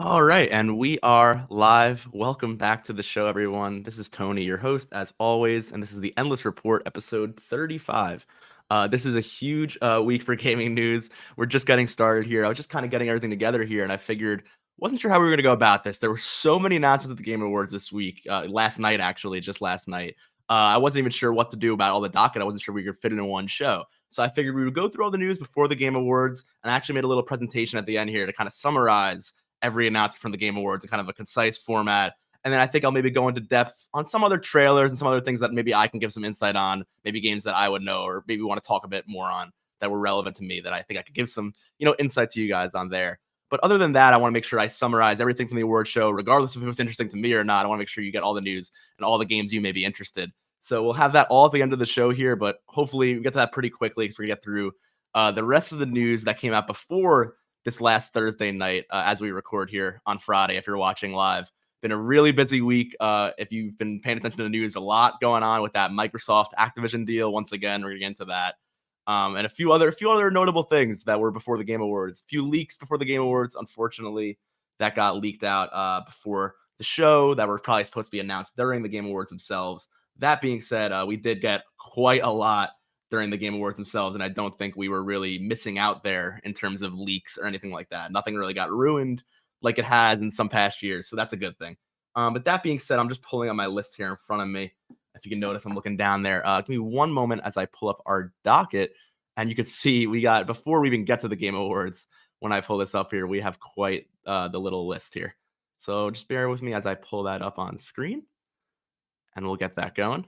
All right, and we are live. Welcome back to the show, everyone. This is Tony, your host, as always, and this is the Endless Report, episode 35. This is a huge week for gaming news. We're just getting started here. I was just kind of getting everything together here, and I figured, wasn't sure how we were going to go about this. There were so many announcements at the Game Awards this week, last night, actually, just last night. I wasn't even sure what to do about all the docket. I wasn't sure we could fit it in one show. So I figured we would go through all the news before the Game Awards, and I actually made a little presentation at the end here to kind of summarize every announcement from the Game Awards in kind of a concise format. And then I think I'll maybe go into depth on some other trailers and some other things that maybe I can give some insight on, maybe games that I would know or maybe want to talk a bit more on that were relevant to me that I think I could give some, insight to you guys on there. But other than that, I want to make sure I summarize everything from the award show, regardless if it was interesting to me or not. I want to make sure you get all the news and all the games you may be interested. So we'll have that all at the end of the show here, but hopefully we get to that pretty quickly because we get through the rest of the news that came out before this last Thursday night as we record here on Friday if you're watching live. Been a really busy week. If you've been paying attention to the news, a lot going on with that Microsoft Activision deal. Once again, we're going to get into that. And a few other notable things that were before the Game Awards. A few leaks before the Game Awards, unfortunately, that got leaked out before the show that were probably supposed to be announced during the Game Awards themselves. That being said, we did get quite a lot during the Game Awards themselves, and I don't think we were really missing out there in terms of leaks or anything like that. Nothing really got ruined like it has in some past years, so that's a good thing. But that being said, I'm just pulling up my list here in front of me. If you can notice, I'm looking down there. Give me one moment as I pull up our docket, and you can see we got, before we even get to the Game Awards, when I pull this up here, we have quite the little list here. So just bear with me as I pull that up on screen, and we'll get that going.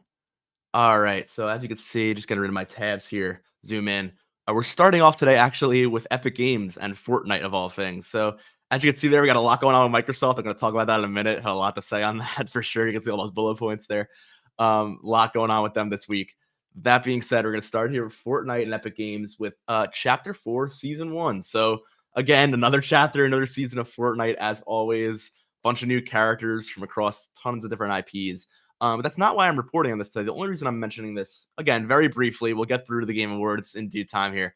All right, so as you can see, just getting rid of my tabs here, zoom in. We're starting off today actually with Epic Games and Fortnite of all things. So as you can see there, we got a lot going on with Microsoft. I'm going to talk about that in a minute. Had a lot to say on that for sure. You can see all those bullet points there. A lot going on with them this week. That being said, we're going to start here with Fortnite and Epic Games with Chapter 4, Season 1. So again, another chapter, another season of Fortnite as always. Bunch of new characters from across tons of different IPs. But that's not why I'm reporting on this today. The only reason I'm mentioning this, again, very briefly, we'll get through to the Game Awards in due time here,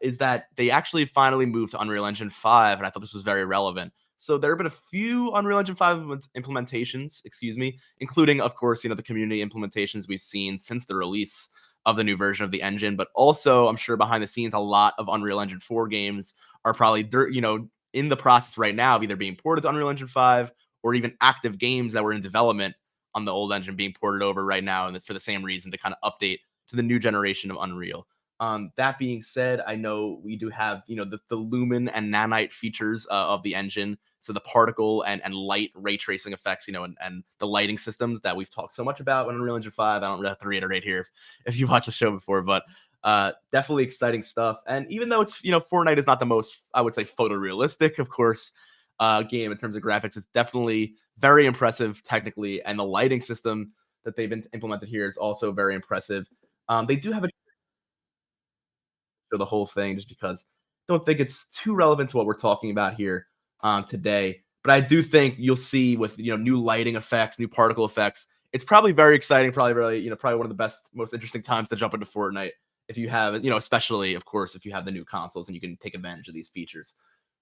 is that they actually finally moved to Unreal Engine 5, and I thought this was very relevant. So there have been a few Unreal Engine 5 implementations, including, of course, the community implementations we've seen since the release of the new version of the engine. But also, I'm sure behind the scenes, a lot of Unreal Engine 4 games are probably, in the process right now of either being ported to Unreal Engine 5 or even active games that were in development on the old engine being ported over right now, and for the same reason, to kind of update to the new generation of Unreal. That being said, I know we do have the lumen and nanite features of the engine, so the particle and light ray tracing effects, and the lighting systems that we've talked so much about in Unreal Engine 5. I don't really have to reiterate here if you watched the show before, but definitely exciting stuff. And even though it's Fortnite is not the most, I would say, photorealistic, of course, game in terms of graphics, it's definitely very impressive technically, and the lighting system that they've been implemented here is also very impressive. They do have a for the whole thing just because I don't think it's too relevant to what we're talking about here today. But I do think you'll see with new lighting effects, new particle effects, it's probably very exciting, probably really probably one of the best, most interesting times to jump into Fortnite if you have especially of course if you have the new consoles and you can take advantage of these features.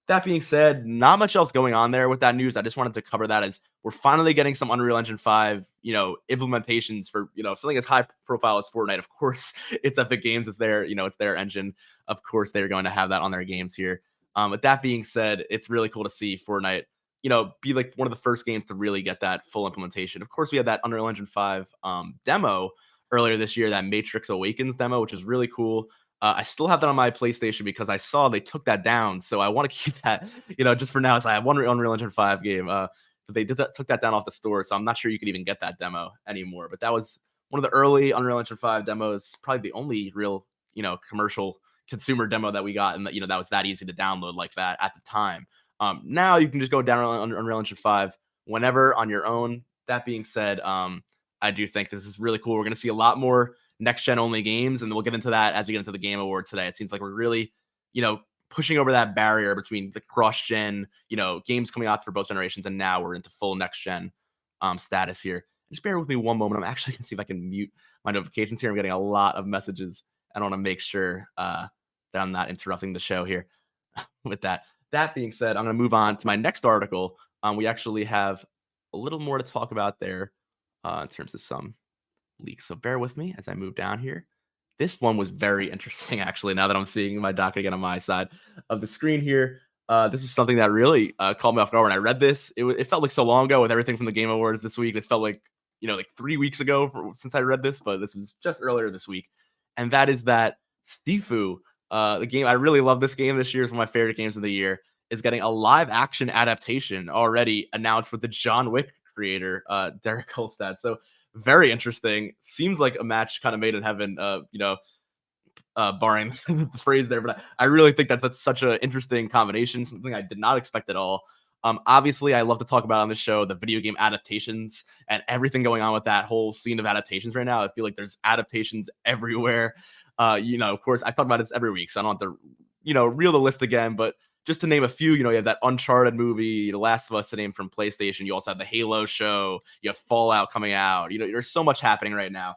That being said, not much else going on there with that news. I just wanted to cover that as we're finally getting some Unreal Engine 5, implementations for, something as high profile as Fortnite. Of course, it's Epic Games. It's their, it's their engine. Of course, they're going to have that on their games here. But that being said, it's really cool to see Fortnite, be like one of the first games to really get that full implementation. Of course, we had that Unreal Engine 5 demo earlier this year, that Matrix Awakens demo, which is really cool. I still have that on my PlayStation because I saw they took that down. So I want to keep that, just for now. So I have one Unreal Engine 5 game. But they took that down off the store. So I'm not sure you can even get that demo anymore. But that was one of the early Unreal Engine 5 demos, probably the only real, commercial consumer demo that we got. And that, that was that easy to download like that at the time. Now you can just go down on Unreal Engine 5 whenever on your own. That being said, I do think this is really cool. We're going to see a lot more next gen only games, and we'll get into that as we get into the Game Awards today. It seems like we're really, pushing over that barrier between the cross gen, games coming out for both generations, and now we're into full next gen status here. Just bear with me one moment. I'm actually gonna see if I can mute my notifications here. I'm getting a lot of messages. I want to make sure that I'm not interrupting the show here with that. that being said, I'm going to move on to my next article. We actually have a little more to talk about there in terms of some leaks. So bear with me as I move down here. This one was very interesting, actually, now that I'm seeing my doc again on my side of the screen here. This was something that really caught me off guard when I read this. It felt like so long ago with everything from the Game Awards this week. This felt like, like 3 weeks ago since I read this, but this was just earlier this week. And that is that Sifu, the game, I really love this game this year. It's one of my favorite games of the year, is getting a live action adaptation already announced with the John Wick creator, Derek Kolstad. So very interesting. Seems like a match kind of made in heaven, barring the phrase there. But I really think that that's such an interesting combination, something I did not expect at all. Obviously, I love to talk about on the show the video game adaptations and everything going on with that whole scene of adaptations right now. I feel like there's adaptations everywhere. Of course, I talk about this every week, so I don't have to, reel the list again. But just to name a few, you have that Uncharted movie, The Last of Us to name from PlayStation. You also have the Halo show. You have Fallout coming out. There's so much happening right now.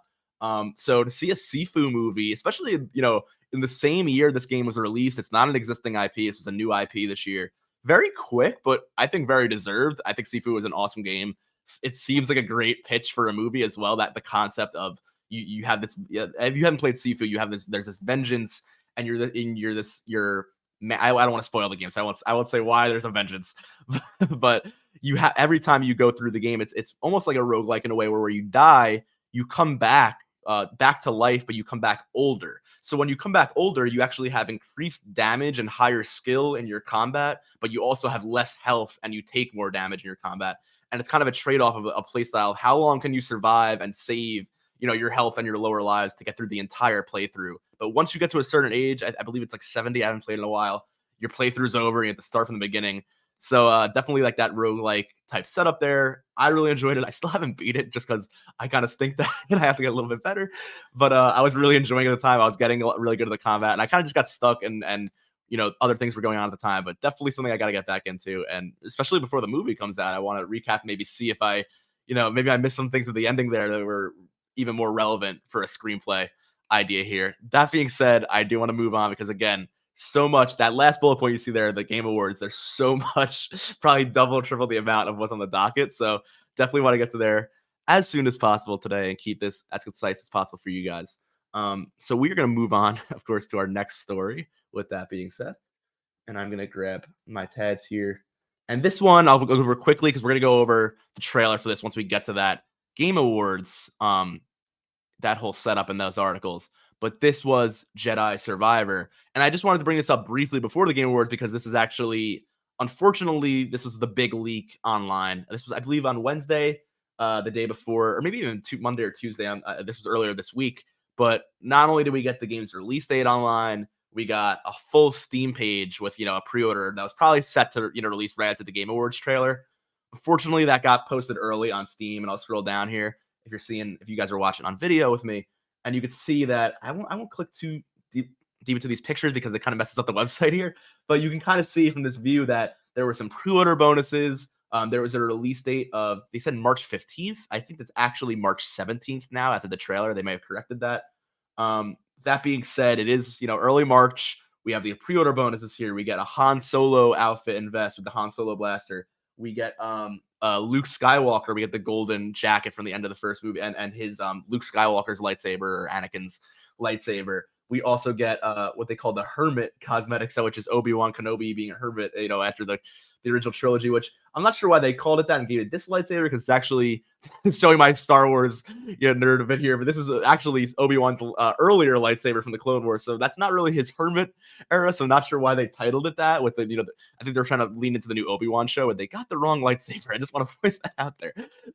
So to see a Sifu movie, especially, in the same year this game was released, it's not an existing IP. This was a new IP this year. Very quick, but I think very deserved. I think Sifu is an awesome game. It seems like a great pitch for a movie as well. That the concept of you have this. If you haven't played Sifu, you have this. There's this vengeance, and you're I don't want to spoil the game, so I won't say why there's a vengeance, but you have every time you go through the game, it's almost like a roguelike in a way where you die, you come back to life, but you come back older. So when you come back older, you actually have increased damage and higher skill in your combat, but you also have less health and you take more damage in your combat. And it's kind of a trade-off of a play style. How long can you survive and save, your health and your lower lives to get through the entire playthrough? But once you get to a certain age, I believe it's like 70, I haven't played in a while, your playthrough's over, you have to start from the beginning. So definitely like that roguelike type setup there. I really enjoyed it. I still haven't beat it just because I kind of stink that and I have to get a little bit better. But I was really enjoying it at the time. I was getting really good at the combat, and I kind of just got stuck and other things were going on at the time. But definitely something I got to get back into, and especially before the movie comes out, I want to recap, maybe see if I, maybe I missed some things at the ending there that were even more relevant for a screenplay idea here. That being said, I do want to move on because again, so much. That last bullet point you see there, the Game Awards, there's so much, probably double, triple the amount of what's on the docket. So definitely want to get to there as soon as possible today and keep this as concise as possible for you guys. So we're going to move on, of course, to our next story with that being said. And I'm going to grab my tabs here. And this one I'll go over quickly because we're going to go over the trailer for this once we get to that Game Awards, that whole setup in those articles. But this was Jedi Survivor. And I just wanted to bring this up briefly before the Game Awards because this is actually, unfortunately, this was the big leak online. This was, I believe, on Wednesday, the day before, or maybe even Monday or Tuesday. This was earlier this week. But not only did we get the game's release date online, we got a full Steam page with, a pre-order that was probably set to, release right after the Game Awards trailer. Unfortunately, that got posted early on Steam, and I'll scroll down here if you guys are watching on video with me. And you can see that I won't click too deep into these pictures because it kind of messes up the website here. But you can kind of see from this view that there were some pre-order bonuses. There was a release date of, they said March 15th. I think that's actually March 17th now after the trailer. They may have corrected that. That being said, it is, early March. We have the pre-order bonuses here. We get a Han Solo outfit and vest with the Han Solo blaster. We get Luke Skywalker. We get the golden jacket from the end of the first movie and his Luke Skywalker's lightsaber or Anakin's lightsaber. We also get what they call the Hermit cosmetic set, which is Obi-Wan Kenobi being a hermit, after the original trilogy, which I'm not sure why they called it that and gave it this lightsaber because it's actually it's showing my Star Wars nerd a bit here, but this is actually Obi-Wan's earlier lightsaber from the Clone Wars, so that's not really his hermit era, so I'm not sure why they titled it that with the, I think they're trying to lean into the new Obi-Wan show and they got the wrong lightsaber. I just want to point that out there.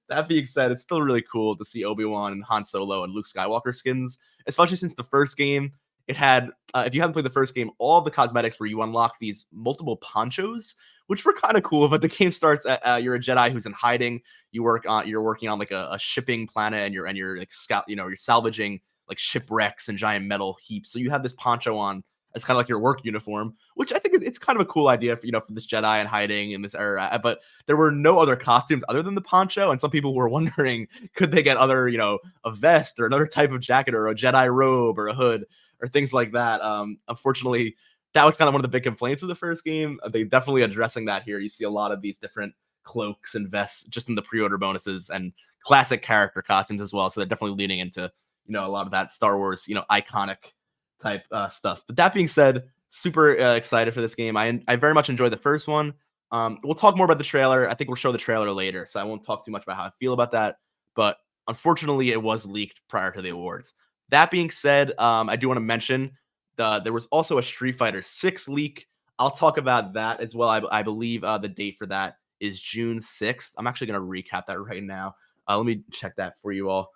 That being said, it's still really cool to see Obi-Wan and Han Solo and Luke Skywalker skins, especially since the first game, it had, if you haven't played the first game, all of the cosmetics where you unlock these multiple ponchos, which were kind of cool. But the game starts at you're a Jedi who's in hiding. You're working on like a shipping planet, and you're like you're salvaging like shipwrecks and giant metal heaps. So you have this poncho on as kind of like your work uniform, which I think it's kind of a cool idea for for this Jedi and hiding in this era. But there were no other costumes other than the poncho, and some people were wondering could they get other a vest or another type of jacket or a Jedi robe or a hood or things like that. Unfortunately, that was kind of one of the big complaints of the first game. They definitely addressing that here. You see a lot of these different cloaks and vests just in the pre-order bonuses and classic character costumes as well. So they're definitely leaning into, a lot of that Star Wars, iconic type stuff. But that being said, super excited for this game. I very much enjoyed the first one. We'll talk more about the trailer. I think we'll show the trailer later, so I won't talk too much about how I feel about that. But unfortunately, it was leaked prior to the awards. That being said, I do want to mention there was also a Street Fighter 6 leak. I'll talk about that as well. I believe the date for that is June 6th. I'm actually going to recap that right now. Let me check that for you all.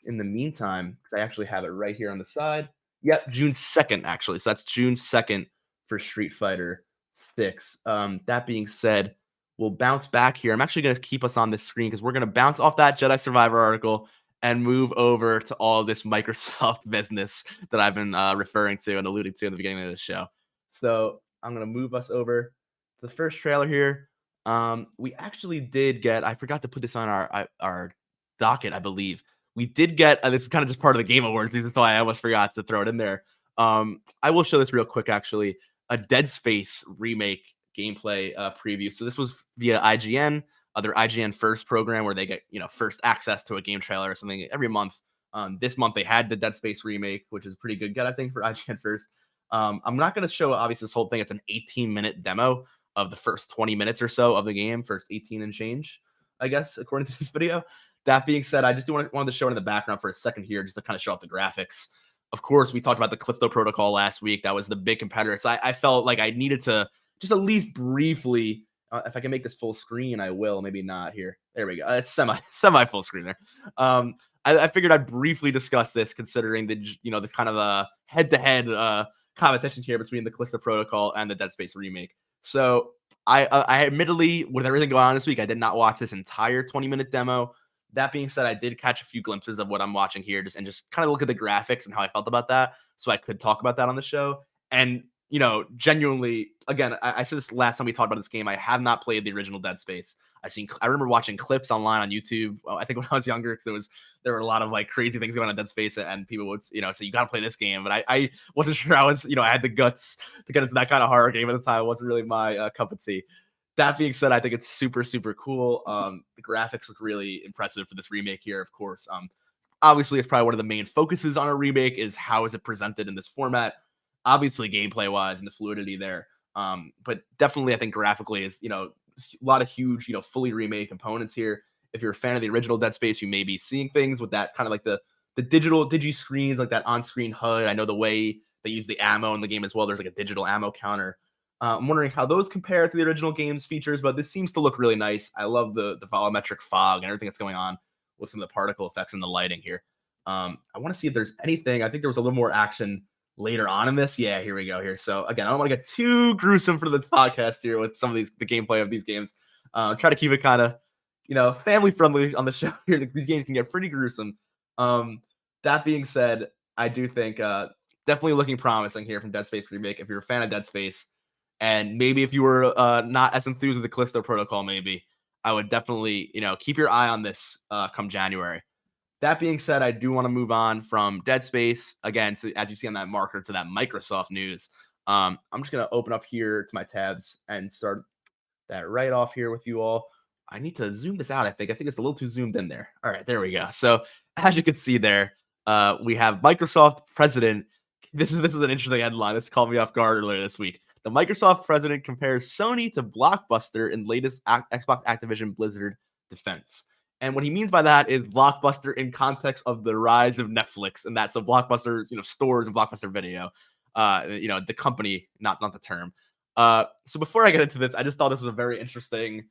In the meantime, because I actually have it right here on the side. Yep, June 2nd, actually. So that's June 2nd for Street Fighter 6. That being said, we'll bounce back here. I'm actually going to keep us on this screen because we're going to bounce off that Jedi Survivor article and move over to all this Microsoft business that I've been referring to and alluding to in the beginning of the show. So I'm going to move us over to the first trailer here. We actually did get, I forgot to put this on our docket, I believe. We did get, this is kind of just part of the Game Awards. This is why I almost forgot to throw it in there. I will show this real quick, actually. A Dead Space remake gameplay preview. So this was via IGN, their IGN First program, where they get first access to a game trailer or something every month. This month they had the Dead Space remake, which is pretty good, I think, for IGN First. I'm not going to show obviously this whole thing. It's an 18-minute demo of the first 20 minutes or so of the game, first 18 and change, I guess, according to this video. That being said, I just wanted to show it in the background for a second here, just to kind of show off the graphics. Of course, we talked about the Callisto Protocol last week. That was the big competitor. So I felt like I needed to just at least briefly, if I can make this full screen, I will. Maybe not here. There we go. It's semi full screen there. I figured I'd briefly discuss this, considering this kind of head-to-head competition here between the Callisto Protocol and the Dead Space remake. So I admittedly, with everything going on this week, I did not watch this entire 20-minute demo. That being said, I did catch a few glimpses of what I'm watching here, just kind of look at the graphics and how I felt about that, so I could talk about that on the show. And genuinely, again, I said this last time we talked about this game. I have not played the original Dead Space. I remember watching clips online on YouTube. I think when I was younger, because there were a lot of like crazy things going on in Dead Space, and people would say you got to play this game. But I wasn't sure I had the guts to get into that kind of horror game at the time. It wasn't really my cup of tea. That being said, I think it's super, super cool. The graphics look really impressive for this remake here, of course. Obviously, it's probably one of the main focuses on a remake is how is it presented in this format. Obviously, gameplay-wise and the fluidity there. But definitely, I think graphically is, a lot of huge, fully remade components here. If you're a fan of the original Dead Space, you may be seeing things with that kind of like the digital digi screens, like that on-screen HUD. I know the way they use the ammo in the game as well. There's like a digital ammo counter. I'm wondering how those compare to the original game's features, but this seems to look really nice. I love the volumetric fog and everything that's going on with some of the particle effects and the lighting here. I want to see if there's anything. I think there was a little more action later on in this. Yeah, here we go here. So again, I don't want to get too gruesome for the podcast here with some of the gameplay of these games. Try to keep it kind of, family friendly on the show here. These games can get pretty gruesome. That being said, I do think definitely looking promising here from Dead Space Remake. If you're a fan of Dead Space, and maybe if you were not as enthused with the Callisto Protocol, maybe I would definitely, keep your eye on this come January. That being said, I do want to move on from Dead Space again, as you see on that marker, to that Microsoft news. I'm just going to open up here to my tabs and start that right off here with you all. I need to zoom this out. I think it's a little too zoomed in there. All right, there we go. So as you can see there, we have Microsoft president. This is an interesting headline. This caught me off guard earlier this week. The Microsoft president compares Sony to Blockbuster in latest Xbox Activision Blizzard defense. And what he means by that is Blockbuster in context of the rise of Netflix, and that's a Blockbuster, stores and Blockbuster Video, the company, not the term. So before I get into this, I just thought this was a very interesting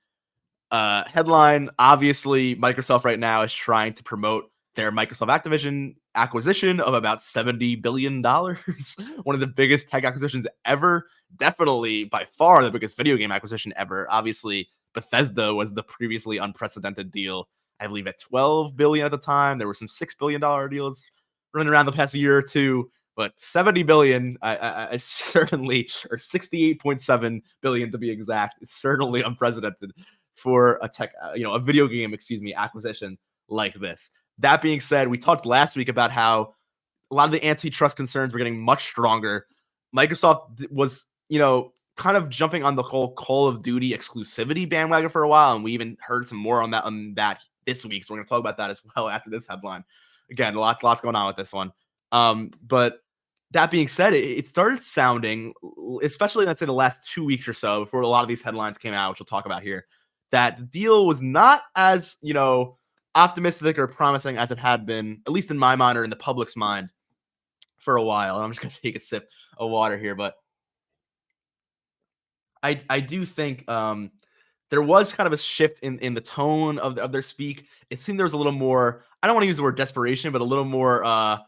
headline. Obviously, Microsoft right now is trying to promote their Microsoft Activision acquisition of about $70 billion. One of the biggest tech acquisitions ever. Definitely by far the biggest video game acquisition ever. Obviously, Bethesda was the previously unprecedented deal. I believe at $12 billion at the time. There were some $6 billion deals running around the past year or two. But $70 billion, I certainly, or $68.7 billion to be exact, is certainly unprecedented for a a video game, acquisition like this. That being said, we talked last week about how a lot of the antitrust concerns were getting much stronger. Microsoft was kind of jumping on the whole Call of Duty exclusivity bandwagon for a while, and we even heard some more on that this week. So we're going to talk about that as well after this headline. Again, lots going on with this one. But that being said, it started sounding, especially let's say the last 2 weeks or so, before a lot of these headlines came out, which we'll talk about here, that the deal was not as optimistic or promising as it had been, at least in my mind or in the public's mind, for a while. And I'm just going to take a sip of water here, but I do think there was kind of a shift in the tone of their speak. It seemed there was a little more, I don't want to use the word desperation, but a little more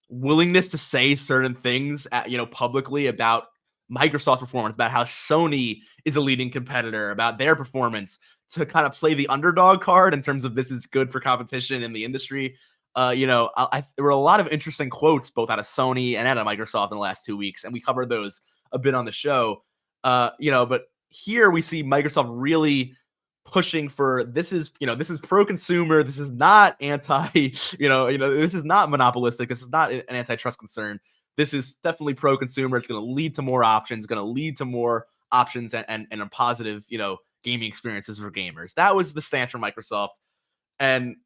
willingness to say certain things publicly about Microsoft's performance, about how Sony is a leading competitor, about their performance, to kind of play the underdog card in terms of this is good for competition in the industry. There were a lot of interesting quotes both out of Sony and out of Microsoft in the last 2 weeks, and we covered those a bit on the show. But here we see Microsoft really pushing for this is pro-consumer. This is not anti, this is not monopolistic. This is not an antitrust concern. This is definitely pro-consumer. It's going to lead to more options, and a positive, gaming experiences for gamers. That was the stance for Microsoft. And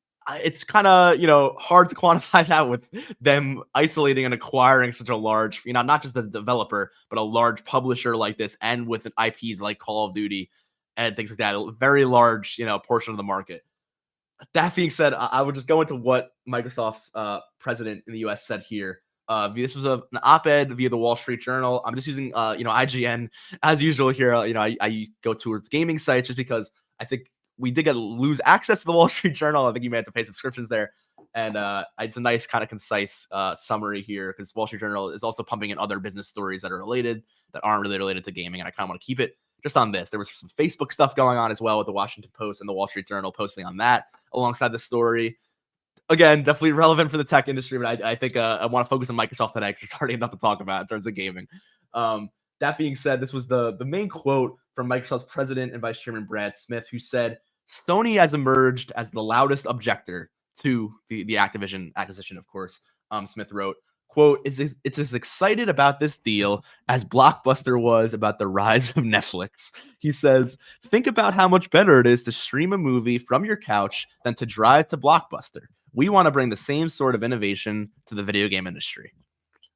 it's kind of, hard to quantify that with them isolating and acquiring such a large, not just the developer, but a large publisher like this, and with IPs like Call of Duty and things like that, a very large, portion of the market. That being said, I would just go into what Microsoft's president in the US said here. This was an op-ed via the Wall Street Journal. I'm just using, IGN as usual here. I go towards gaming sites just because I think we did lose access to the Wall Street Journal. I think you may have to pay subscriptions there. And it's a nice kind of concise summary here, because Wall Street Journal is also pumping in other business stories that aren't really related to gaming. And I kind of want to keep it just on this. There was some Facebook stuff going on as well with the Washington Post and the Wall Street Journal posting on that alongside the story. Again, definitely relevant for the tech industry, but I think I want to focus on Microsoft today because there's already enough to talk about in terms of gaming. That being said, this was the main quote from Microsoft's president and vice chairman Brad Smith, who said, Sony has emerged as the loudest objector to the Activision acquisition, of course. Smith wrote, quote, it's as excited about this deal as Blockbuster was about the rise of Netflix. He says, think about how much better it is to stream a movie from your couch than to drive to Blockbuster. We want to bring the same sort of innovation to the video game industry.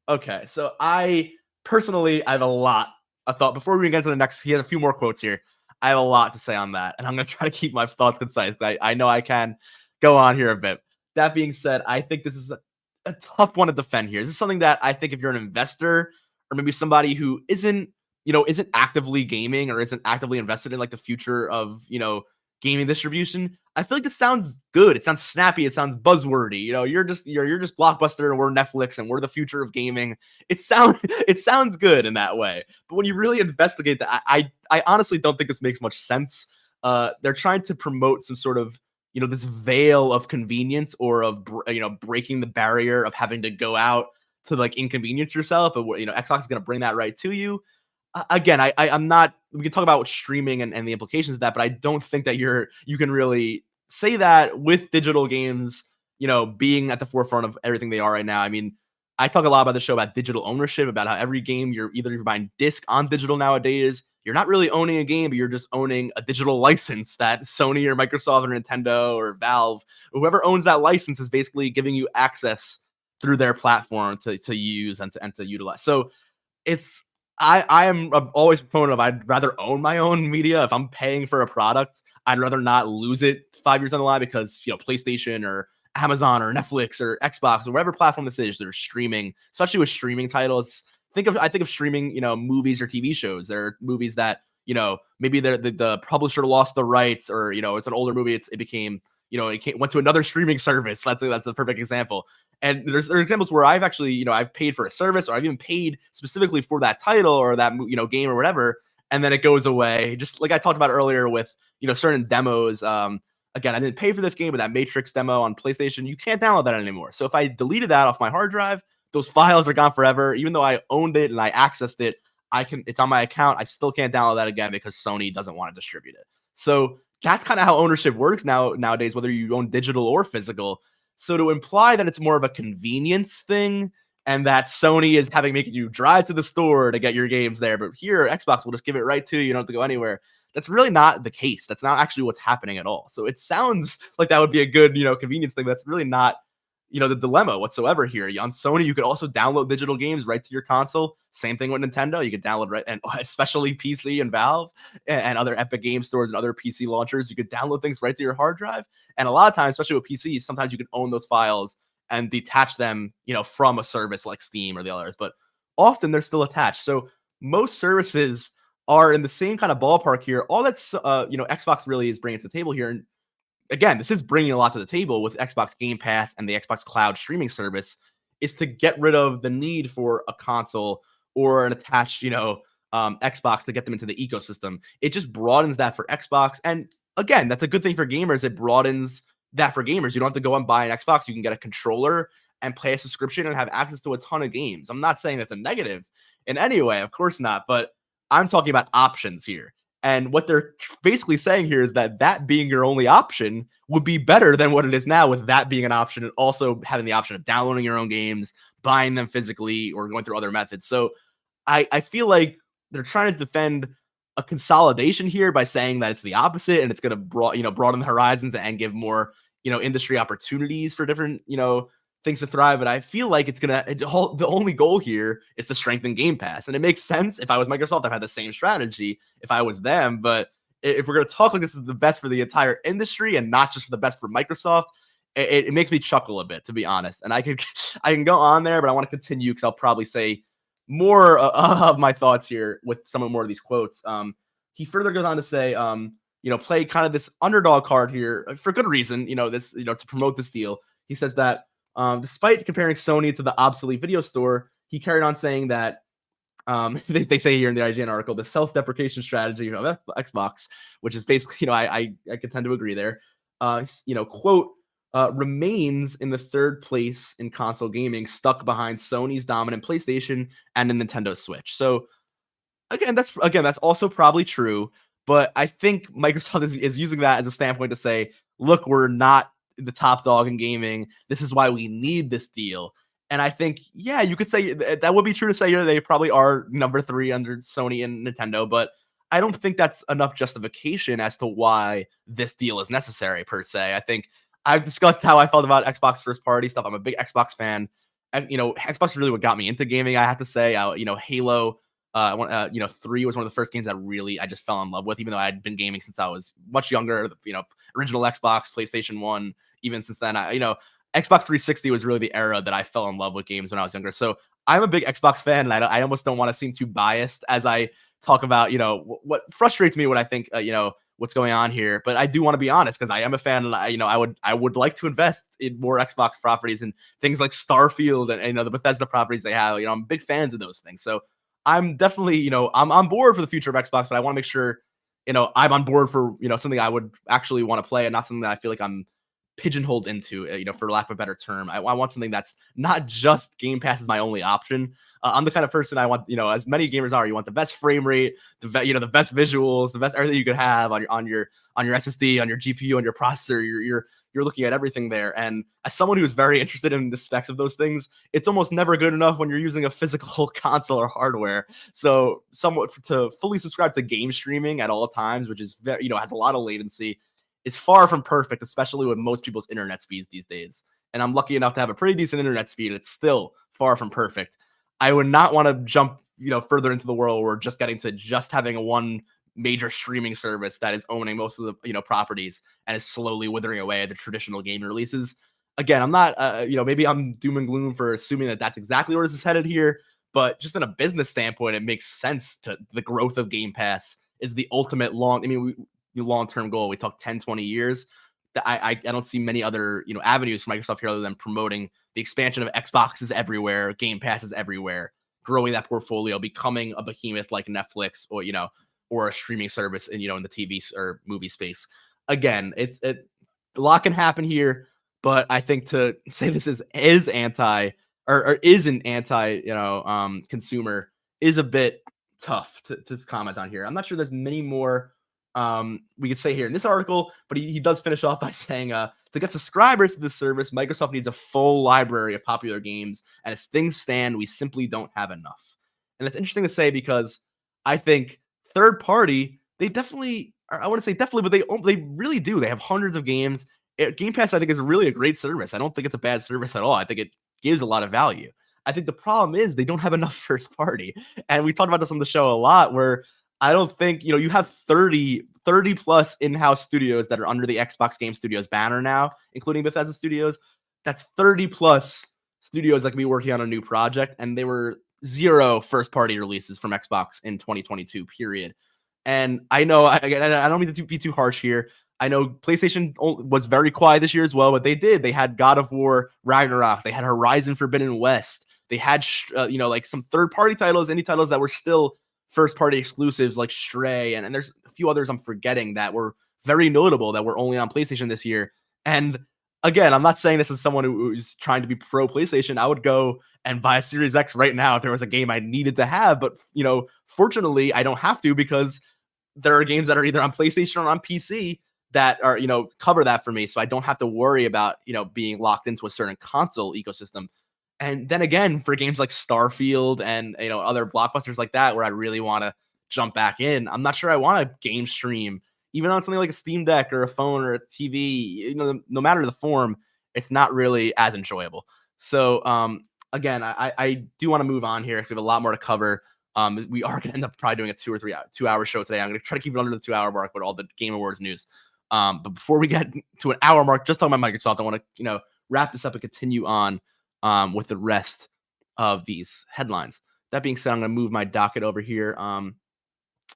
Okay, so I have a lot of thought. Before we get to the next, he has a few more quotes here. I have a lot to say on that, and I'm going to try to keep my thoughts concise. I know I can go on here a bit. That being said, I think this is a tough one to defend here. This is something that I think if you're an investor or maybe somebody who isn't actively gaming or isn't actively invested in like the future of, gaming distribution, I feel like this sounds good. It sounds snappy. It sounds buzzwordy. You're just Blockbuster and we're Netflix and we're the future of gaming. It sounds good in that way. But when you really investigate that, I honestly don't think this makes much sense. They're trying to promote some sort of, this veil of convenience or of, breaking the barrier of having to go out to like inconvenience yourself. But, Xbox is going to bring that right to you. Again, I'm not, we can talk about streaming and the implications of that, but I don't think that you can really say that with digital games, being at the forefront of everything they are right now. I mean, I talk a lot about the show about digital ownership, about how every game you're buying disc on digital nowadays. You're not really owning a game, but you're just owning a digital license that Sony or Microsoft or Nintendo or Valve, whoever owns that license, is basically giving you access through their platform to use and to utilize. So I am always a proponent of I'd rather own my own media. If I'm paying for a product, I'd rather not lose it 5 years down the line because, PlayStation or Amazon or Netflix or Xbox or whatever platform this is, they're streaming, especially with streaming titles. I think of streaming, movies or TV shows. There are movies that, maybe the publisher lost the rights, or, it's an older movie. It became, went to another streaming service. That's a perfect example. And there are examples where I've actually, I've paid for a service, or I've even paid specifically for that title or that, game or whatever. And then it goes away. Just like I talked about earlier with, certain demos. Again, I didn't pay for this game, but that Matrix demo on PlayStation, you can't download that anymore. So if I deleted that off my hard drive, those files are gone forever. Even though I owned it and I accessed it, it's on my account. I still can't download that again because Sony doesn't want to distribute it. So that's kind of how ownership works nowadays, whether you own digital or physical. So to imply that it's more of a convenience thing and that Sony is having making you drive to the store to get your games there. But here, Xbox will just give it right to you. You don't have to go anywhere. That's really not the case. That's not actually what's happening at all. So it sounds like that would be a good, convenience thing. But that's really not, the dilemma whatsoever here. On Sony, you could also download digital games right to your console. Same thing with Nintendo. You could download right, and especially PC and Valve and other Epic Game Stores and other PC launchers. You could download things right to your hard drive. And a lot of times, especially with PCs, sometimes you can own those files and detach them, from a service like Steam or the others. But often they're still attached. So most services are in the same kind of ballpark here. All that's, Xbox really is bringing to the table here. And again, this is bringing a lot to the table with Xbox Game Pass and the Xbox Cloud streaming service, is to get rid of the need for a console or an attached, Xbox to get them into the ecosystem. It just broadens that for Xbox. And again, that's a good thing for gamers. It broadens that for gamers. You don't have to go and buy an Xbox. You can get a controller and play a subscription and have access to a ton of games. I'm not saying that's a negative in any way, of course not, but I'm talking about options here. And what they're basically saying here is that being your only option would be better than what it is now, with that being an option and also having the option of downloading your own games, buying them physically, or going through other methods. So I feel like they're trying to defend a consolidation here by saying that it's the opposite and it's going to broaden the horizons and give more, industry opportunities for different, things to thrive. But I feel like the only goal here is to strengthen Game Pass. And it makes sense. If I was Microsoft, I'd have the same strategy if I was them. But if we're going to talk like this is the best for the entire industry and not just for the best for Microsoft, it makes me chuckle a bit, to be honest. And I can go on there, but I want to continue because I'll probably say more of my thoughts here with some more of these quotes. He further goes on to say, play kind of this underdog card here for good reason, to promote this deal. He says that despite comparing Sony to the obsolete video store, he carried on saying that they say here in the IGN article, the self-deprecation strategy of Xbox, which is basically, I can tend to agree there, quote, remains in the third place in console gaming, stuck behind Sony's dominant PlayStation and the Nintendo Switch. So that's also probably true, but I think Microsoft is using that as a standpoint to say, look, we're not the top dog in gaming. This is why we need this deal. And I think, yeah, you could say that would be true to say they probably are number 3 under Sony and Nintendo, but I don't think that's enough justification as to why this deal is necessary per se. I think I've discussed how I felt about Xbox first party stuff. I'm a big Xbox fan. And, Xbox really what got me into gaming, I have to say. Halo 3 was one of the first games that I just fell in love with, even though I had been gaming since I was much younger. Original Xbox, PlayStation 1, even since then, Xbox 360 was really the era that I fell in love with games when I was younger. So I'm a big Xbox fan, and I almost don't want to seem too biased as I talk about, what frustrates me, what I think, what's going on here. But I do want to be honest because I am a fan, and I would like to invest in more Xbox properties and things like Starfield and the Bethesda properties they have. I'm big fans of those things. So I'm definitely, I'm on board for the future of Xbox, but I want to make sure, I'm on board for, something I would actually want to play and not something that I feel like I'm pigeonholed into, for lack of a better term. I want something that's not just Game Pass is my only option. I'm the kind of person I want, as many gamers are, you want the best frame rate, the best visuals, the best everything you could have on your SSD, on your GPU, on your processor. You're looking at everything there. And as someone who's very interested in the specs of those things, it's almost never good enough when you're using a physical console or hardware. So somewhat to fully subscribe to game streaming at all times, which is very, has a lot of latency, is far from perfect, especially with most people's internet speeds these days. And I'm lucky enough to have a pretty decent internet speed. It's still far from perfect. I would not want to jump, further into the world where just getting to just having one major streaming service that is owning most of the, properties and is slowly withering away at the traditional game releases. Again, I'm not, maybe I'm doom and gloom for assuming that that's exactly where this is headed here, but just in a business standpoint, it makes sense to the growth of Game Pass is the ultimate long-term goal. We talk 10, 20 years. I don't see many other, avenues for Microsoft here other than promoting the expansion of Xboxes everywhere, Game Passes everywhere, growing that portfolio, becoming a behemoth like Netflix or a streaming service in the TV or movie space. Again, a lot can happen here, but I think to say this is anti or is an anti, consumer is a bit tough to comment on here. I'm not sure there's many more we could say here in this article, but he does finish off by saying, to get subscribers to the service, Microsoft needs a full library of popular games, and as things stand, we simply don't have enough. And that's interesting to say because I think third party, they definitely, I wouldn't say definitely, but they really do. They have hundreds of games. Game Pass, I think, is really a great service. I don't think it's a bad service at all. I think it gives a lot of value. I think the problem is they don't have enough first party. And we talked about this on the show a lot where I don't think, you have 30 plus in-house studios that are under the Xbox Game Studios banner now, including Bethesda Studios. That's 30 plus studios that can be working on a new project. And they were 0 first party releases from Xbox in 2022, period. And I know, I don't mean to be too harsh here. I know PlayStation was very quiet this year as well, but they had God of War Ragnarok. They had Horizon Forbidden West. They had, like some third-party titles, indie titles that were still first-party exclusives like Stray, and there's a few others I'm forgetting that were very notable that were only on PlayStation this year. And again, I'm not saying this as someone who's trying to be pro PlayStation. I would go and buy a Series X right now if there was a game I needed to have. But, fortunately, I don't have to because there are games that are either on PlayStation or on PC that are, cover that for me. So I don't have to worry about, being locked into a certain console ecosystem. And then again, for games like Starfield and, other blockbusters like that, where I really want to jump back in, I'm not sure I want to game stream, even on something like a Steam Deck or a phone or a TV, no matter the form, it's not really as enjoyable. So, again, I do want to move on here because we have a lot more to cover. We are going to end up probably doing a 2 or 3 2-hour show today. I'm going to try to keep it under the 2-hour mark with all the Game Awards news. But before we get to an hour mark, just talking about Microsoft, I want to, wrap this up and continue on with the rest of these headlines. That being said, I'm going to move my docket over here.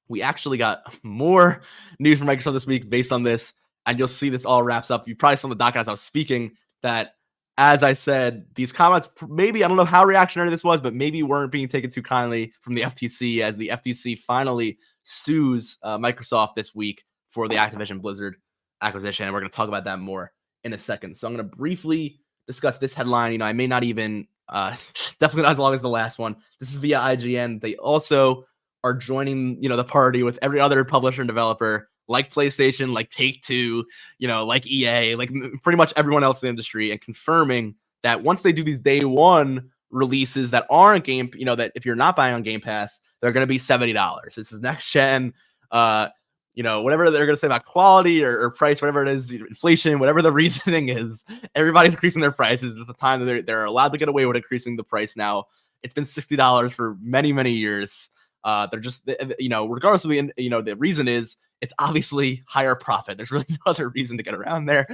We actually got more news from Microsoft this week based on this, and you'll see this all wraps up. You probably saw the docket as I was speaking that, as I said, these comments, maybe, I don't know how reactionary this was, but maybe weren't being taken too kindly from the FTC as the FTC finally sues Microsoft this week for the Activision Blizzard acquisition. And we're going to talk about that more in a second. So I'm going to briefly discuss this headline. I may not even, definitely not as long as the last one. This is via IGN. They also are joining, the party with every other publisher and developer like PlayStation, like Take-Two, like EA, like pretty much everyone else in the industry, and confirming that once they do these day one releases that aren't game, that if you're not buying on Game Pass, they're going to be $70. This is next gen, whatever they're going to say about quality or price, whatever it is, inflation, whatever the reasoning is, everybody's increasing their prices at the time that they're allowed to get away with increasing the price now. It's been $60 for many, many years. They're just, regardless of the reason is, it's obviously higher profit. There's really no other reason to get around there.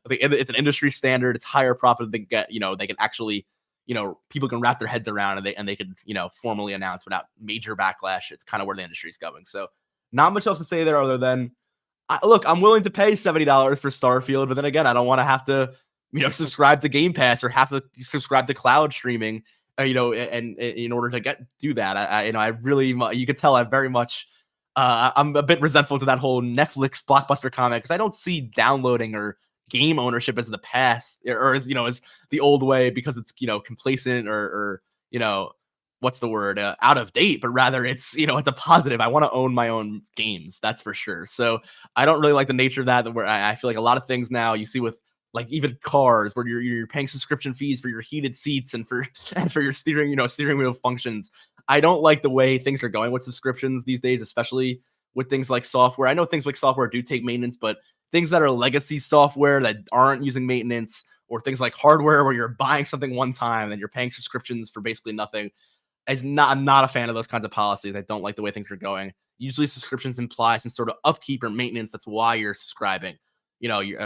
It's an industry standard. It's higher profit. They get, they can actually, people can wrap their heads around and they can, formally announce without major backlash. It's kind of where the industry is going. So not much else to say there other than, look, I'm willing to pay $70 for Starfield, but then again, I don't want to have to, subscribe to Game Pass or have to subscribe to cloud streaming, and in order to do that. I really, you could tell I very much, I'm a bit resentful to that whole Netflix blockbuster comment because I don't see downloading or game ownership as the past or as, as the old way because it's, complacent or what's the word, out of date, but rather it's, it's a positive. I want to own my own games. That's for sure. So I don't really like the nature of that where I feel like a lot of things now you see with like even cars where you're paying subscription fees for your heated seats and for your steering wheel functions. I don't like the way things are going with subscriptions these days, especially with things like software. I know things like software do take maintenance, but things that are legacy software that aren't using maintenance, or things like hardware where you're buying something one time and you're paying subscriptions for basically nothing, I'm not a fan of those kinds of policies. I don't like the way things are going. Usually subscriptions imply some sort of upkeep or maintenance. That's why you're subscribing,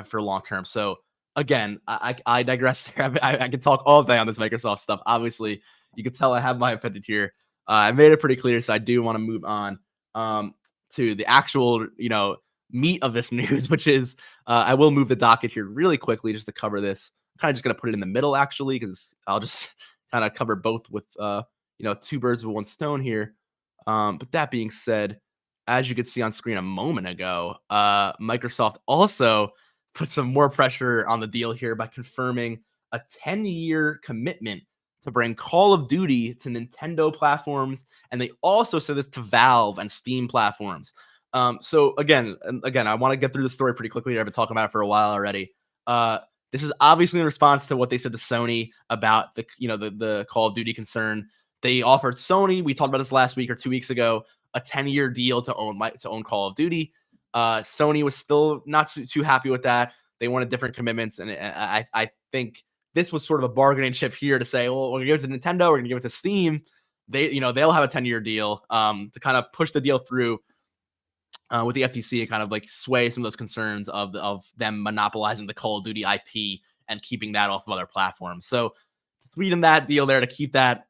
for long term. So again, I digress there. I can talk all day on this Microsoft stuff. Obviously, you can tell I have my opinion here. I made it pretty clear, so I do want to move on to the actual, meat of this news, which is I will move the docket here really quickly just to cover this. I'm kind of just going to put it in the middle, actually, because I'll just kind of cover both with, two birds with one stone here. But that being said, as you could see on screen a moment ago, Microsoft also put some more pressure on the deal here by confirming a 10-year commitment to bring Call of Duty to Nintendo platforms. And they also said this to Valve and Steam platforms. So again, I want to get through the story pretty quickly. I've been talking about it for a while already. This is obviously in response to what they said to Sony about the Call of Duty concern. They offered Sony, we talked about this last week or 2 weeks ago, a 10-year deal to own Call of Duty. Sony was still not too happy with that. They wanted different commitments, and I think this was sort of a bargaining chip here to say, well, we're gonna give it to Nintendo, we're gonna give it to Steam. They'll have a 10-year deal to kind of push the deal through with the FTC and kind of like sway some of those concerns of them monopolizing the Call of Duty IP and keeping that off of other platforms. So to sweeten that deal there, to keep that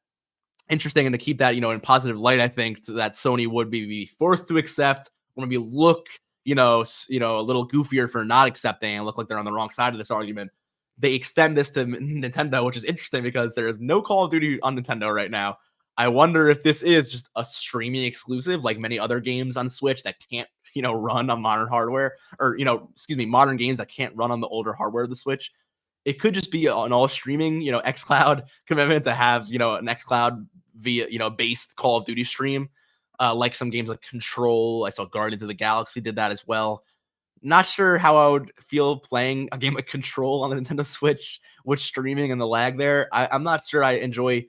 interesting and to keep that in positive light, I think that Sony would be forced to accept, or maybe look a little goofier for not accepting and look like they're on the wrong side of this argument. They extend this to Nintendo, which is interesting because there is no Call of Duty on Nintendo right now. I wonder if this is just a streaming exclusive, like many other games on Switch that can't, run on modern hardware, or modern games that can't run on the older hardware of the Switch. It could just be an all streaming, xCloud commitment to have, an xCloud via, based Call of Duty stream, like some games like Control. I saw Guardians of the Galaxy did that as well. Not sure how I would feel playing a game like Control on the Nintendo Switch with streaming and the lag there. I'm not sure I enjoy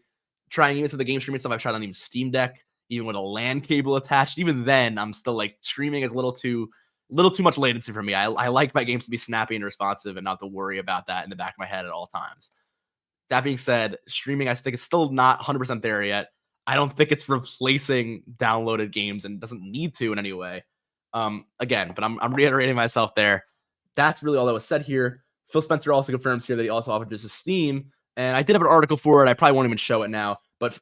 trying even to the game streaming stuff. I've tried on even Steam Deck, even with a LAN cable attached. Even then, I'm still like streaming is a little too much latency for me. I like my games to be snappy and responsive and not to worry about that in the back of my head at all times. That being said, streaming I think is still not 100% there yet. I don't think it's replacing downloaded games and doesn't need to in any way. Again, but I'm reiterating myself there. That's really all that was said here. Phil Spencer also confirms here that he also offered this to Steam. And I did have an article for it. I probably won't even show it now. But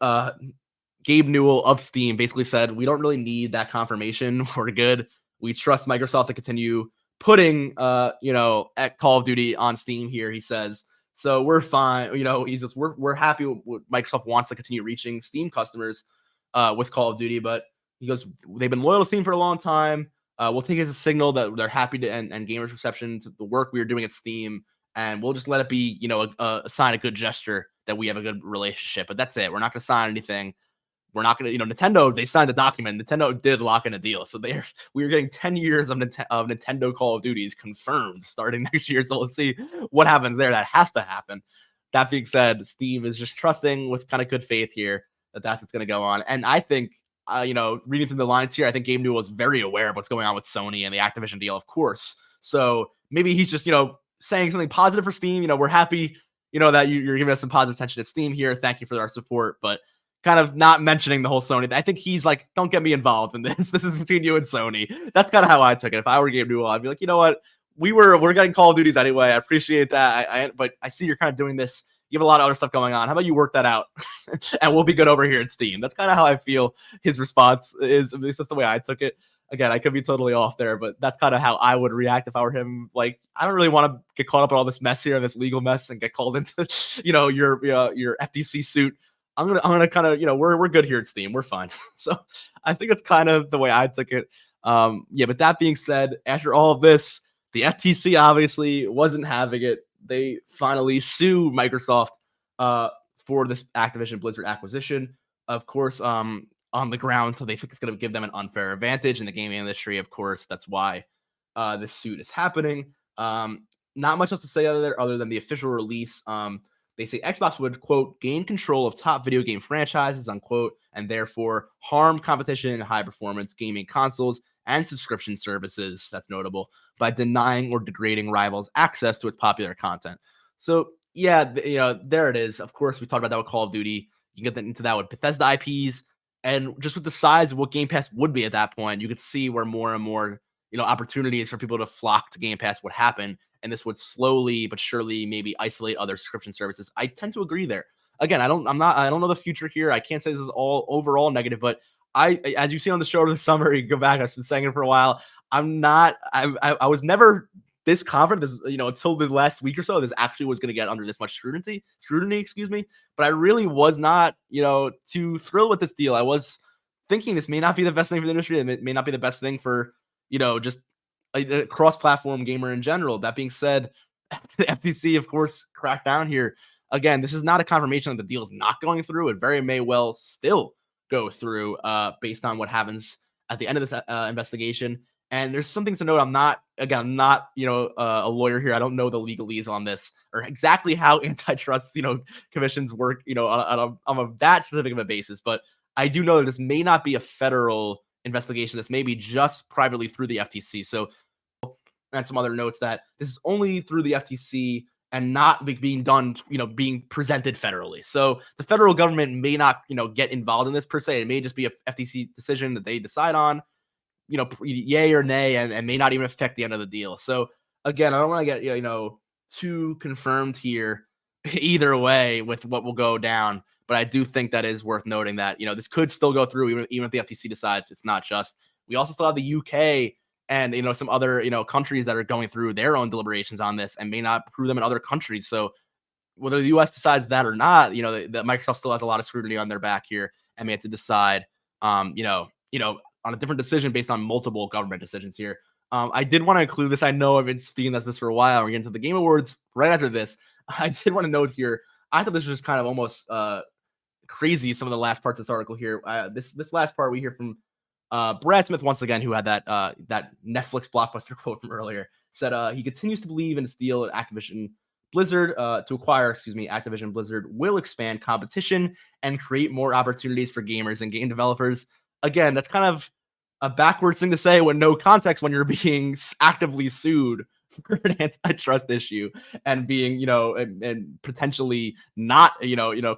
Gabe Newell of Steam basically said, we don't really need that confirmation. We're good. We trust Microsoft to continue putting, at Call of Duty on Steam here, he says. So we're fine. He's just, we're happy with Microsoft wants to continue reaching Steam customers with Call of Duty. But he goes, they've been loyal to Steam for a long time. We'll take it as a signal that they're happy to and gamers' reception to the work we are doing at Steam. And we'll just let it be, a sign of good gesture that we have a good relationship. But that's it. We're not going to sign anything. We're not going to, Nintendo, they signed the document. Nintendo did lock in a deal. So we are getting 10 years of Nintendo Call of Duties confirmed starting next year. So let's see what happens there. That has to happen. That being said, Steam is just trusting with kind of good faith here that that's what's going to go on. And I think, reading through the lines here, I think Gabe Newell was very aware of what's going on with Sony and the Activision deal, of course. So maybe he's just, saying something positive for Steam. We're happy, that you're giving us some positive attention to Steam here. Thank you for our support, but kind of not mentioning the whole Sony. I think he's like, don't get me involved in this. This is between you and Sony. That's kind of how I took it. If I were Gabe Newell, I'd be like, you know what? We're getting Call of Duties anyway. I appreciate that. But I see you're kind of doing this. You have a lot of other stuff going on. How about you work that out and we'll be good over here at Steam? That's kind of how I feel his response is. At least that's the way I took it. Again, I could be totally off there, but that's kind of how I would react if I were him. Like, I don't really want to get caught up in all this mess here, this legal mess, and get called into, your FTC suit. I'm gonna kind of, we're good here at Steam. We're fine. So I think that's kind of the way I took it. But that being said, after all of this, the FTC obviously wasn't having it. They finally sue Microsoft for this Activision Blizzard acquisition. Of course, on the ground, so they think it's going to give them an unfair advantage in the gaming industry. Of course, that's why this suit is happening. Not much else to say other than the official release. They say Xbox would, quote, gain control of top video game franchises, unquote, and therefore harm competition in high-performance gaming consoles and subscription services, that's notable, by denying or degrading rivals access to its popular content. So, yeah, there it is. Of course, we talked about that with Call of Duty. You get into that with Bethesda IPs. And just with the size of what Game Pass would be at that point, you could see where more and more, opportunities for people to flock to Game Pass would happen. And this would slowly but surely maybe isolate other subscription services. I tend to agree there. Again, I don't know the future here. I can't say this is all overall negative, but as you see on the show over the summer, you go back, I've been saying it for a while. I was never this confident, this, until the last week or so, this actually was going to get under this much scrutiny, but I really was not, too thrilled with this deal. I was thinking this may not be the best thing for the industry. It may not be the best thing for, just a cross-platform gamer in general. That being said, the FTC, of course, cracked down here. Again, this is not a confirmation that the deal is not going through. It very may well still go through based on what happens at the end of this investigation. And there's some things to note. I'm not a lawyer here. I don't know the legalese on this or exactly how antitrust commissions work on that specific of a basis. But I do know that this may not be a federal investigation. This may be just privately through the FTC. So, and some other notes that this is only through the FTC and not being done, being presented federally. So the federal government may not, get involved in this per se. It may just be a FTC decision that they decide on, yay or nay, and may not even affect the end of the deal. So again, I don't want to get, too confirmed here either way with what will go down. But I do think that is worth noting that, this could still go through even if the FTC decides it's not just. We also still have the UK and some other countries that are going through their own deliberations on this and may not approve them in other countries. So whether the US decides that or not, the Microsoft still has a lot of scrutiny on their back here and may have to decide on a different decision based on multiple government decisions here. I did want to include this. I know I've been speaking of this for a while. We're getting to the Game Awards right after this. I did want to note here, I thought this was kind of almost crazy, some of the last parts of this article here. This last part we hear from Brad Smith once again, who had that Netflix blockbuster quote from earlier, said he continues to believe in its deal at Activision Blizzard to acquire, Activision Blizzard will expand competition and create more opportunities for gamers and game developers. Again, that's kind of a backwards thing to say when no context, when you're being actively sued for an antitrust issue and being, and potentially not,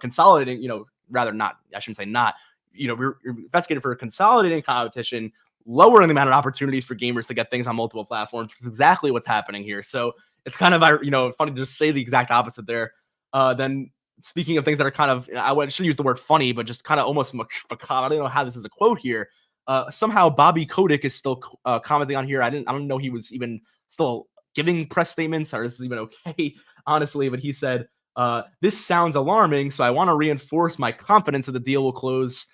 consolidating, rather not, I shouldn't say not, we're investigated for consolidating competition, lowering the amount of opportunities for gamers to get things on multiple platforms. It's exactly what's happening here. So it's kind of, funny to just say the exact opposite there. Then speaking of things that are kind of, I shouldn't use the word funny, but just kind of almost macabre. I don't know how this is a quote here. Somehow Bobby Kotick is still commenting on here. I don't know he was even still giving press statements or this is even okay, honestly. But he said, this sounds alarming, so I want to reinforce my confidence that the deal will close.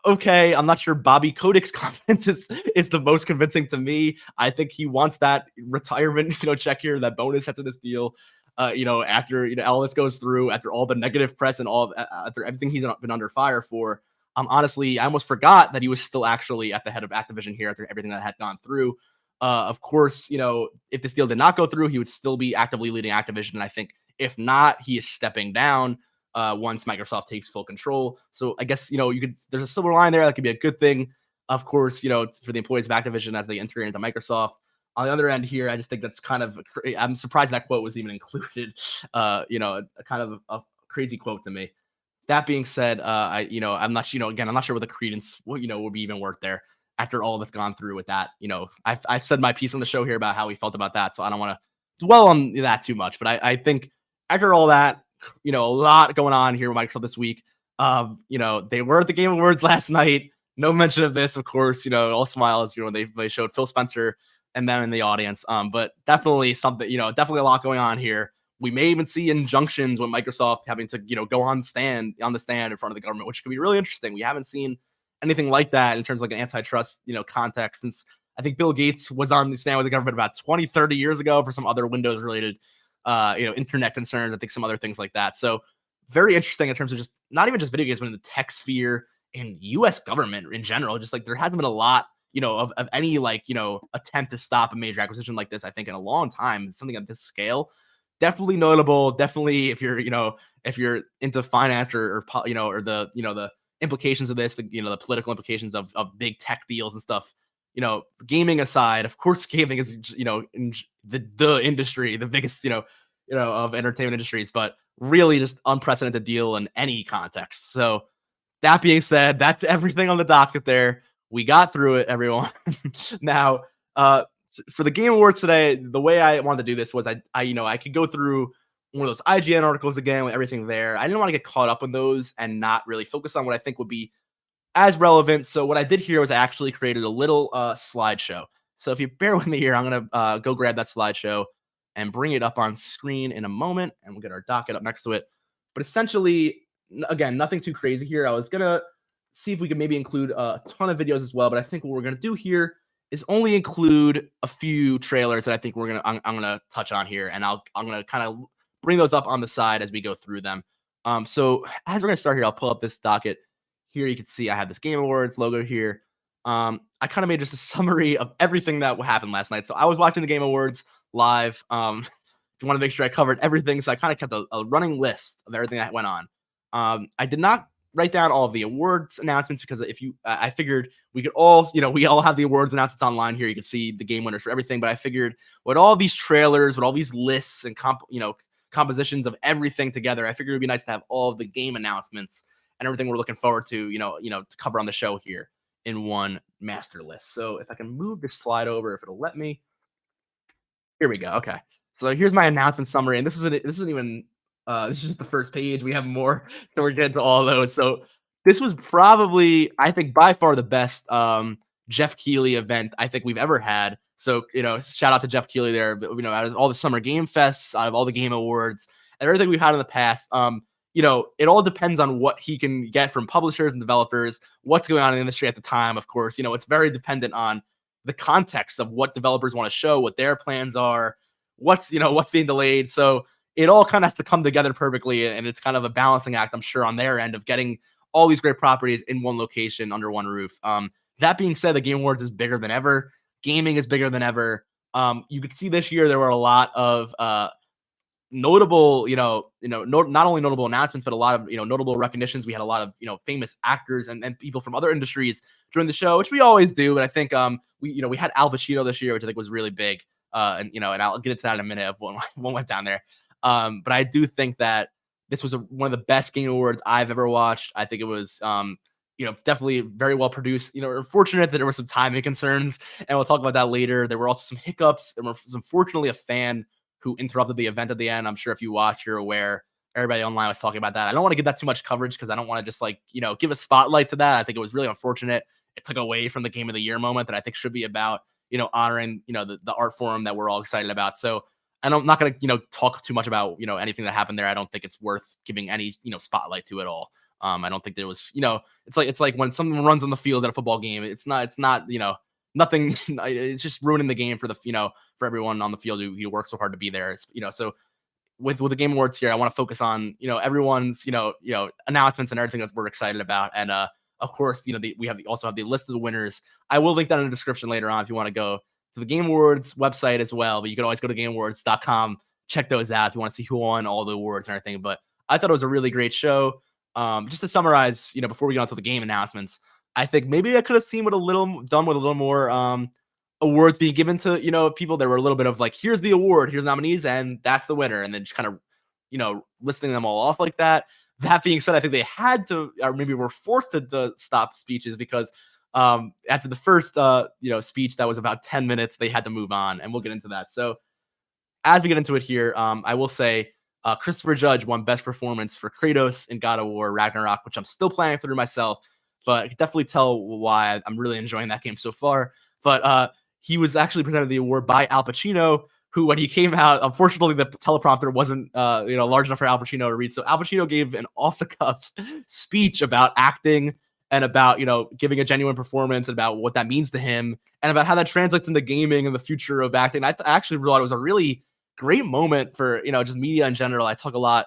Okay, I'm not sure Bobby Kotick's confidence is the most convincing to me. I think he wants that retirement, check here, that bonus after this deal. After all this goes through, after all the negative press and after everything he's been under fire for. Honestly, I almost forgot that he was still actually at the head of Activision here after everything that had gone through. Of course, if this deal did not go through, he would still be actively leading Activision. And I think if not, he is stepping down once Microsoft takes full control. So I guess, there's a silver line there. That could be a good thing, of course, for the employees of Activision as they enter into Microsoft. On the other end here, I just think that's kind of, I'm surprised that quote was even included, kind of a crazy quote to me. That being said, I'm not, I'm not sure what the credence, will be even worth there after all that's gone through with that. I've said my piece on the show here about how we felt about that. So I don't want to dwell on that too much, but I think after all that, a lot going on here with Microsoft this week. They were at the Game Awards last night. No mention of this, of course, all smiles, when they showed Phil Spencer and them in the audience. But definitely something, definitely a lot going on here. We may even see injunctions with Microsoft having to, go on the stand in front of the government, which could be really interesting. We haven't seen anything like that in terms of like an antitrust, context since I think Bill Gates was on the stand with the government about 20, 30 years ago for some other Windows related, internet concerns. I think some other things like that. So very interesting in terms of just not even just video games, but in the tech sphere and U.S. government in general. Just like there hasn't been a lot, of any attempt to stop a major acquisition like this, I think in a long time. Something at this scale. Definitely notable. Definitely, if you're into finance or the implications of this, the political implications of big tech deals and stuff. Gaming aside, of course, gaming is in the industry, the biggest of entertainment industries, but really just unprecedented deal in any context. So that being said, that's everything on the docket there. We got through it, everyone. Now, for the Game Awards today, the way I wanted to do this was I could go through one of those IGN articles again with everything there. I didn't want to get caught up in those and not really focus on what I think would be as relevant. So what I did here was I actually created a little slideshow. So if you bear with me here, I'm going to go grab that slideshow and bring it up on screen in a moment, and we'll get our docket up next to it. But essentially, again, nothing too crazy here. I was going to see if we could maybe include a ton of videos as well, but I think what we're going to do here is only include a few trailers that I think I'm gonna touch on here, and I'm gonna kind of bring those up on the side as we go through them. So as we're gonna start here, I'll pull up this docket. Here you can see I have this Game Awards logo here. I kind of made just a summary of everything that happened last night. So I was watching the Game Awards live. Want to make sure I covered everything, so I kind of kept a running list of everything that went on. I did not write down all of the awards announcements because if you, I figured we could all, we all have the awards announcements online here. You can see the game winners for everything, but I figured with all these trailers, with all these lists and compositions of everything together, I figured it'd be nice to have all of the game announcements and everything we're looking forward to, to cover on the show here in one master list. So if I can move this slide over, if it'll let me. Here we go. Okay. So here's my announcement summary, and this isn't even this is just the first page. We have more, so we're getting to all those. So this was probably, I think, by far the best Jeff Keighley event I think we've ever had. So shout out to Jeff Keighley there. Out of all the summer game fests, out of all the game awards, and everything we've had in the past, it all depends on what he can get from publishers and developers, what's going on in the industry at the time. Of course, it's very dependent on the context of what developers want to show, what their plans are, what's being delayed. So it all kind of has to come together perfectly. And it's kind of a balancing act, I'm sure, on their end of getting all these great properties in one location under one roof. That being said, the Game Awards is bigger than ever. Gaming is bigger than ever. You could see this year there were a lot of notable, not only notable announcements, but a lot of, notable recognitions. We had a lot of, famous actors and people from other industries during the show, which we always do. But I think we had Al Pacino this year, which I think was really big. And I'll get into that in a minute of what went down there. But I do think that this was one of the best game awards I've ever watched. I think it was, definitely very well produced. Unfortunate that there were some timing concerns, and we'll talk about that later. There were also some hiccups. There was unfortunately a fan who interrupted the event at the end. I'm sure if you watch, you're aware. Everybody online was talking about that. I don't want to give that too much coverage because I don't want to just give a spotlight to that. I think it was really unfortunate. It took away from the Game of the Year moment that I think should be about, honoring, the art form that we're all excited about. So I'm not going to, talk too much about, anything that happened there. I don't think it's worth giving any, spotlight to at all. I don't think there was, it's like when someone runs on the field at a football game, it's not, nothing. It's just ruining the game for the, for everyone on the field who works so hard to be there. It's, so with the Game Awards here, I want to focus on, everyone's, announcements and everything that we're excited about. And, of course, we also have the list of the winners. I will link that in the description later on if you want to go to the Game Awards website as well. But you can always go to GameAwards.com, check those out if you want to see who won all the awards and everything. But I thought it was a really great show. Just to summarize, before we get on to the game announcements, I think maybe I could have seen done with a little more awards being given to, people. There were a little bit of like, here's the award, here's nominees, and that's the winner. And then just kind of, listing them all off like that. That being said, I think they had to, or maybe were forced to stop speeches because after the first, speech that was about 10 minutes, they had to move on, and we'll get into that. So as we get into it here, I will say Christopher Judge won Best Performance for Kratos in God of War Ragnarok, which I'm still playing through myself, but I can definitely tell why I'm really enjoying that game so far. But he was actually presented the award by Al Pacino, who, when he came out, unfortunately, the teleprompter wasn't, large enough for Al Pacino to read. So Al Pacino gave an off-the-cuff speech about acting and about, giving a genuine performance and about what that means to him and about how that translates into gaming and the future of acting. I actually thought it was a really great moment for, just media in general. I talk a lot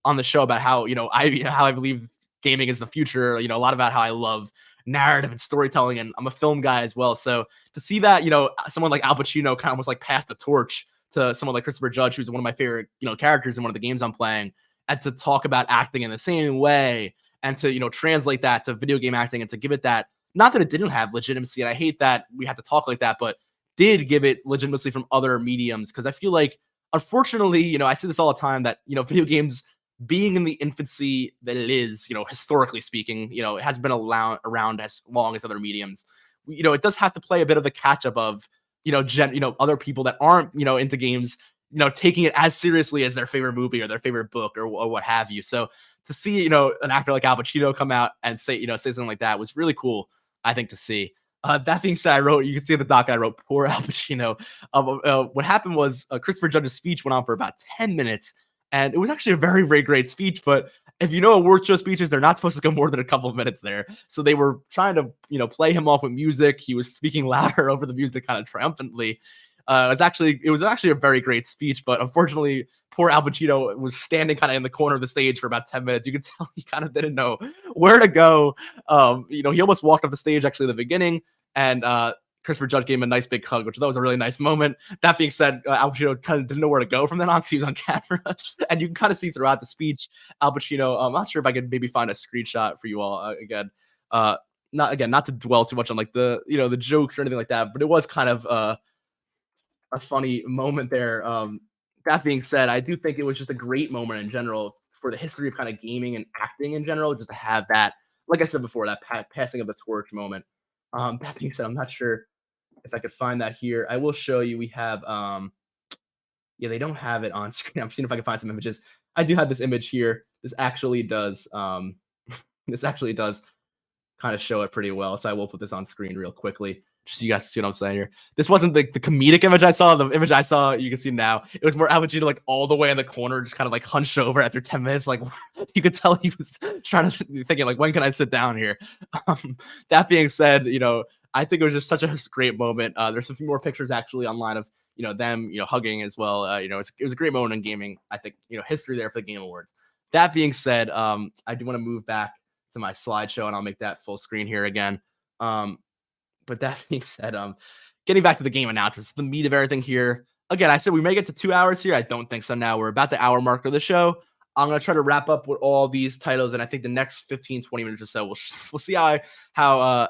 on the show about how, how I believe gaming is the future, a lot about how I love narrative and storytelling, and I'm a film guy as well. So to see that, someone like Al Pacino kind of almost like pass the torch to someone like Christopher Judge, who's one of my favorite, characters in one of the games I'm playing, and to talk about acting in the same way and to, translate that to video game acting and to give it that, not that it didn't have legitimacy. And I hate that we have to talk like that, but did give it legitimacy from other mediums. Cause I feel like, unfortunately, I see this all the time that, video games being in the infancy that it is, historically speaking, it has been around as long as other mediums. It does have to play a bit of the catch up of, other people that aren't, into games, taking it as seriously as their favorite movie or their favorite book or what have you. So to see, an actor like Al Pacino come out and say something like that was really cool, I think, to see. That being said, you can see in the doc I wrote, poor Al Pacino. What happened was Christopher Judge's speech went on for about 10 minutes. And it was actually a very, very great speech. But if you know award show speeches, they're not supposed to go more than a couple of minutes there. So they were trying to, play him off with music. He was speaking louder over the music kind of triumphantly. It was actually a very great speech. But unfortunately, poor Al Pacino was standing kind of in the corner of the stage for about 10 minutes. You could tell he kind of didn't know where to go. He almost walked off the stage actually at the beginning. and Christopher Judge gave him a nice big hug, which that was a really nice moment. That being said, Al Pacino kind of didn't know where to go from then on because he was on camera, and you can kind of see throughout the speech, Al Pacino. I'm not sure if I could maybe find a screenshot for you all again. Not to dwell too much on like the jokes or anything like that, but it was kind of a funny moment there. That being said, I do think it was just a great moment in general for the history of kind of gaming and acting in general, just to have that, like I said before, that passing of the torch moment. That being said, I'm not sure if I could find that here. I will show you. We have, yeah, they don't have it on screen. I'm seeing if I can find some images. I do have this image here. This actually does, this actually does kind of show it pretty well. So I will put this on screen real quickly, just so you guys see what I'm saying here. This wasn't the comedic image I saw. The image I saw, you can see now, it was more Al Pacino like all the way in the corner, just kind of like hunched over after 10 minutes. Like you could tell he was trying to thinking like, when can I sit down here? That being said, I think it was just such a great moment. There's a few more pictures actually online of them hugging as well. It was a great moment in gaming. I think history there for the Game Awards. That being said, I do want to move back to my slideshow, and I'll make that full screen here again. But that being said, getting back to the game announcements, the meat of everything here. Again, I said we may get to 2 hours here. I don't think so now. We're about the hour mark of the show. I'm going to try to wrap up with all these titles, and I think the next 15, 20 minutes or so, we'll see how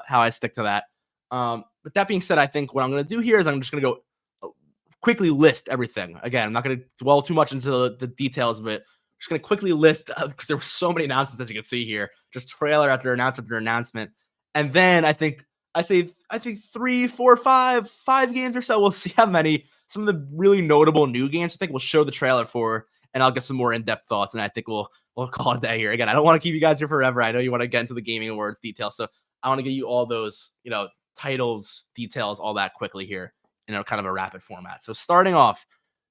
I stick to that. But that being said, I think what I'm going to do here is I'm just going to go quickly list everything. Again, I'm not going to dwell too much into the details of it. I'm just going to quickly list because there were so many announcements, as you can see here, just trailer after announcement after announcement. And then I think 3, 4, 5 games or so. We'll see how many. Some of the really notable new games I think we'll show the trailer for, and I'll get some more in-depth thoughts. And I think we'll call it a day here. Again, I don't want to keep you guys here forever. I know you want to get into the gaming awards details, so I want to give you all those titles, details, all that quickly here in kind of a rapid format. So starting off,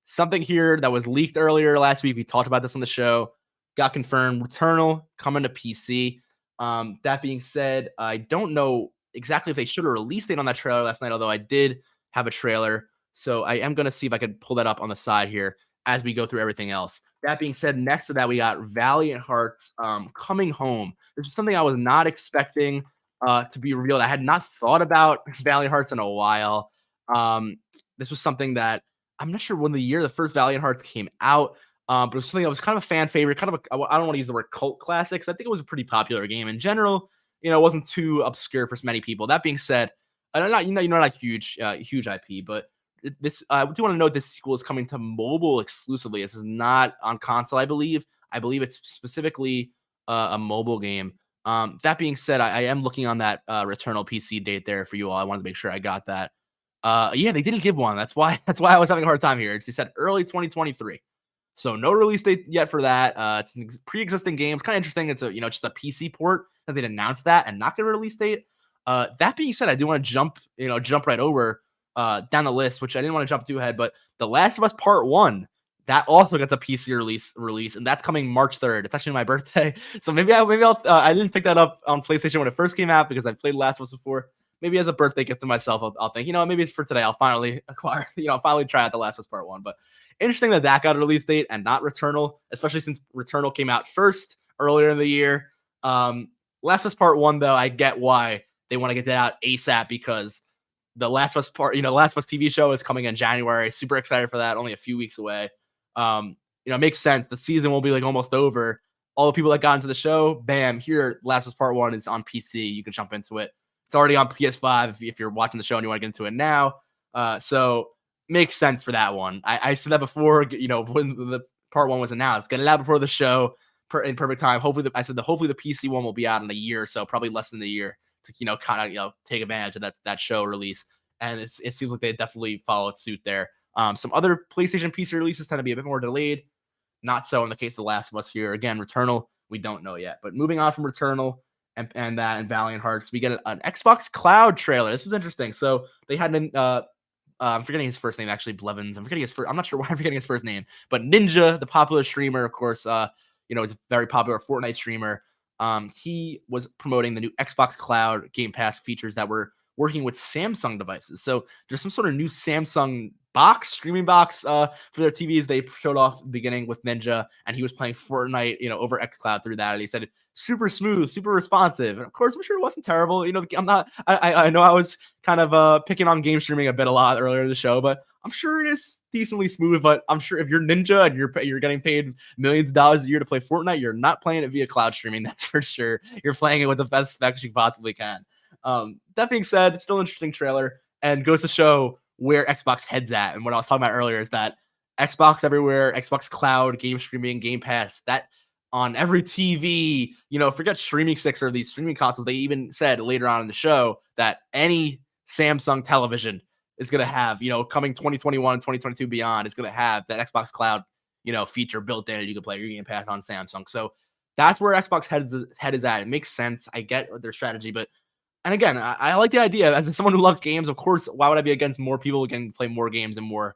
something here that was leaked earlier last week. We talked about this on the show. Got confirmed. Returnal coming to PC. That being said, I don't know exactly if they should have released it on that trailer last night, although I did have a trailer. So I am going to see if I could pull that up on the side here as we go through everything else. That being said, next to that, we got Valiant Hearts coming home. This is something I was not expecting to be revealed. I had not thought about Valiant Hearts in a while. This was something that I'm not sure when the first Valiant Hearts came out, but it was something that was kind of a fan favorite, kind of I don't want to use the word cult classics. I think it was a pretty popular game in general. It wasn't too obscure for many people. That being said, I'm not, not huge IP, but this I do want to note this sequel is coming to mobile exclusively. This is not on console, I believe. I believe it's specifically a mobile game. That being said, I am looking on that Returnal PC date there for you all. I wanted to make sure I got that. Yeah, they didn't give one. That's why I was having a hard time here. They said early 2023. So no release date yet for that. It's a pre-existing game. It's kind of interesting. It's just a PC port that they'd announced that and not get a release date. That being said, I do want to jump right over down the list, which I didn't want to jump too ahead, but The Last of Us Part 1, that also gets a PC release, and that's coming March 3rd. It's actually my birthday. So maybe I'll I didn't pick that up on PlayStation when it first came out because I played Last of Us before. Maybe as a birthday gift to myself, I'll think, maybe it's for today. I'll finally acquire, finally try out The Last of Us Part 1. But interesting that got a release date and not Returnal, especially since Returnal came out first earlier in the year. Last of Us Part 1, though, I get why they want to get that out ASAP because the Last of Us Last of Us TV show is coming in January. Super excited for that. Only a few weeks away. It makes sense. The season will be like almost over. All the people that got into the show, bam, here, Last of Us Part 1 is on PC. You can jump into it. It's already on PS5 if you're watching the show and you want to get into it now. So makes sense for that one. I said that before, when the Part 1 was announced. Get it out before the show in perfect time. Hopefully the PC one will be out in a year or so, probably less than a year to kind of take advantage of that show release. And it seems like they definitely followed suit there. Some other PlayStation PC releases tend to be a bit more delayed. Not so in the case of The Last of Us here. Again, Returnal, we don't know yet. But moving on from Returnal and Valiant Hearts, we get an Xbox Cloud trailer. This was interesting. So they had I'm forgetting his first name, actually, Blevins. I'm not sure why I'm forgetting his first name. But Ninja, the popular streamer, of course, is a very popular Fortnite streamer. He was promoting the new Xbox Cloud Game Pass features that were working with Samsung devices. So there's some sort of new Samsung streaming box for their TVs. They showed off the beginning with Ninja, and he was playing Fortnite, over xCloud through that. And he said super smooth, super responsive. And of course, I'm sure it wasn't terrible. I'm not. I know I was kind of picking on game streaming a lot earlier in the show, but I'm sure it is decently smooth. But I'm sure if you're Ninja and you're getting paid millions of dollars a year to play Fortnite, you're not playing it via cloud streaming. That's for sure. You're playing it with the best specs you possibly can. That being said, it's still an interesting trailer and goes to show where Xbox heads at. And what I was talking about earlier is that Xbox everywhere, Xbox Cloud, game streaming, Game Pass, that on every TV, forget streaming sticks or these streaming consoles. They even said later on in the show that any Samsung television is going to have, coming 2021 and 2022 beyond, is going to have that Xbox Cloud, feature built in. You can play your Game Pass on Samsung. So that's where Xbox head is at. It makes sense. I get their strategy, but and again, I like the idea as someone who loves games. Of course, why would I be against more people getting to play more games and more,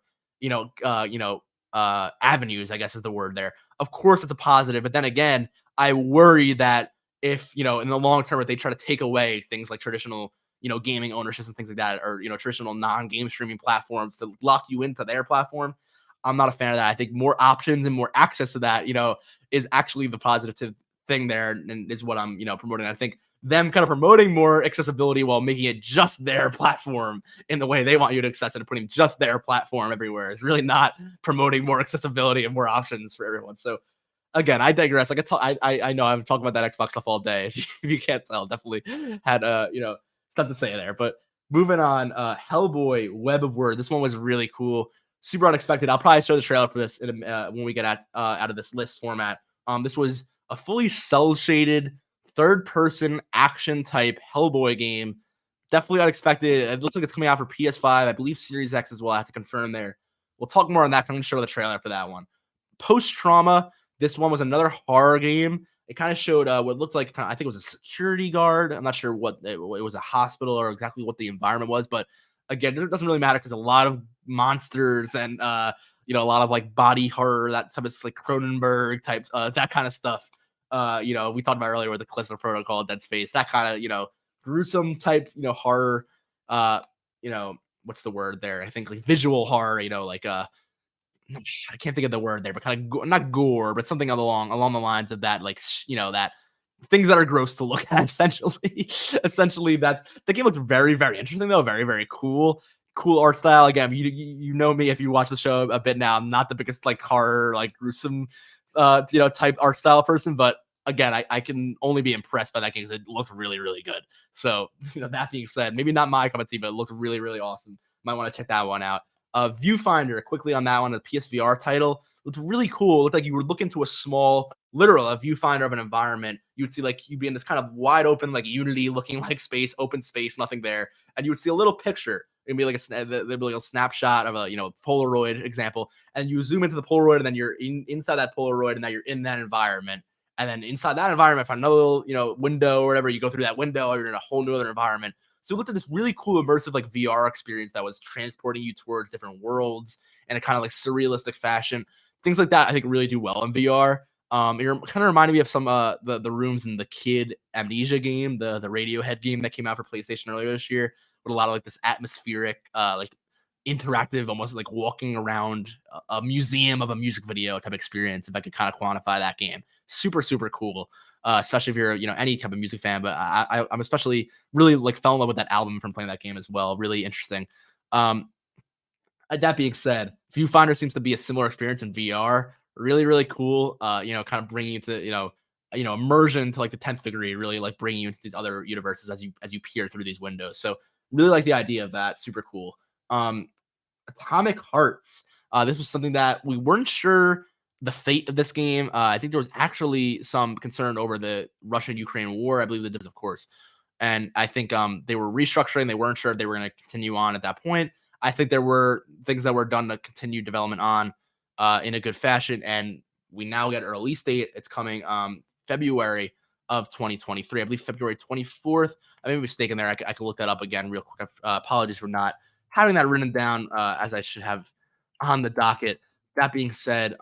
avenues, I guess is the word there. Of course, it's a positive, but then again, I worry that if in the long term, if they try to take away things like traditional, gaming ownerships and things like that, or traditional non-game streaming platforms to lock you into their platform, I'm not a fan of that. I think more options and more access to that, is actually the positive thing there, and is what I'm, promoting. I think them kind of promoting more accessibility while making it just their platform in the way they want you to access it and putting just their platform everywhere is really not promoting more accessibility and more options for everyone. So again, I digress. I know I've talked about that Xbox stuff all day. If you can't tell, definitely had stuff to say there. But moving on, Hellboy, Web of Wyrd. This one was really cool, super unexpected. I'll probably show the trailer for this when we get out of this list format. This was a fully cell shaded third-person action type Hellboy game. Definitely unexpected. It looks like it's coming out for PS5. I believe Series X as well. I have to confirm there. We'll talk more on that because I'm going to show the trailer for that one. Post-Trauma. This one was another horror game. It kind of showed what looked like, I think it was a security guard. I'm not sure what it was, a hospital or exactly what the environment was. But again, it doesn't really matter because a lot of monsters and, a lot of like body horror, that type of like Cronenberg type, that kind of stuff. We talked about earlier with the Callisto Protocol, Dead Space, that kind of, gruesome type, horror, what's the word there? I think like visual horror, like, I can't think of the word there, but kind of not gore, but something along the lines of that, like, that things that are gross to look at, essentially that's the game. Looks very, very interesting though. Very, very cool art style. Again, you know me, if you watch the show a bit now, I'm not the biggest like horror, like gruesome, type art style person, but again, I can only be impressed by that game because it looked really, really good. So, that being said, maybe not my cup of tea, but it looked really, really awesome. Might want to check that one out. Viewfinder, quickly on that one, a PSVR title. Looked really cool. It looked like you were looking to a viewfinder of an environment. You would see like you'd be in this kind of wide open, like Unity looking like space, open space, nothing there. And you would see a little picture. It'd be like there'd be like a snapshot of a Polaroid example. And you zoom into the Polaroid, and then you're inside that Polaroid, and now you're in that environment. And then inside that environment, find another little, window or whatever. You go through that window, or you're in a whole new other environment. So we looked at this really cool immersive like VR experience that was transporting you towards different worlds in a kind of like surrealistic fashion. Things like that I think really do well in VR. It kind of reminded me of some the rooms in the Kid Amnesia game, the Radiohead game that came out for PlayStation earlier this year, with a lot of like this atmospheric, like interactive, almost like walking around a museum of a music video type experience. If I could kind of quantify that game, super, super cool. Especially if you're, any type of music fan, but I'm especially really like fell in love with that album from playing that game as well. Really interesting. That being said, Viewfinder seems to be a similar experience in VR. Really, really cool. Kind of bringing you to, immersion to like the 10th degree, really like bringing you into these other universes as you peer through these windows. So really like the idea of that. Super cool. Atomic Hearts. This was something that we weren't sure the fate of this game. I think there was actually some concern over the Russian-Ukraine war. I believe that was, of course. And I think they were restructuring. They weren't sure if they were going to continue on at that point. I think there were things that were done to continue development on in a good fashion. And we now get a release date. It's coming February of 2023. I believe February 24th. I may be mistaken there. I can look that up again real quick. Apologies for not having that written down as I should have on the docket. That being said,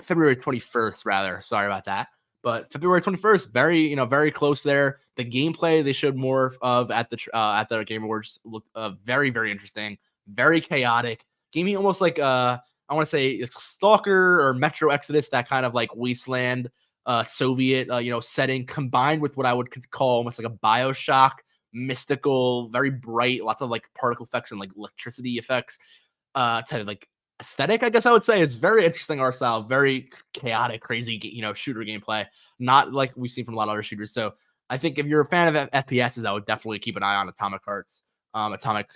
February 21st, rather. Sorry about that. But February 21st, very close there. The gameplay they showed more of at the Game Awards looked very, very interesting, very chaotic. gaming almost like I want to say Stalker or Metro Exodus, that kind of like wasteland Soviet setting, combined with what I would call almost like a BioShock, mystical, very bright, lots of like particle effects and like electricity effects, type of like aesthetic, I guess I would say. Is very interesting art style, very chaotic, crazy, shooter gameplay, not like we've seen from a lot of other shooters. So I think if you're a fan of FPSs, I would definitely keep an eye on Atomic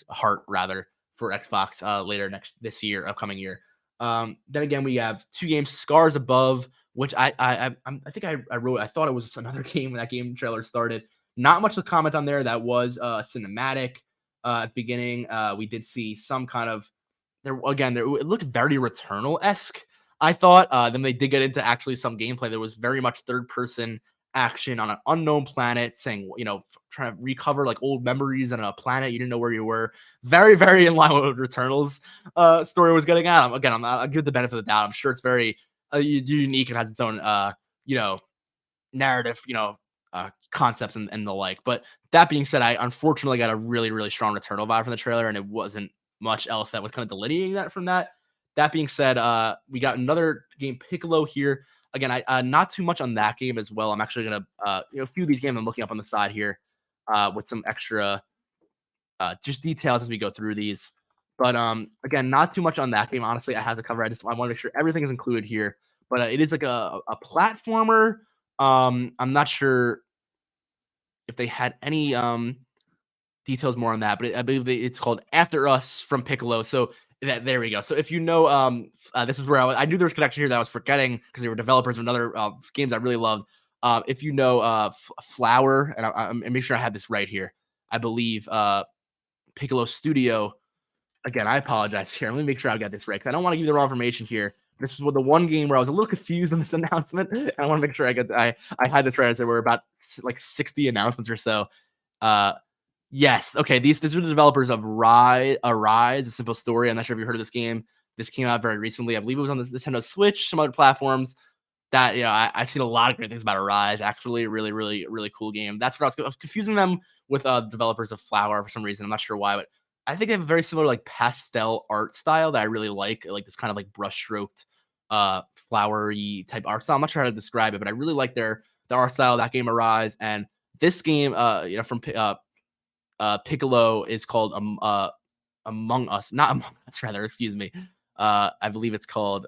Heart rather, for Xbox this year, upcoming year. Then again, we have two games, Scars Above, which I think I wrote. I thought it was another game when that game trailer started. Not much to comment on there. That was cinematic at the beginning. We did see some kind of it looked very Returnal-esque, I thought. Then they did get into actually some gameplay. There was very much third-person action on an unknown planet, saying, trying to recover like old memories on a planet you didn't know where you were. Very, very in line with Returnal's story was getting at. Again, I'll give the benefit of the doubt. I'm sure it's very unique and has its own, narrative, concepts and the like. But that being said, I unfortunately got a really, really strong Returnal vibe from the trailer, and it wasn't much else that was kind of delineating that from that. That being said, we got another game, Piccolo, here. Again, I not too much on that game as well. I'm actually gonna a few of these games I'm looking up on the side here with some extra just details as we go through these. But again, not too much on that game. Honestly, I have to cover. I want to make sure everything is included here. But it is like a platformer. I'm not sure if they had any details more on that, but I believe it's called After Us from Piccolo. So there we go. So if this is where I knew there was connection here that I was forgetting because they were developers of another games I really loved. If you know Flower, and I'm make sure I have this right here. I believe Piccolo Studio. Again, I apologize here. Let me make sure I got this right, because I don't want to give you the wrong information here. This was the one game where I was a little confused on this announcement, and I want to make sure I had this right. As there were about like 60 announcements or so. Yes. Okay. These are the developers of Arise, A Simple Story. I'm not sure if you heard of this game. This came out very recently. I believe it was on the Nintendo Switch, some other platforms. That I've seen a lot of great things about Arise. Actually, really, really, really cool game. That's what I was confusing them with developers of Flower for some reason. I'm not sure why, but I think they have a very similar like pastel art style that I really like this kind of like brushstroked, flowery type art style. I'm not sure how to describe it, but I really like their art style. That game, Arise, and this game, from Piccolo, is called Among Us, not Among Us, rather. Excuse me. I believe it's called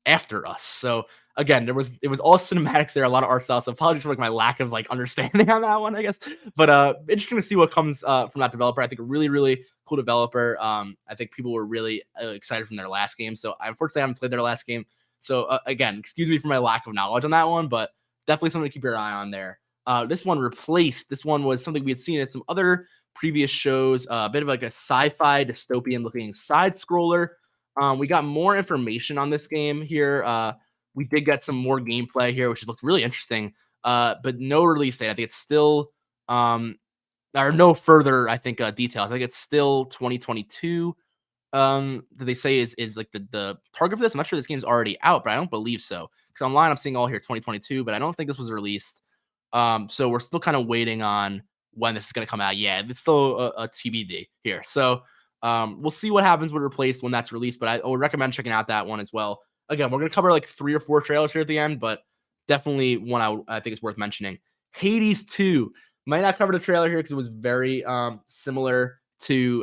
After Us. So again, it was all cinematics there, a lot of art style. So apologies for like my lack of like understanding on that one, I guess. But interesting to see what comes from that developer. I think a really, really cool developer. I think people were really excited from their last game. So I unfortunately haven't played their last game. So again, excuse me for my lack of knowledge on that one, but definitely something to keep your eye on there. This one Replaced. This one was something we had seen in some other previous shows. A bit of like a sci-fi dystopian looking side scroller. We got more information on this game here. We did get some more gameplay here, which looked really interesting. But no release date. I think it's still or no further, I think, details. I think it's still 2022. That they say is like the target for this. I'm not sure this game's already out, but I don't believe so. Because online I'm seeing all here 2022, but I don't think this was released. So we're still kind of waiting on when this is going to come out. Yeah, it's still a TBD here. So we'll see what happens with Replaced when that's released, but I would recommend checking out that one as well. Again, we're going to cover like 3 or 4 trailers here at the end, but definitely one I think is worth mentioning. Hades 2. Might not cover the trailer here because it was very similar to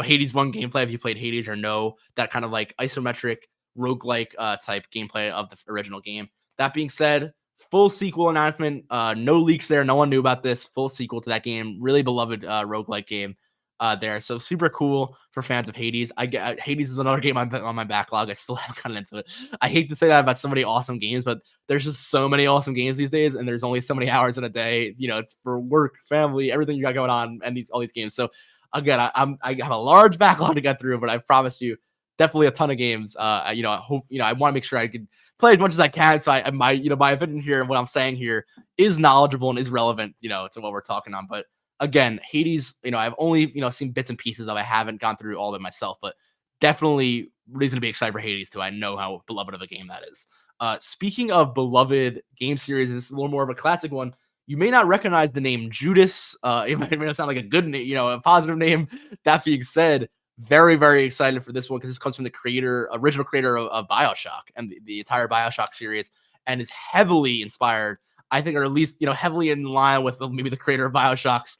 Hades 1 gameplay, if you played Hades or know that kind of like isometric roguelike type gameplay of the original game. That being said, full sequel announcement. No leaks there. No one knew about this. Full sequel to that game. Really beloved roguelike game there. So super cool for fans of Hades. Hades is another game on my backlog. I still haven't gotten into it. I hate to say that about so many awesome games, but there's just so many awesome games these days, and there's only so many hours in a day, for work, family, everything you got going on, and all these games. So again, I have a large backlog to get through, but I promise you, definitely a ton of games. I hope, I want to make sure I could play as much as I can. So my opinion here and what I'm saying here is knowledgeable and is relevant, to what we're talking on. But again, Hades, I've only, seen bits and pieces of. I haven't gone through all of it myself, but definitely reason to be excited for Hades too. I know how beloved of a game that is. Speaking of beloved game series, this is a little more of a classic one. You may not recognize the name Judas. It may not sound like a good name, a positive name. That being said, very, very excited for this one because this comes from the original creator of BioShock and the entire BioShock series, and is heavily inspired, I think, or at least heavily in line with maybe the creator of BioShock's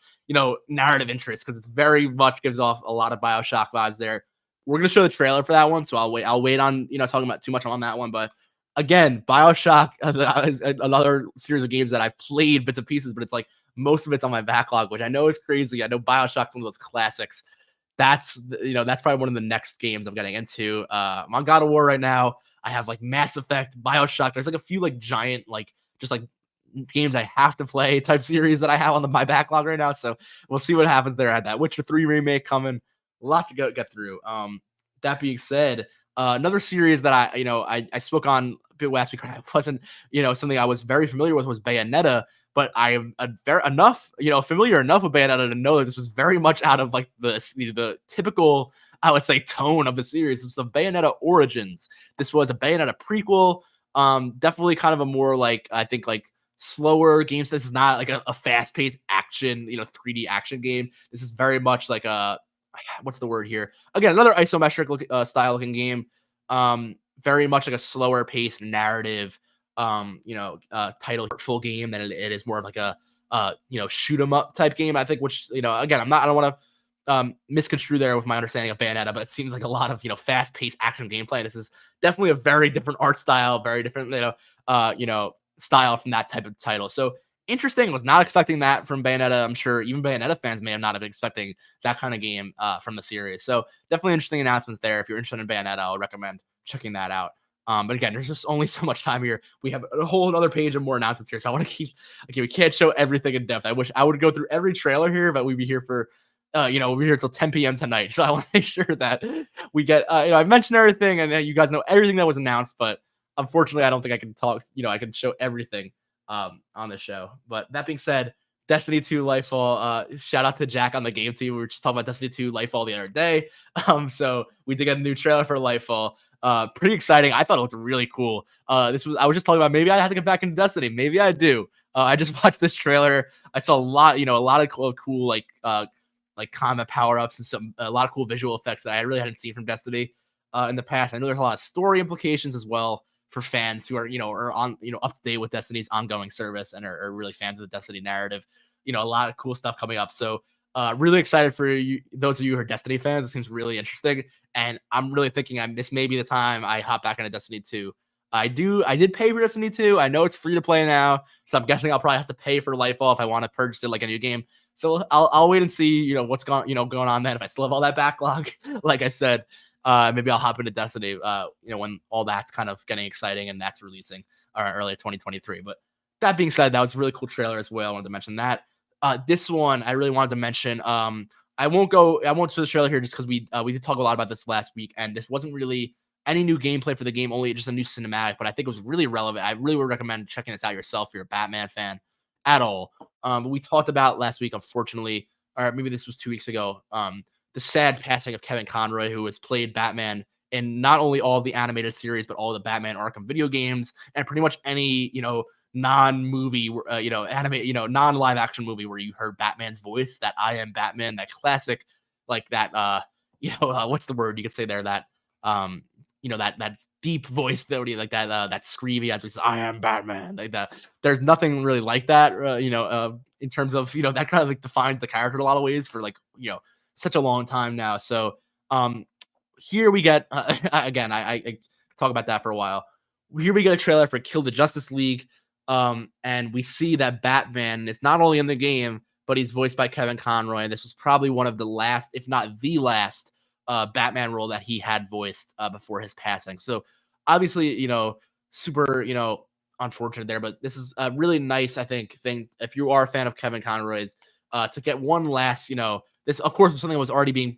narrative interest, because it very much gives off a lot of BioShock vibes there. We're gonna show the trailer for that one, so I'll wait on talking about too much on that one, but. Again, BioShock is another series of games that I've played bits and pieces, but it's like most of it's on my backlog, which I know is crazy. I know BioShock's one of those classics. That's probably one of the next games I'm getting into. I'm on God of War right now. I have like Mass Effect, BioShock. There's like a few like giant just games I have to play type series that I have on my backlog right now. So we'll see what happens there. I had that Witcher 3 remake coming. A lot to get through. That being said, another series that I spoke on a bit last week. I wasn't something I was very familiar with was Bayonetta, but I am familiar enough with Bayonetta to know that this was very much out of like the typical, I would say, tone of the series. It's the Bayonetta Origins. This was a Bayonetta prequel. Definitely kind of a more I think slower games. This is not like a fast-paced action, 3D action game. This is very much like a what's the word here? Again, another isometric style looking game. Very much like a slower paced narrative, title full game than it is more of like a shoot 'em up type game. I think, which again, I don't want to misconstrue there with my understanding of Bayonetta, but it seems like a lot of fast paced action gameplay. This is definitely a very different art style, very different style from that type of title. So interesting. Was not expecting that from Bayonetta. I'm sure even Bayonetta fans may have not been expecting that kind of game from the series. So definitely interesting announcements there. If you're interested in Bayonetta, I'll recommend checking that out. But again, there's just only so much time here. We have a whole other page of more announcements here. So I want to we can't show everything in depth. I wish I would go through every trailer here, but we'd be here for, we'll be here till 10 p.m. tonight. So I want to make sure that we get, I mentioned everything and you guys know everything that was announced, but unfortunately, I don't think I can talk, I can show everything on the show. But that being said, Destiny 2 Lightfall, shout out to Jack on the game team. We were just talking about Destiny 2 Lightfall the other day. So we did get a new trailer for Lightfall. Pretty exciting. I thought it looked really cool. I was just talking about maybe I have to get back into Destiny. Maybe I do. I just watched this trailer. I saw a lot of cool like combat power-ups and a lot of cool visual effects that I really hadn't seen from Destiny in the past. I know there's a lot of story implications as well for fans who are are on up to date with Destiny's ongoing service and are really fans of the Destiny narrative. A lot of cool stuff coming up. So really excited for you, those of you who are Destiny fans. It seems really interesting, and I'm really thinking this may be the time I hop back into Destiny 2. I did pay for Destiny 2. I know it's free to play now, so I'm guessing I'll probably have to pay for Lightfall if I want to purchase it like a new game. So I'll wait and see what's going on then. If I still have all that backlog, like I said. Maybe I'll hop into Destiny, when all that's kind of getting exciting and that's releasing early 2023. But that being said, that was a really cool trailer as well. I wanted to mention that. This one I really wanted to mention. I won't show the trailer here just because we did talk a lot about this last week, and this wasn't really any new gameplay for the game, only just a new cinematic. But I think it was really relevant. I really would recommend checking this out yourself if you're a Batman fan at all. But we talked about last week, unfortunately, or maybe this was 2 weeks ago. The sad passing of Kevin Conroy, who has played Batman in not only all of the animated series, but all the Batman Arkham video games and pretty much any, non-movie, non-live action movie where you heard Batman's voice, that I am Batman, that classic, like that, what's the word you could say there? That, that deep voice melody, like that, that screamy as we say, I am Batman, like that. There's nothing really like that, in terms of, that kind of like defines the character in a lot of ways for such a long time now. So here we get again, I talk about that for a while. Here we get a trailer for Kill the Justice League, and we see that Batman is not only in the game, but he's voiced by Kevin Conroy, and this was probably one of the last, if not the last, Batman role that he had voiced before his passing. So obviously, super, unfortunate there, but this is a really nice, I think, thing if you are a fan of Kevin Conroy's, to get one last, this, of course, was something that was already being,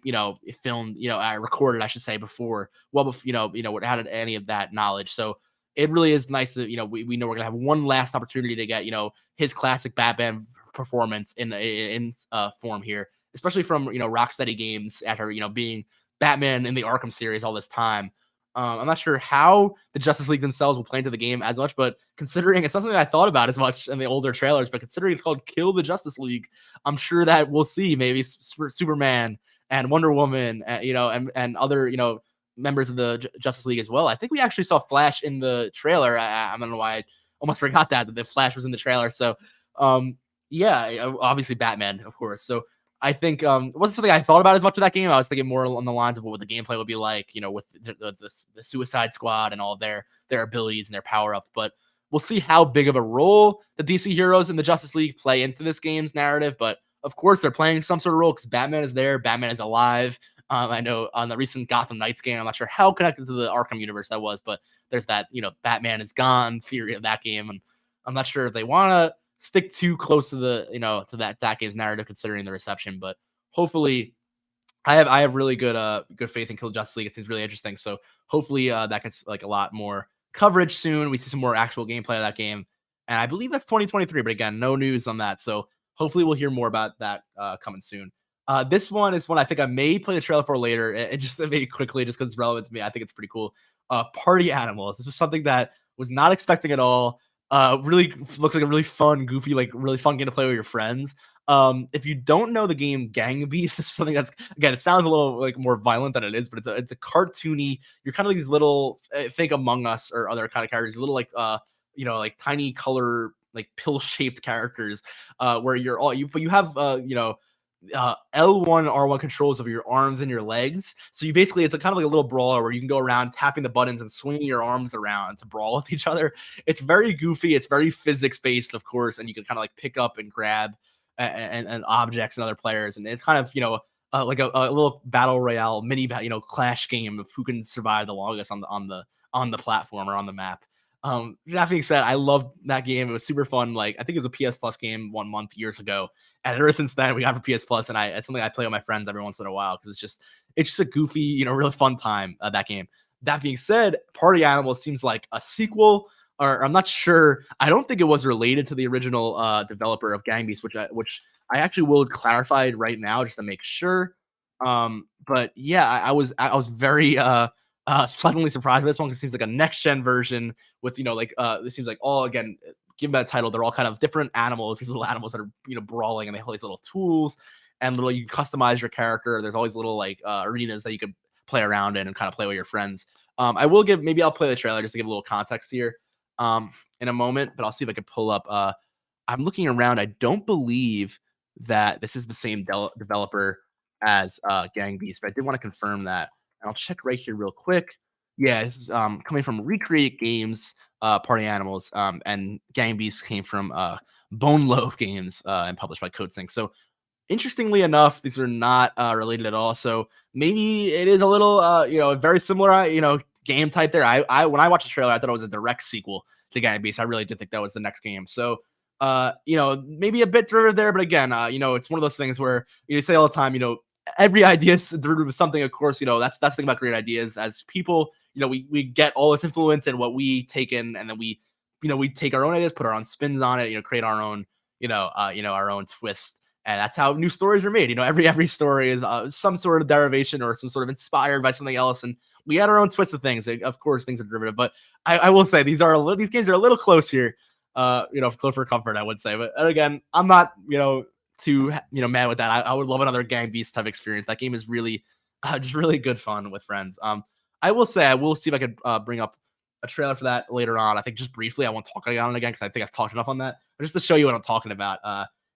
filmed, recorded, I should say, before, without any of that knowledge. So it really is nice that, we know we're gonna have one last opportunity to get, his classic Batman performance in form here, especially from, Rocksteady Games after, being Batman in the Arkham series all this time. I'm not sure how the Justice League themselves will play into the game as much, but considering it's not something I thought about as much in the older trailers, but considering it's called Kill the Justice League, I'm sure that we'll see maybe Superman and Wonder Woman, and other members of the Justice League as well. I think we actually saw Flash in the trailer. I don't know why I almost forgot that the Flash was in the trailer. So yeah, obviously Batman, of course. So I think it wasn't something I thought about as much with that game. I was thinking more along the lines of what the gameplay would be like, with the Suicide Squad and all their abilities and their power ups. But we'll see how big of a role the DC heroes and the Justice League play into this game's narrative. But of course, they're playing some sort of role because Batman is there. Batman is alive. I know on the recent Gotham Knights game, I'm not sure how connected to the Arkham universe that was, but there's that, Batman is gone theory of that game. And I'm not sure if they want to stick too close to the, to that game's narrative considering the reception, but hopefully I have really good faith in Kill Justice League. It seems really interesting. So hopefully that gets like a lot more coverage soon. We see some more actual gameplay of that game. And I believe that's 2023, but again, no news on that. So hopefully we'll hear more about that coming soon. This one is one I think I may play the trailer for later. And just maybe quickly, just because it's relevant to me, I think it's pretty cool. Party Animals. This was something that was not expecting at all. Really looks like a really fun, goofy, like really fun game to play with your friends. If you don't know the game Gang Beasts, this is something that's, again, it sounds a little like more violent than it is, but it's a cartoony. You're kind of like these little, think Among Us or other kind of characters, little like like tiny color like pill shaped characters, where but you have L1 R1 controls of your arms and your legs. So you basically, it's a kind of like a little brawler where you can go around tapping the buttons and swinging your arms around to brawl with each other. It's very goofy. It's very physics based, of course, and you can kind of like pick up and grab and objects and other players. And it's kind of like a little battle royale mini clash game of who can survive the longest on the platform or on the map. That being said, I loved that game. It was super fun. Like, I think it was a PS Plus game 1 month years ago, and ever since then we got for PS Plus, and it's something I play with my friends every once in a while because it's just a goofy, really fun time. That game. That being said, Party Animals seems like a sequel, or I'm not sure. I don't think it was related to the original developer of Gang Beasts, which I actually will clarify right now just to make sure. But yeah, I was very pleasantly surprised by this one because it seems like a next gen version with this seems like all, again, given that title, they're all kind of different animals. These little animals that are brawling, and they have all these little tools and you can customize your character. There's always little arenas that you could play around in and kind of play with your friends. Maybe I'll play the trailer just to give a little context here in a moment, but I'll see if I can pull up. I'm looking around. I don't believe that this is the same developer as Gang Beast, but I did want to confirm that. And I'll check right here real quick. Yeah, this is coming from Recreate Games, Party Animals, and Gang Beasts came from Bone Loaf Games and published by CodeSync. So interestingly enough, these are not related at all. So maybe it is a little, very similar, game type there. I when I watched the trailer, I thought it was a direct sequel to Gang Beasts. I really did think that was the next game. So maybe a bit derivative there, but again, it's one of those things where you say all the time, every idea is derivative of something. Of course, that's the thing about great ideas. As people, we get all this influence and what we take in, and then we take our own ideas, put our own spins on it, create our own, our own twist. And that's how new stories are made. Every story is some sort of derivation or some sort of inspired by something else, and we add our own twist of things. Of course, things are derivative, but I will say these games are a little close here. Close for comfort, I would say. But again, I'm not too mad with that. I would love another Gang Beast type experience. That game is really just really good fun with friends. I will say I will see if I could bring up a trailer for that later on. I think just briefly, I won't talk on it again because I think I've talked enough on that. But just to show you what I'm talking about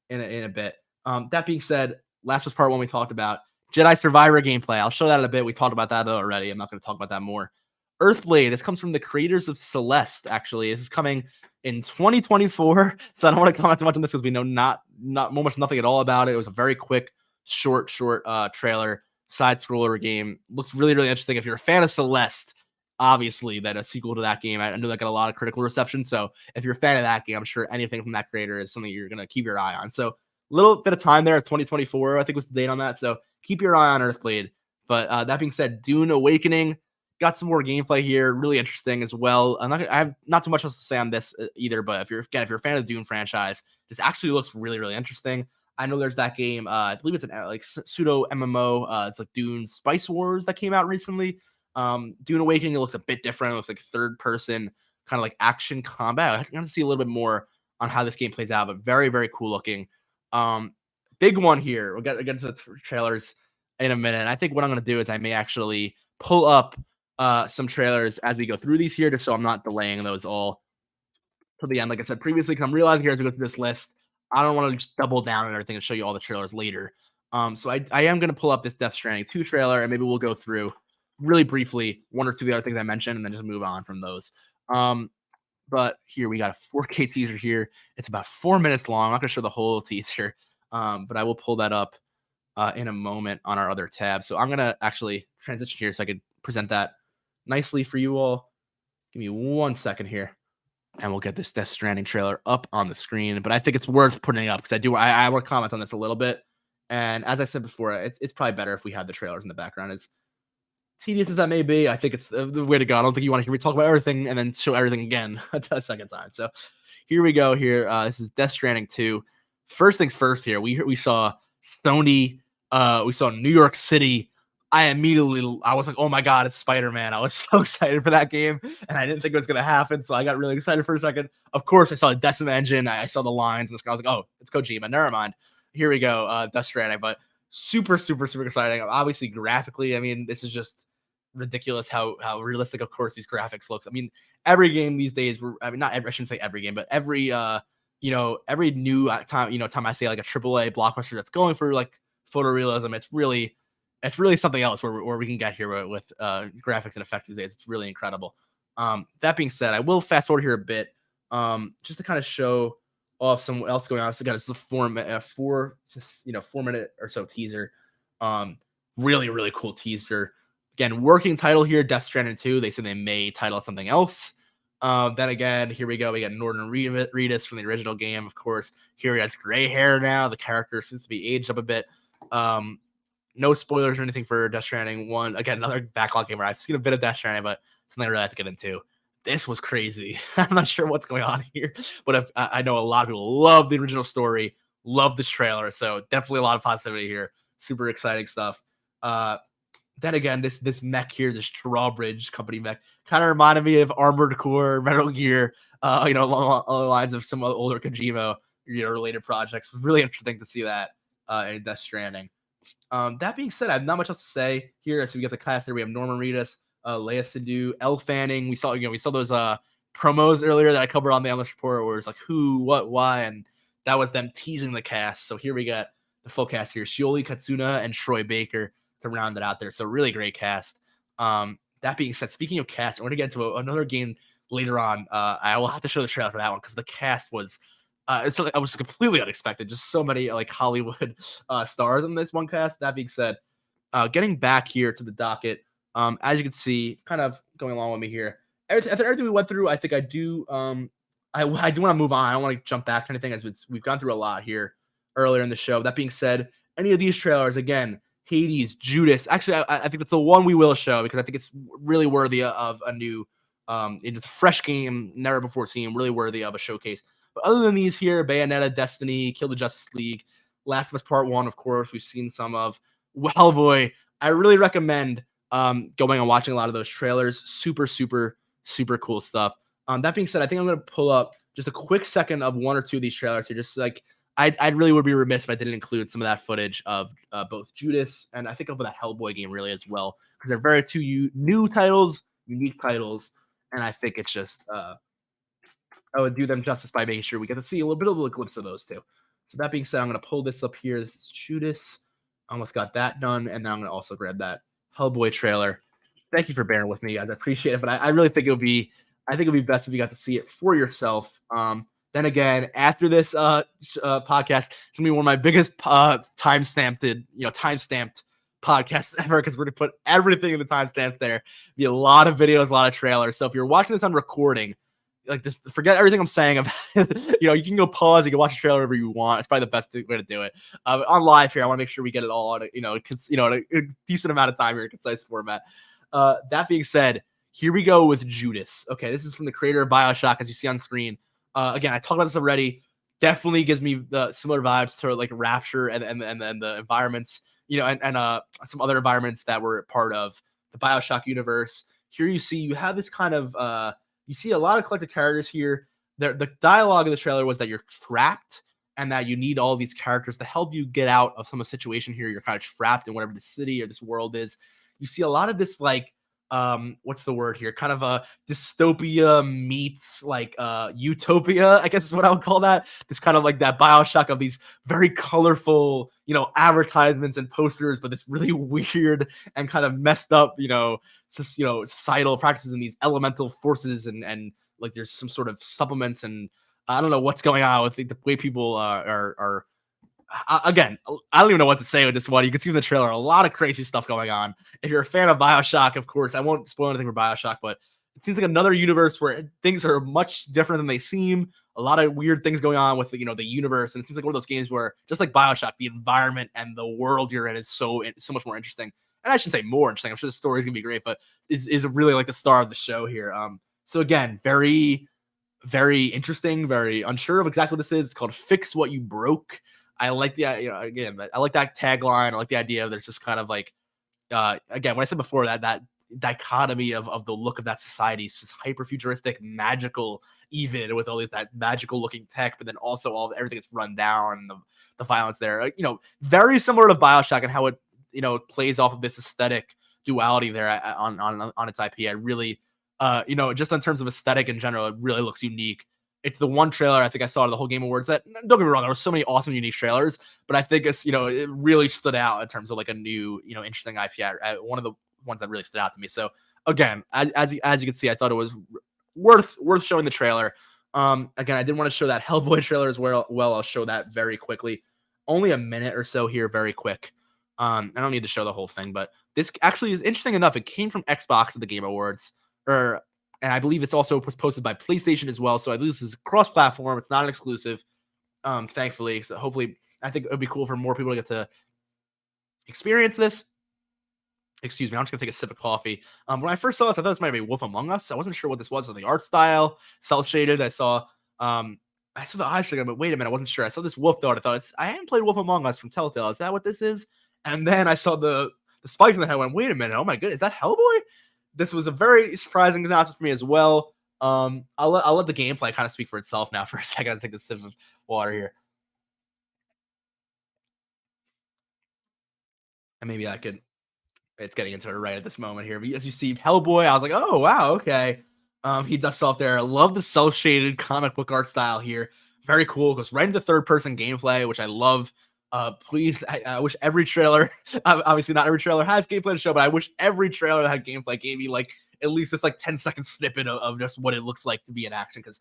in a bit. That being said, last was part one we talked about Jedi Survivor gameplay. I'll show that in a bit. We talked about that already. I'm not going to talk about that more. Earthblade. This comes from the creators of Celeste. Actually, this is coming in 2024. So I don't want to comment too much on this because we know not almost nothing at all about it. It was a very quick, short trailer, side scroller game. Looks really, really interesting. If you're a fan of Celeste, obviously that a sequel to that game, I know that got a lot of critical reception. So if you're a fan of that game, I'm sure anything from that creator is something you're going to keep your eye on. So little bit of time there, 2024, I think was the date on that. So keep your eye on Earthblade. But that being said, Dune Awakening got some more gameplay here, really interesting as well. I have not too much else to say on this either. But if you're a fan of the Dune franchise, this actually looks really, really interesting. I know there's that game. I believe it's an like pseudo MMO. It's like Dune Spice Wars that came out recently. Dune Awakening, it looks a bit different. It looks like third person, kind of like action combat. I want to see a little bit more on how this game plays out, but very, very cool looking. Big one here. We'll get into the trailers. in a minute. And I think what I'm going to do is I may actually pull up some trailers as we go through these here, just so I'm not delaying those all to the end. Like I said previously, because I'm realizing here as we go through this list, I don't want to just double down on everything and show you all the trailers later. So I am going to pull up this Death Stranding 2 trailer, and maybe we'll go through really briefly one or two of the other things I mentioned, and then just move on from those. But here we got a 4K teaser here. It's about 4 minutes long. I'm not going to show the whole teaser, but I will pull that up in a moment on our other tab. So I'm going to actually transition here so I could present that nicely for you all. Give me 1 second here, and we'll get this Death Stranding trailer up on the screen. But I think it's worth putting up because I want to comment on this a little bit. And as I said before, it's probably better if we have the trailers in the background. As tedious as that may be, I think it's the way to go. I don't think you want to hear me talk about everything and then show everything again a second time. So here we go. Here, this is Death Stranding 2. First things first. Here we saw Sony. We saw New York City. I was like, oh my god, it's Spider-Man. I was so excited for that game, and I didn't think it was gonna happen. So I got really excited for a second. Of course, I saw the Decima engine. I saw the lines, and I was like, oh, it's Kojima. Never mind. Here we go, Death Stranding. But super, super, super exciting. Obviously, graphically, I mean, this is just ridiculous how realistic, of course, these graphics looks. I mean, every game these days, I shouldn't say every game, but every every new time I say like a AAA blockbuster that's going for like photorealism, it's really something else where we can get here with graphics and effects these days. It's really incredible. That being said, I will fast forward here a bit, just to kind of show off some else going on. So again, this is a 4 minute or so teaser. Really, really cool teaser. Again, working title here, Death Stranding 2. They said they may title it something else. Then again, here we go. We got Norton Reedus from the original game, of course. Here he has gray hair now. The character seems to be aged up a bit. No spoilers or anything for Death Stranding 1. Again, another backlog game where I've seen a bit of Death Stranding, but something I really have to get into. This was crazy. I'm not sure what's going on here, but I know a lot of people love the original story, love this trailer, so definitely a lot of positivity here. Super exciting stuff. Then again, this mech here, this drawbridge company mech, kind of reminded me of Armored Core, Metal Gear, along the lines of some older Kojima, related projects. It was really interesting to see that in Death Stranding. That being said, I have not much else to say here. So we got the cast there. We have Norman Reedus, Leia Seydoux, Elle Fanning. We saw those promos earlier that I covered on the Endless Report, where it's like who, what, why, and that was them teasing the cast. So here we got the full cast here: Shioli Katsuna and Troy Baker to round it out there. So really great cast. That being said, speaking of cast, we're gonna get into another game later on. I will have to show the trailer for that one because the cast was. I was completely unexpected. Just so many like Hollywood stars in this one cast. That being said, getting back here to the docket, as you can see, kind of going along with me here. After everything we went through, I think I do. I do want to move on. I don't want to jump back to anything as we've gone through a lot here earlier in the show. That being said, any of these trailers, again, Hades, Judas. Actually, I think that's the one we will show because I think it's really worthy of a new. It's a fresh game, never before seen, really worthy of a showcase. But other than these here, Bayonetta, Destiny, Kill the Justice League, Last of Us Part 1, of course, we've seen some of. Hellboy, I really recommend going and watching a lot of those trailers. Super, super, super cool stuff. That being said, I think I'm going to pull up just a quick second of one or two of these trailers here. Just like, I really would be remiss if I didn't include some of that footage of both Judas and I think of that Hellboy game really as well. Because they're very two new titles, unique titles. And I think it's just... I would do them justice by making sure we get to see a little bit of a glimpse of those two. So that being said, I'm going to pull this up here. This is Judas. Almost got that done. And then I'm going to also grab that Hellboy trailer. Thank you for bearing with me, guys. I appreciate it. But I really think it would be best if you got to see it for yourself. Then again, after this podcast, it's going to be one of my biggest time-stamped podcasts ever because we're going to put everything in the timestamps there. Be a lot of videos, a lot of trailers. So if you're watching this on recording, like just forget everything I'm saying about you can go pause, you can watch the trailer wherever you want. It's probably the best way to do it. On live here, I want to make sure we get it all on a decent amount of time here in a concise format. That being said, here we go with Judas. Okay, this is from the creator of BioShock, as you see on screen. Again, I talked about this already. Definitely gives me the similar vibes to like Rapture and the environments, and some other environments that were part of the BioShock universe. Here you have this kind of you see a lot of collected characters here. The dialogue of the trailer was that you're trapped and that you need all these characters to help you get out of some situation here. You're kind of trapped in whatever the city or this world is. You see a lot of this like what's the word here? Kind of a dystopia meets like utopia, I guess is what I would call that. This kind of like that Bioshock of these very colorful, advertisements and posters, but this really weird and kind of messed up, societal practices and these elemental forces and like there's some sort of supplements and I don't know what's going on with the way people are again, I don't even know what to say with this one. You can see in the trailer a lot of crazy stuff going on. If you're a fan of Bioshock, of course, I won't spoil anything for Bioshock, but it seems like another universe where things are much different than they seem. A lot of weird things going on with the universe, and it seems like one of those games where, just like Bioshock, the environment and the world you're in is so much more interesting. And I shouldn't say more interesting. I'm sure the story's gonna be great, but is really like the star of the show here. So again, very, very interesting. Very unsure of exactly what this is. It's called "Fix What You Broke." I like the again, I like that tagline. I like the idea of there's just kind of like again, what I said before, that dichotomy of the look of that society. It's just hyper futuristic, magical, even with all these that magical looking tech, but then also everything that's run down and the violence there. Very similar to Bioshock and how it plays off of this aesthetic duality there on its IP. I really just in terms of aesthetic in general, it really looks unique. It's the one trailer I think I saw at the whole Game Awards that, don't get me wrong, there were so many awesome, unique trailers, but I think it's, it really stood out in terms of like a new, interesting IP. One of the ones that really stood out to me. So again, as you can see, I thought it was worth showing the trailer. Again, I did want to show that Hellboy trailer as well. I'll show that very quickly. Only a minute or so here, very quick. I don't need to show the whole thing, but this actually is interesting enough. It came from Xbox at the Game Awards, and I believe it's also was posted by PlayStation as well. So I believe this is cross-platform. It's not an exclusive, thankfully. So hopefully, I think it would be cool for more people to get to experience this. Excuse me, I'm just gonna take a sip of coffee. When I first saw this, I thought this might be Wolf Among Us. I wasn't sure what this was. So the art style, cel-shaded. I saw the eyes thing, but wait a minute, I wasn't sure. I saw this wolf though. I thought I haven't played Wolf Among Us from Telltale. Is that what this is? And then I saw the spikes in the head. I went, wait a minute, oh my goodness, is that Hellboy? This was a very surprising announcement for me as well. I'll let the gameplay kind of speak for itself now for a second. I'll take a sip of water here. And maybe it's getting into it right at this moment here. But as you see, Hellboy, I was like, oh, wow, okay. He dusts off there. I love the cel-shaded comic book art style here. Very cool. Goes right into third-person gameplay, which I love. Please, I wish every trailer, obviously not every trailer has gameplay to show, but I wish every trailer that had gameplay gave me like at least this like 10-second snippet of just what it looks like to be in action, because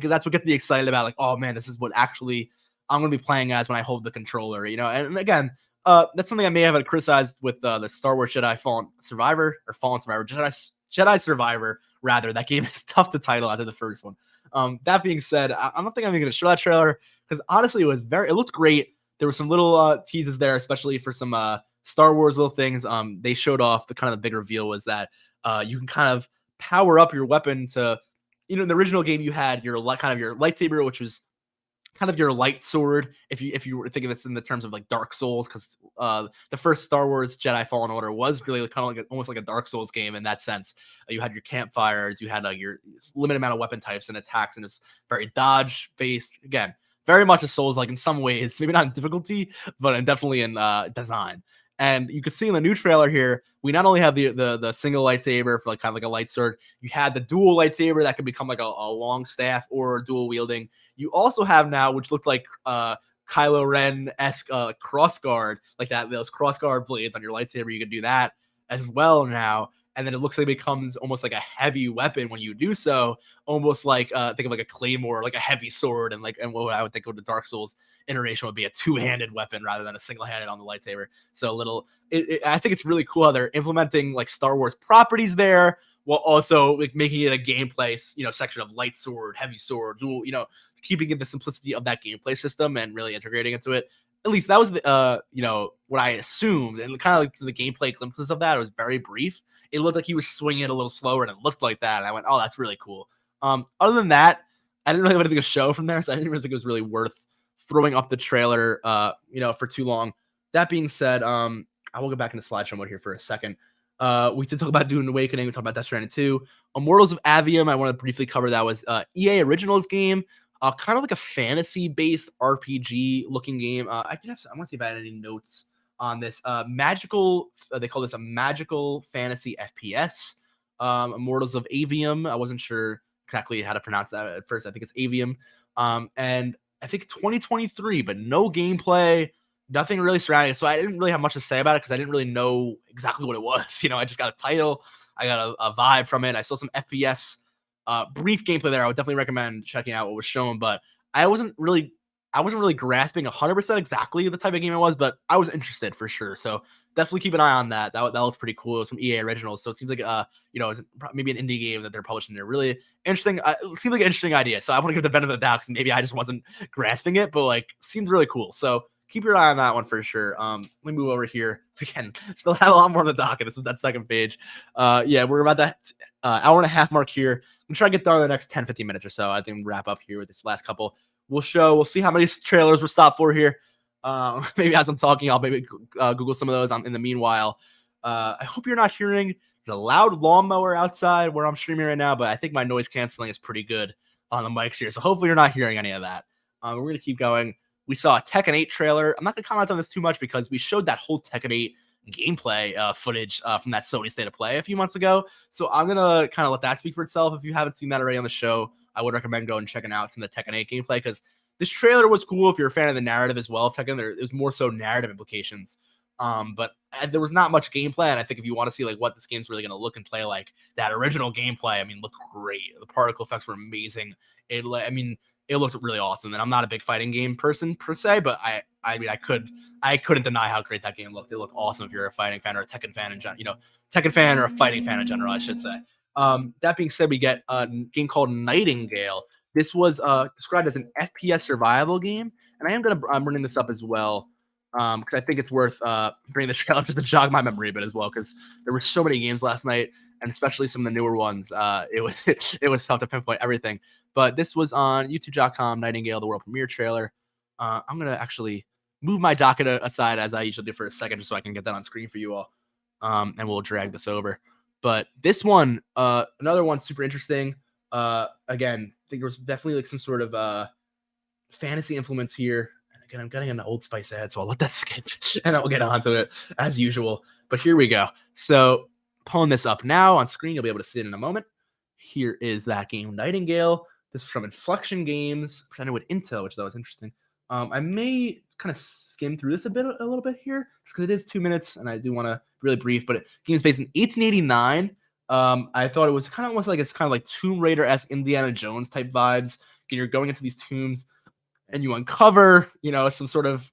that's what gets me excited about. Like, oh man, this is what actually I'm going to be playing as when I hold the controller, And again, that's something I may have criticized with the Star Wars Jedi Fallen Survivor, Jedi Survivor, rather. That game is tough to title after the first one. That being said, I don't think I'm even going to show that trailer because honestly, it looked great. There were some little teases there, especially for some Star Wars little things. They showed off the kind of the big reveal was that you can kind of power up your weapon to, in the original game you had your lightsaber, which was kind of your light sword. If you were thinking this in the terms of like Dark Souls, because the first Star Wars Jedi Fallen Order was really kind of like almost like a Dark Souls game in that sense. You had your campfires, you had your limited amount of weapon types and attacks, and it's very dodge based. Again, very much a Souls like in some ways, maybe not in difficulty, but definitely in design. And you can see in the new trailer here, we not only have the single lightsaber for like kind of like a light sword, you had the dual lightsaber that could become like a long staff or dual wielding. You also have now, which looked like Kylo Ren-esque crossguard, like that, those crossguard blades on your lightsaber. You can do that as well now. And then it looks like it becomes almost like a heavy weapon when you do so, almost like think of like a claymore, like a heavy sword, and what I would think of the Dark Souls iteration would be a two-handed weapon rather than a single-handed on the lightsaber. So I think it's really cool how they're implementing like Star Wars properties there, while also like making it a gameplay, section of light sword, heavy sword, dual, keeping it the simplicity of that gameplay system and really integrating into it. At least that was the what I assumed, and kind of like the gameplay glimpses of that. It was very brief. It looked like he was swinging it a little slower, and it looked like that. And I went, "Oh, that's really cool." Other than that, I didn't really have anything to show from there, so I didn't really think it was really worth throwing up the trailer, for too long. That being said, I will go back into slideshow mode here for a second. We did talk about Dune Awakening. We talked about Death Stranding 2. Immortals of Avium, I want to briefly cover. That was EA Originals game. kind of like a fantasy-based RPG looking game. I want to see if I had any notes on this. Magical. They call this a magical fantasy FPS. Immortals of Avium. I wasn't sure exactly how to pronounce that at first. I think it's Avium. And I think 2023, but no gameplay, nothing really surrounding it. So I didn't really have much to say about it because I didn't really know exactly what it was. I just got a title, I got a vibe from it. I saw some FPS brief gameplay there. I would definitely recommend checking out what was shown, but I wasn't really grasping 100% exactly the type of game it was, but I was interested for sure. So definitely keep an eye on that. That looks pretty cool. It's from EA Originals, so it seems like it's maybe an indie game that they're publishing. They're really interesting. It seems like an interesting idea. So I want to give the benefit of the doubt because maybe I just wasn't grasping it, but like seems really cool. So keep your eye on that one for sure. Let me move over here again. Still have a lot more on the docket. This is that second page. Yeah, we're about that hour and a half mark here. I'm trying to get done in the next 10-15 minutes or so. I think we'll wrap up here with this last couple. We'll see how many trailers we're stopped for here. Maybe as I'm talking, I'll maybe Google some of those in the meanwhile. I hope you're not hearing the loud lawnmower outside where I'm streaming right now, but I think my noise canceling is pretty good on the mics here. So hopefully you're not hearing any of that. We're going to keep going. We saw a Tekken 8 trailer. I'm not going to comment on this too much because we showed that whole Tekken 8 gameplay footage from that Sony State of Play a few months ago. So I'm going to kind of let that speak for itself. If you haven't seen that already on the show, I would recommend going and checking out some of the Tekken 8 gameplay because this trailer was cool if you're a fan of the narrative as well. Tekken, there was more so narrative implications. But there was not much gameplay, and I think if you want to see like what this game's really going to look and play like, that original gameplay, I mean, looked great. The particle effects were amazing. It looked really awesome. And I'm not a big fighting game person per se, but I couldn't deny how great that game looked. It looked awesome if you're a fighting fan or a Tekken fan in general, Tekken fan or a fighting fan in general, I should say. That being said, we get a game called Nightingale. This was described as an FPS survival game, and I'm running this up as well because I think it's worth bringing the trailer just to jog my memory a bit as well because there were so many games last night, and especially some of the newer ones. It was tough to pinpoint everything, but this was on YouTube.com. Nightingale, the world premiere trailer. I'm gonna actually move my docket aside as I usually do for a second, just so I can get that on screen for you all, and we'll drag this over. But this one, another one, super interesting. Again, I think there was definitely like some sort of fantasy influence here. And again, I'm getting an Old Spice ad, so I'll let that skip and I'll get onto it as usual. But here we go. So pulling this up now on screen, you'll be able to see it in a moment. Here is that game, Nightingale. This is from Inflection Games, presented with Intel, which that was interesting. I may kind of skim through this a little bit here, just because it is 2 minutes, and I do want to really brief. But game is based in 1889. I thought it was kind of almost like it's kind of like Tomb Raider-esque Indiana Jones type vibes. You're going into these tombs, and you uncover, some sort of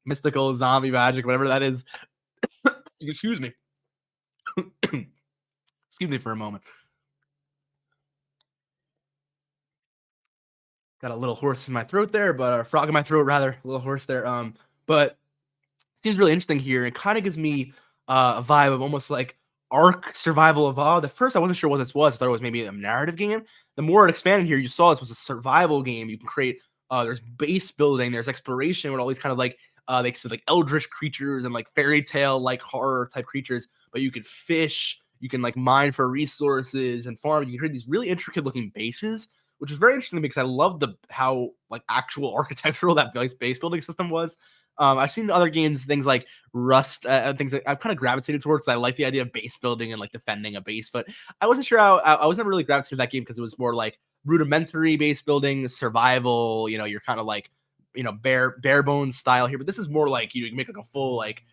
mystical zombie magic, whatever that is. Excuse me. Excuse me for a moment. Got a little horse in my throat there, but a frog in my throat rather, a little horse there. But it seems really interesting here. It kind of gives me a vibe of almost like Ark Survival Evolved. At first, I wasn't sure what this was. I thought it was maybe a narrative game. The more it expanded here, you saw this was a survival game. You can create. There's base building. There's exploration with all these kind of like they said like eldritch creatures and like fairy tale like horror type creatures. But you can fish. You can like mine for resources and farm. You can create these really intricate looking bases, which is very interesting because I love how like actual architectural that base building system was. I've seen other games, things like Rust, things that I've kind of gravitated towards. I like the idea of base building and like defending a base, but I wasn't sure how. I was never really gravitated to that game because it was more like rudimentary base building, survival. You're kind of like bare bones style here, but this is more like you can make like a full like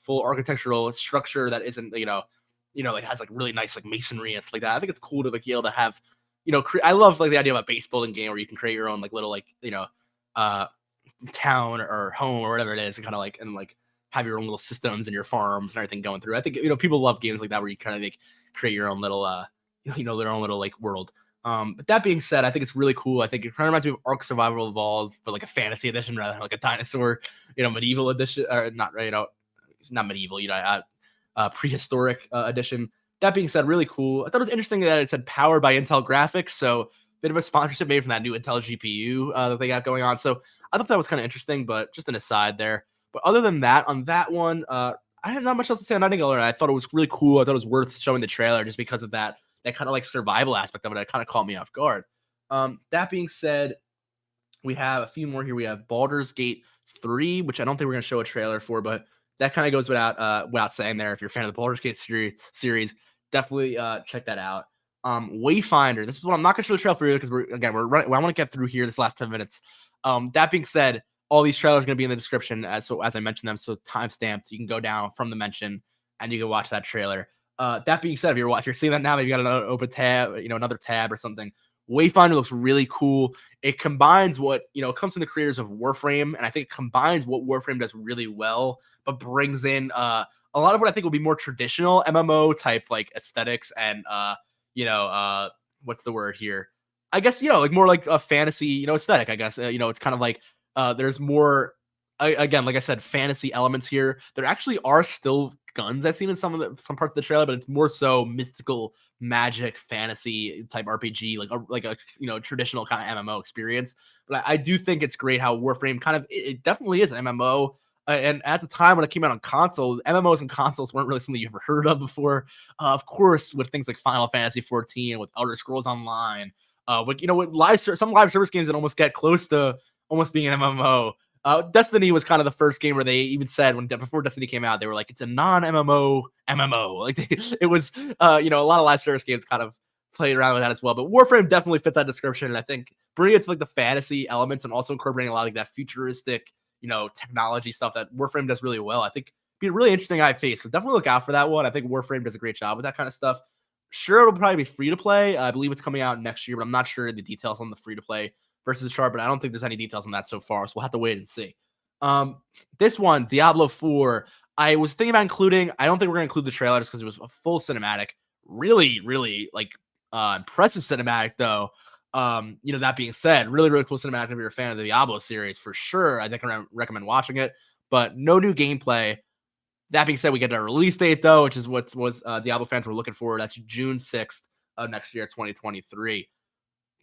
full architectural structure that isn't like has like really nice like masonry and stuff like that. I think it's cool to like be able to have I love like the idea of a base building game where you can create your own like little like town or home or whatever it is, and kind of like have your own little systems and your farms and everything going through. I think people love games like that where you kind of like create your own little their own little like world. But that being said, I think it's really cool. I think it kind of reminds me of Ark Survival Evolved, but like a fantasy edition rather than like a dinosaur, medieval edition, or not, not medieval, prehistoric edition. That being said, really cool. I thought it was interesting that it said powered by Intel graphics. So bit of a sponsorship made from that new Intel GPU that they got going on. So I thought that was kind of interesting, but just an aside there. But other than that, on that one, I had not much else to say on Nightingale. I thought it was really cool. I thought it was worth showing the trailer just because of that kind of like survival aspect of it. It kind of caught me off guard. That being said, we have a few more here. We have Baldur's Gate 3, which I don't think we're going to show a trailer for, but that kind of goes without saying there. If you're a fan of the Baldur's Gate series, definitely check that out. Wayfinder. This is what I'm not going to show the trailer for you because we're running. I want to get through here this last 10 minutes. That being said, all these trailers are going to be in the description as I mentioned them. So timestamped, you can go down from the mention and you can watch that trailer. That being said, if you're seeing that now, maybe you got another open tab, another tab or something. Wayfinder looks really cool. It combines what, it comes from the creators of Warframe, and I think it combines what Warframe does really well, but brings in a lot of what I think will be more traditional MMO type like aesthetics and what's the word here? I guess, like more like a fantasy, aesthetic, I guess. It's kind of like there's more again, like I said, fantasy elements here. There actually are still guns I've seen in some parts of the trailer, but it's more so mystical, magic, fantasy type RPG, like a traditional kind of MMO experience. But I do think it's great how Warframe kind of it definitely is an MMO. And at the time when it came out on console, MMOs and consoles weren't really something you ever heard of before. Of course, with things like Final Fantasy 14, with Elder Scrolls Online, with some live service games that almost get close to almost being an MMO. Destiny was kind of the first game where they even said before Destiny came out, they were like, it's a non-MMO MMO. Like it was, a lot of live service games kind of played around with that as well. But Warframe definitely fit that description, and I think bringing it to like the fantasy elements and also incorporating a lot of that futuristic, technology stuff that Warframe does really well. I think it'd be a really interesting IP. So definitely look out for that one. I think Warframe does a great job with that kind of stuff. Sure, it'll probably be free to play. I believe it's coming out next year, but I'm not sure the details on the free to play versus the chart, but I don't think there's any details on that so far, so we'll have to wait and see. This one, Diablo 4, I was thinking about including. I don't think we're going to include the trailer just because it was a full cinematic. Really, really, impressive cinematic, though. That being said, really, really cool cinematic if you're a fan of the Diablo series, for sure. I think I recommend watching it, but no new gameplay. That being said, we get a release date, though, which is what Diablo fans were looking for. That's June 6th of next year, 2023.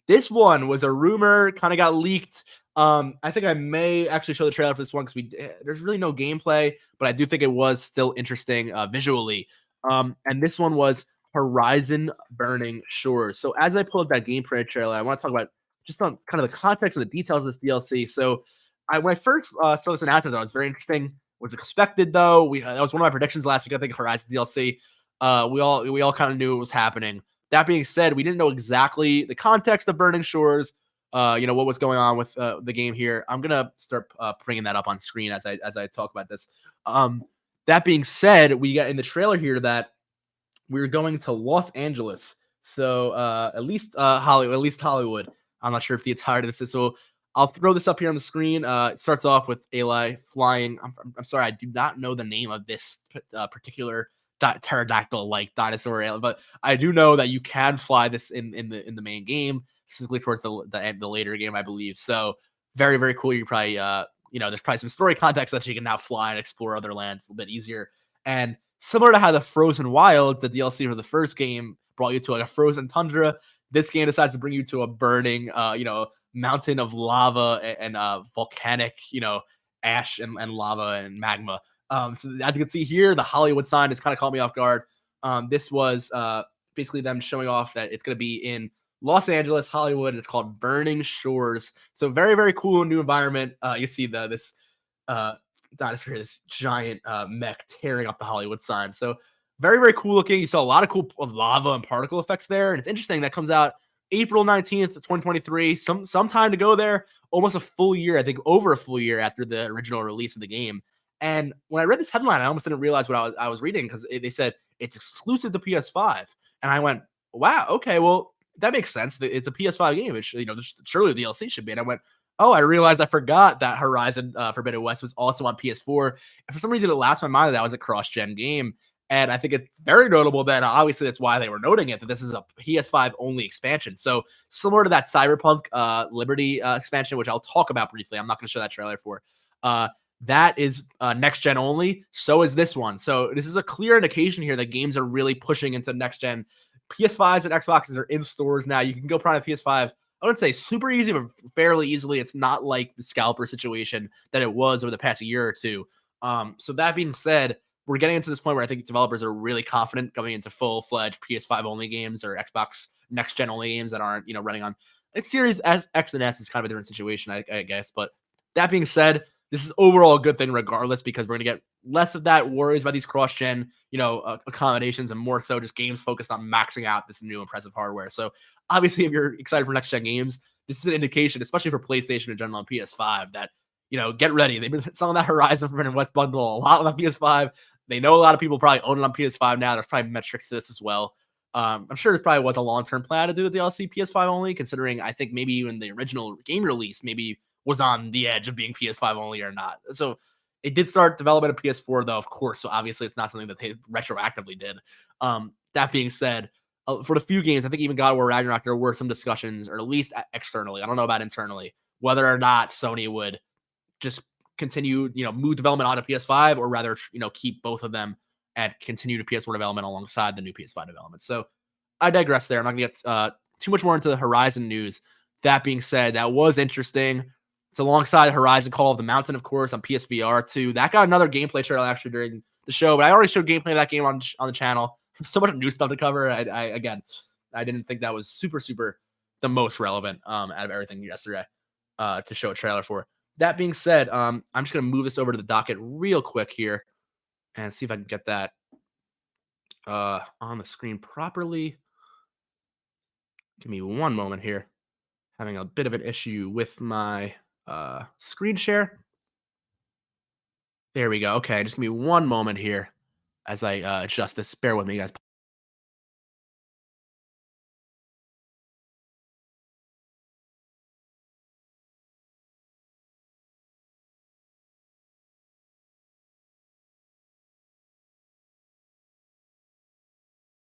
This one was a rumor, kind of got leaked. I think I may actually show the trailer for this one because there's really no gameplay, but I do think it was still interesting visually. And this one was Horizon Burning Shores. So as I pull up that gameplay trailer, I want to talk about just on kind of the context and the details of this DLC. So when I first saw this announcement, it was very interesting. Was expected though. That was one of my predictions last week. I think Horizon DLC. We all kind of knew it was happening. That being said, we didn't know exactly the context of Burning Shores, what was going on with the game here. I'm gonna start bringing that up on screen as I talk about this. That being said, we got in the trailer here that we're going to Los Angeles, so at least Hollywood. I'm not sure if the entirety of this is. So I'll throw this up here on the screen. It starts off with Aloy flying. I'm sorry, I do not know the name of this particular pterodactyl-like dinosaur, but I do know that you can fly this in the main game, specifically towards the later game, I believe. So very, very cool. You probably there's probably some story context that you can now fly and explore other lands a little bit easier. And similar to how the Frozen Wild, the DLC for the first game, brought you to like a frozen tundra, this game decides to bring you to a burning mountain of lava and volcanic ash and lava and magma. So as you can see here, the Hollywood sign has kind of caught me off guard. This was basically them showing off that it's going to be in Los Angeles, Hollywood. It's called Burning Shores. So very, very cool new environment. You see this dinosaur, this giant mech tearing up the Hollywood sign. So very, very cool looking. You saw a lot of cool lava and particle effects there. And it's interesting that comes out April 19th, 2023. Some time to go there. Almost a full year, I think over a full year after the original release of the game. And when I read this headline, I almost didn't realize what I was reading because they said it's exclusive to PS5. And I went, wow, okay, well, that makes sense. It's a PS5 game. It's, surely the DLC should be. And I went, oh, I realized I forgot that Horizon Forbidden West was also on PS4. And for some reason, it lapsed my mind that was a cross-gen game. And I think it's very notable that obviously that's why they were noting it, that this is a PS5 only expansion. So similar to that Cyberpunk Liberty expansion, which I'll talk about briefly. I'm not going to show that trailer for. That is next gen only. So is this one. So this is a clear indication here that games are really pushing into next gen. PS5s and Xboxes are in stores now. You can go prime a PS5. I wouldn't say super easy, but fairly easily. It's not like the scalper situation that it was over the past year or two. So that being said, we're getting into this point where I think developers are really confident going into full-fledged PS5 only games or Xbox next gen only games that aren't running on Series X and S is kind of a different situation, I guess. But that being said, this is overall a good thing regardless, because we're going to get less of that worries about these cross-gen, accommodations, and more so just games focused on maxing out this new impressive hardware. So obviously, if you're excited for next-gen games, this is an indication, especially for PlayStation in general and PS5, that, get ready. They've been selling that Horizon Forbidden West bundle a lot on the PS5. They know a lot of people probably own it on PS5 now. There's probably metrics to this as well. I'm sure this probably was a long-term plan to do the DLC PS5 only, considering I think maybe even the original game release maybe was on the edge of being PS5 only or not. So it did start development of PS4 though, of course. So obviously it's not something that they retroactively did. That being said, for the few games, I think even God of War Ragnarok, there were some discussions, or at least externally, I don't know about internally, whether or not Sony would just continue, move development onto PS5, or rather, keep both of them and continue to PS4 development alongside the new PS5 development. So I digress there. I'm not going to get too much more into the Horizon news. That being said, that was interesting. It's alongside Horizon Call of the Mountain, of course, on PSVR 2. That got another gameplay trailer actually during the show, but I already showed gameplay of that game on the channel. So much new stuff to cover. I didn't think that was super the most relevant out of everything yesterday to show a trailer for. That being said, I'm just going to move this over to the docket real quick here and see if I can get that on the screen properly. Give me one moment here. Having a bit of an issue with my screen share. There we go. Okay, just give me one moment here as I adjust this. Bear with me, guys.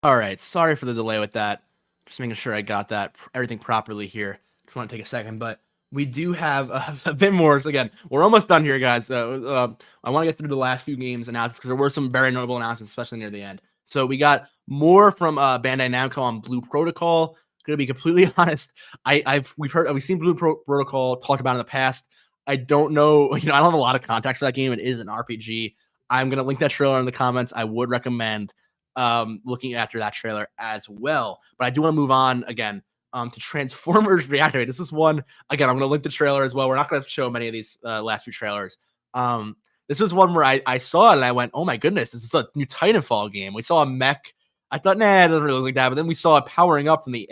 All right, sorry for the delay with that. Just making sure I got that everything properly here. Just want to take a second, but we do have a bit more. So again, we're almost done here, guys. I want to get through the last few games announcements because there were some very notable announcements, especially near the end. So we got more from Bandai Namco on Blue Protocol. Gonna be completely honest, we've seen Blue Protocol talked about in the past. I don't know, I don't have a lot of context for that game. It is an RPG. I'm gonna link that trailer in the comments. I would recommend looking after that trailer as well. But I do want to move on again to Transformers Reactivate. This is one, again, I'm going to link the trailer as well. We're not going to show many of these last few trailers. This was one where I saw it and I went, oh my goodness, this is a new Titanfall game. We saw a mech. I thought, nah, it doesn't really look like that. But then we saw it powering up from the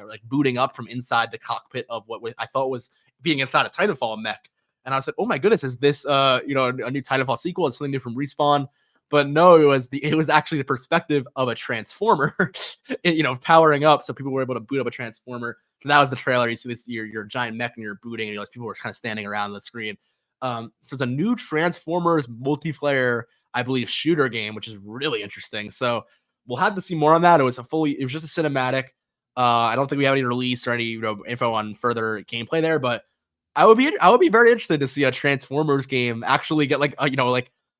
like booting up from inside the cockpit of what I thought was being inside a Titanfall mech. And I said, oh my goodness, is this a new Titanfall sequel? It's something new from Respawn. But no, it was actually the perspective of a Transformer, powering up. So people were able to boot up a Transformer. So that was the trailer. You see this, your giant mech and you're booting, and people were kind of standing around the screen. So it's a new Transformers multiplayer, I believe, shooter game, which is really interesting. So we'll have to see more on that. It was just a cinematic. I don't think we have any release or any info on further gameplay there, but I would be very interested to see a Transformers game actually get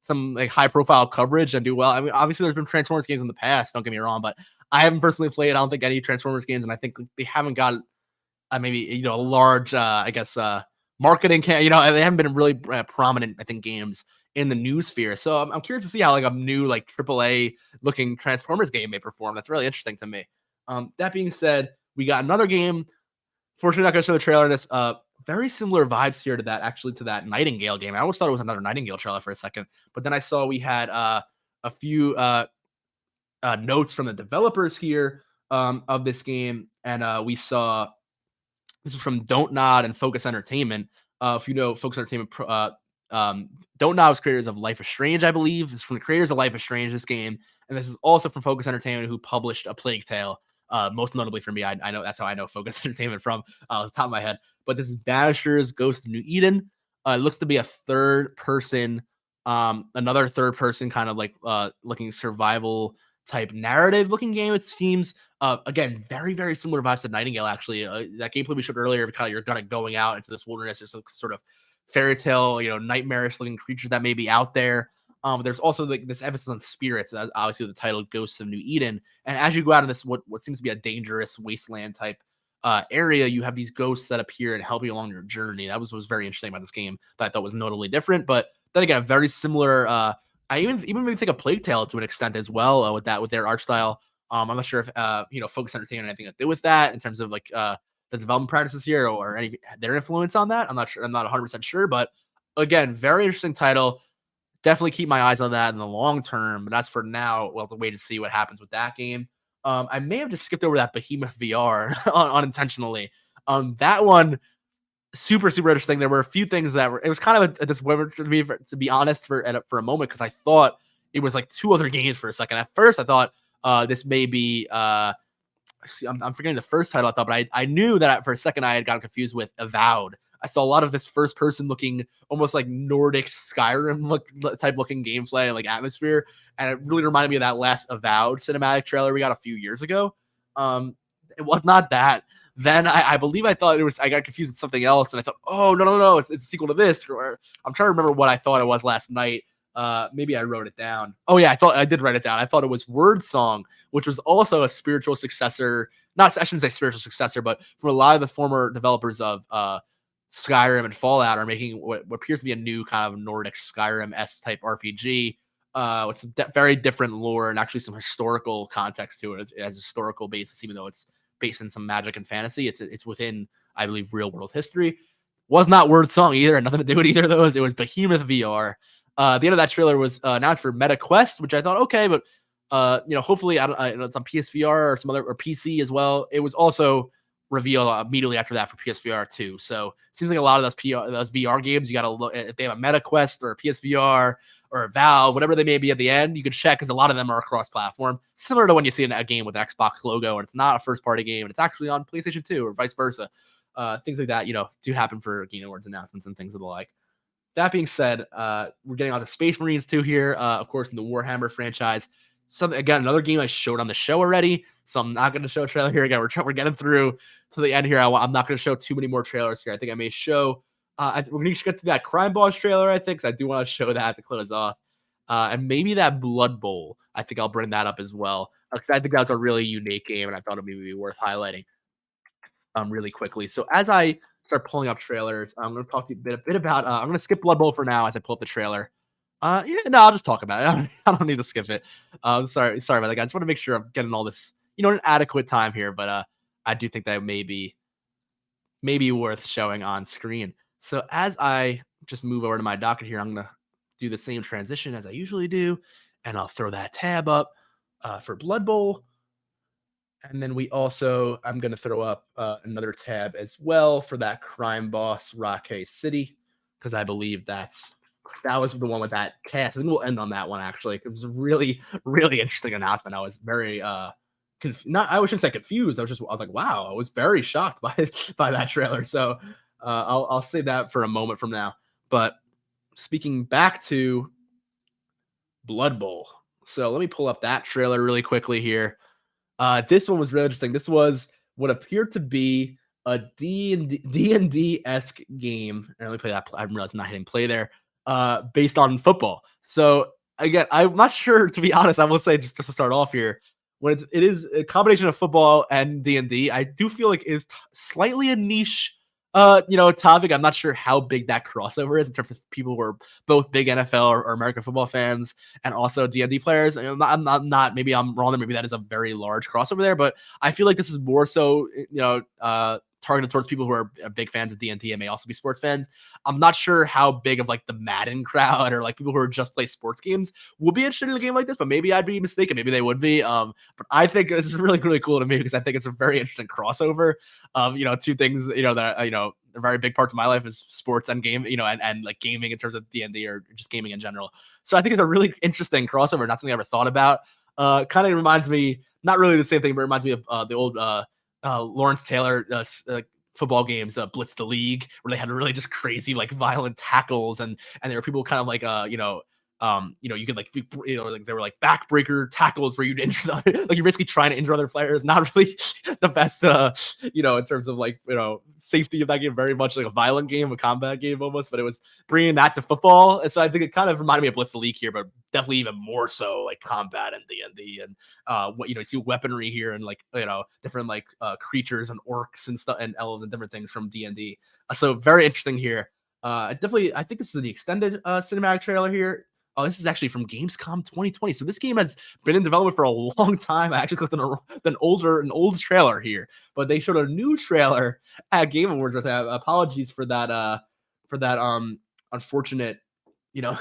some high profile coverage and do well. I mean, obviously there's been Transformers games in the past, don't get me wrong, but I haven't personally played, I don't think, any Transformers games, and I think they haven't got maybe a large marketing they haven't been really prominent, I think, games in the news sphere. So I'm curious to see how a new AAA looking Transformers game may perform. That's really interesting to me. That being said, we got another game. Fortunately, not going to show the trailer in this. Very similar vibes here to that Nightingale game. I almost thought it was another Nightingale trailer for a second, but then I saw we had a few notes from the developers here of this game, and we saw this is from Don't Nod and Focus Entertainment. If you know Focus Entertainment, Don't Nod was creators of Life is Strange, I believe. It's from the creators of Life is Strange, this game, and this is also from Focus Entertainment, who published A Plague Tale. Most notably for me, I know that's how I know Focus Entertainment from the top of my head. But this is Banisher's Ghost of New Eden. It looks to be a third person, another third person kind of looking survival type narrative looking game. It seems again very very similar vibes to Nightingale. Actually, that gameplay we showed earlier, kind of you're kind of going out into this wilderness. There's some sort of fairy tale, nightmarish looking creatures that may be out there. There's also this emphasis on spirits, as obviously the title Ghosts of New Eden. And as you go out of this, what seems to be a dangerous wasteland type area, you have these ghosts that appear and help you along your journey. That was very interesting about this game that I thought was notably different. But then again, very similar. I even maybe think of Plague Tale to an extent as well with their art style. I'm not sure if Focus Entertainment had anything to do with that in terms of the the development practices here or any their influence on that. I'm not sure. I'm not 100% sure, but again, very interesting title. Definitely keep my eyes on that in the long term. But as for now, we'll have to wait and see what happens with that game. I may have just skipped over that Behemoth VR unintentionally. That one, super, super interesting. There were a few things that were, it was kind of a disappointment to me, to be honest, for a moment, because I thought it was like two other games for a second. At first, I thought this may be, I'm forgetting the first title I thought, but I knew that for a second I had gotten confused with Avowed. I saw a lot of this first person looking, almost like Nordic Skyrim type looking gameplay and like atmosphere, and it really reminded me of that last Avowed cinematic trailer we got a few years ago. It was not that. Then I believe I thought it was, I got confused with something else, and I thought, oh no, it's a sequel to this. Or I'm trying to remember what I thought it was last night. Maybe I wrote it down. Oh yeah, I did write it down. I thought it was Wyrd Song, which was also a spiritual successor. Not, I shouldn't say spiritual successor, but from a lot of the former developers of Skyrim and Fallout are making what appears to be a new kind of Nordic Skyrim-esque type RPG. With some very different lore and actually some historical context to it. It has a historical basis, even though it's based in some magic and fantasy. It's within, I believe, real world history. Was not Wyrd Song either. Had nothing to do with either of those. It was Behemoth VR. The end of that trailer was announced for Meta Quest, which I thought, okay, but hopefully it's on PSVR or some other, or PC as well. It was also revealed immediately after that for PSVR too. So it seems like a lot of those VR games, you got to look if they have a Meta Quest or a PSVR or a Valve, whatever they may be at the end, you can check, because a lot of them are cross-platform, similar to when you see a game with an Xbox logo and it's not a first-party game and it's actually on PlayStation 2 or vice versa. Things like that, do happen for Game Awards announcements and things of the like. That being said, we're getting on to Space Marines 2 here, of course, in the Warhammer franchise. Something, again, another game I showed on the show already, so I'm not going to show a trailer here again. We're getting through to the end here. I'm not going to show too many more trailers here. I think I may show. We're going to get to that Crime Boss trailer, I think, because I do want to show that to close off. And maybe that Blood Bowl. I think I'll bring that up as well, because I think that was a really unique game, and I thought it would be worth highlighting really quickly. So as I start pulling up trailers, I'm going to talk to you a bit about. I'm going to skip Blood Bowl for now as I pull up the trailer. Yeah, no, I'll just talk about it. I don't need to skip it. Sorry about that, guys. I just want to make sure I'm getting all this, an adequate time here. But I do think that may be worth showing on screen. So as I just move over to my docket here, I'm gonna do the same transition as I usually do, and I'll throw that tab up for Blood Bowl. And then I'm going to throw up another tab as well for that Crime Boss Rockay City, because I believe that was the one with that cast. I think we'll end on that one, actually. It was a really, really interesting announcement. I was very, I shouldn't say confused. I was like, wow, I was very shocked by that trailer. So I'll save that for a moment from now. But speaking back to Blood Bowl. So let me pull up that trailer really quickly here. This one was really interesting. This was what appeared to be a D&D-esque game. And let me play that. I realized I'm not hitting play there. Based on football. So again, I'm not sure, to be honest. I will say, just to start off here, when it is a combination of football and D&D, I do feel like is slightly a niche topic. I'm not sure how big that crossover is in terms of people who are both big NFL or American football fans and also D&D players. I'm not, maybe I'm wrong there. Maybe that is a very large crossover there, but I feel like this is more so, targeted towards people who are big fans of D&D and may also be sports fans. I'm not sure how big of like the Madden crowd or like people who are just play sports games will be interested in a game like this, but maybe I'd be mistaken. Maybe they would be. But I think this is really, really cool to me, because I think it's a very interesting crossover of, two things, that, are very big parts of my life is sports and game, and like gaming in terms of D&D or just gaming in general. So I think it's a really interesting crossover. Not something I ever thought about. Kind of reminds me, not really the same thing, but it reminds me of the old, Lawrence Taylor football games, Blitz the League, where they had really just crazy, like violent tackles, and there were people kind of like, you could like they were like backbreaker tackles where you'd injure like you're basically trying to injure other players. Not really the best, in terms of like, safety of that game. Very much like a violent game, a combat game almost, but it was bringing that to football. And so I think it kind of reminded me of Blitz the League here, but definitely even more so like combat and D&D and what, you see weaponry here and like, different like creatures and orcs and stuff and elves and different things from D&D. So very interesting here. I think this is the extended cinematic trailer here. Oh, this is actually from Gamescom 2020. So this game has been in development for a long time. I actually clicked on an old trailer here, but they showed a new trailer at Game Awards. Apologies for that unfortunate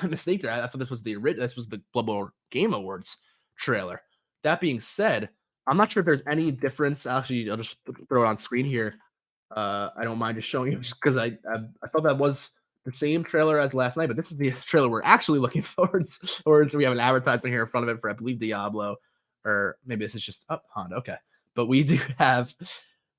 mistake there. I thought this was the Global Game Awards trailer. That being said, I'm not sure if there's any difference. Actually, I'll just throw it on screen here. I don't mind just showing you just because I thought that was the same trailer as last night, but this is the trailer we're actually looking forward to. Or we have an advertisement here in front of it for I believe Diablo, or maybe this is just Honda. Okay, but we do have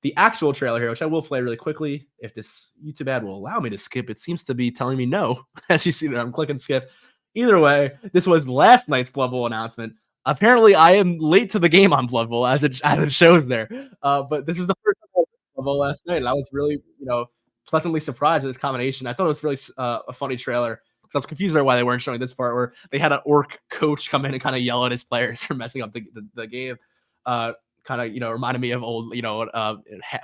the actual trailer here, which I will play really quickly if this YouTube ad will allow me to skip. It seems to be telling me no, as you see that I'm clicking skip. Either way, this was last night's Blood Bowl announcement. Apparently, I am late to the game on Blood Bowl as it shows there. But this was the first time Blood Bowl last night, and I was really, pleasantly surprised with this combination. I thought it was really a funny trailer because I was confused about why they weren't showing this part where they had an orc coach come in and kind of yell at his players for messing up the game. Kind of, reminded me of old,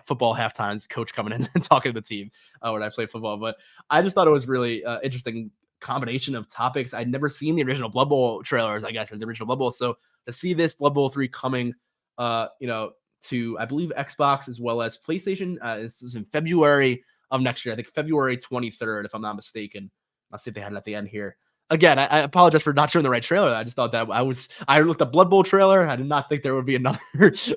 football halftimes, coach coming in and talking to the team when I played football. But I just thought it was really interesting combination of topics. I'd never seen the original Blood Bowl trailers, I guess, in the original Blood Bowl. So to see this Blood Bowl 3 coming, to, I believe, Xbox as well as PlayStation, this is in February of next year. I think February 23rd, if I'm not mistaken. I'll see if they had it at the end here. Again, I apologize for not showing the right trailer. I just thought that I looked at Blood Bowl trailer. I did not think there would be another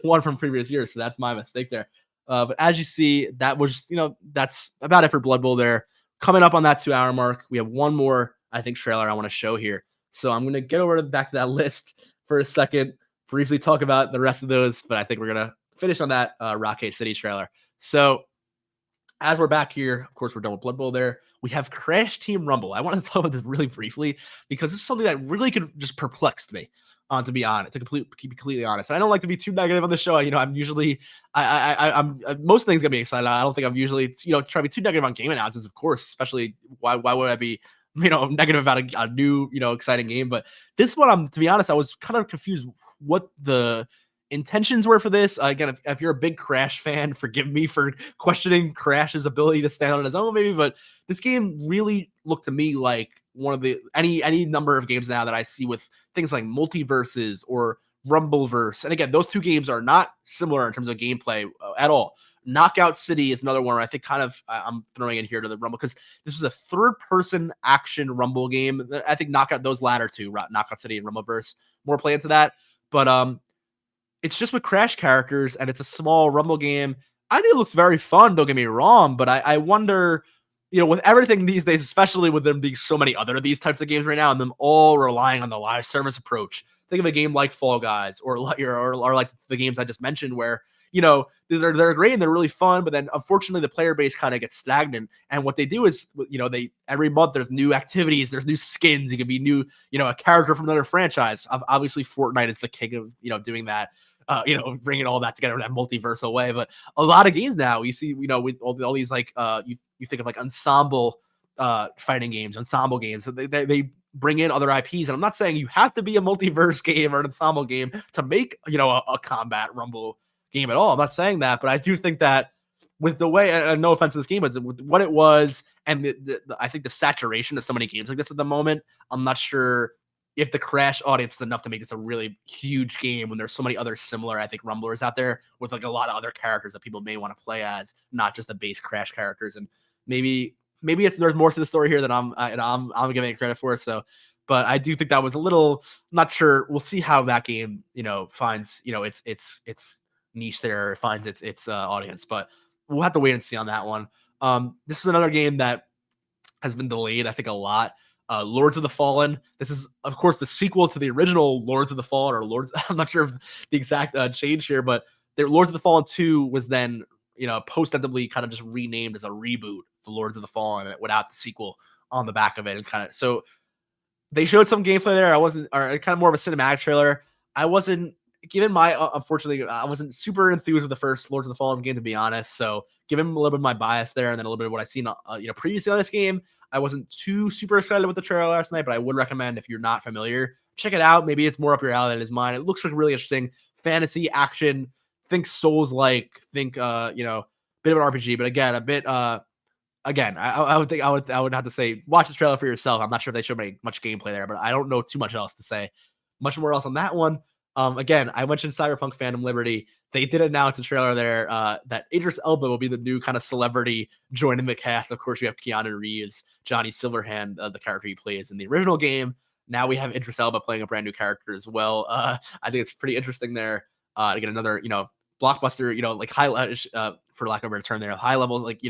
one from previous years. So that's my mistake there. But as you see, that was, that's about it for Blood Bowl there. Coming up on that 2-hour mark, we have one more, I think, trailer I want to show here. So I'm going to get back to that list for a second, briefly talk about the rest of those. But I think we're going to finish on that Rocket City trailer. So as we're back here, of course, we're done with Blood Bowl there. We have Crash Team Rumble. I want to talk about this really briefly because it's something that really could just perplexed me, to be honest, to be completely honest. And I don't like to be too negative on the show. I'm usually, I'm most things gonna be excited. I don't think I'm usually, try to be too negative on game announcements, of course, especially why would I be, negative about a new, exciting game. But this one, to be honest, I was kind of confused what the intentions were for this. Again, if you're a big Crash fan, forgive me for questioning Crash's ability to stand on his own, maybe, but this game really looked to me like one of the any number of games now that I see with things like multiverses or Rumbleverse. And again, those two games are not similar in terms of gameplay at all. Knockout City is another one where I think I'm throwing in here to the Rumble because this was a third-person action Rumble game. I think those latter two, Knockout City and Rumbleverse, more play into that. But it's just with Crash characters, and it's a small Rumble game. I think it looks very fun, don't get me wrong, but I wonder, with everything these days, especially with there being so many other of these types of games right now, and them all relying on the live service approach. Think of a game like Fall Guys or like the games I just mentioned where, they're great and they're really fun, but then unfortunately the player base kind of gets stagnant. And what they do is, they every month there's new activities, there's new skins. It could be new, a character from another franchise. Obviously, Fortnite is the king of, doing that. Bringing all that together in that multiversal way. But a lot of games now, you see, with all these like you think of like ensemble fighting games, ensemble games. So they bring in other IPs, and I'm not saying you have to be a multiverse game or an ensemble game to make a combat Rumble game at all. I'm not saying that, but I do think that with the way, and no offense to this game, but with what it was, and I think the saturation of so many games like this at the moment, I'm not sure if the Crash audience is enough to make this a really huge game when there's so many other similar, I think, Rumblers out there with like a lot of other characters that people may want to play as, not just the base Crash characters. And maybe there's more to the story here than I'm giving it credit for. So, but I do think that was a little, not sure. We'll see how that game, finds, its niche there, finds its audience, but we'll have to wait and see on that one. This is another game that has been delayed, I think, a lot. Lords of the Fallen. This is, of course, the sequel to the original Lords of the Fallen, or Lords. I'm not sure of the exact change here, but the Lords of the Fallen 2 was then, post-edibly kind of just renamed as a reboot, the Lords of the Fallen, without the sequel on the back of it, and kind of so they showed some gameplay there. Or kind of more of a cinematic trailer. I wasn't, unfortunately, I wasn't super enthused with the first Lords of the Fallen game, to be honest. So, given a little bit of my bias there, and then a little bit of what I've seen, previously on this game, I wasn't too super excited with the trailer last night. But I would recommend, if you're not familiar, check it out. Maybe it's more up your alley than it is mine. It looks like really interesting fantasy action. Think Souls-like. Think bit of an RPG, but again, a bit again, I would think I would have to say watch the trailer for yourself. I'm not sure if they showed much gameplay there, but I don't know too much else to say. Much more else on that one. Again, I mentioned Cyberpunk Phantom Liberty. They did announce a trailer there that Idris Elba will be the new kind of celebrity joining the cast. Of course, we have Keanu Reeves, Johnny Silverhand, the character he plays in the original game. Now we have Idris Elba playing a brand new character as well. I think it's pretty interesting there to get another, blockbuster, like for lack of a better term there, high level, like,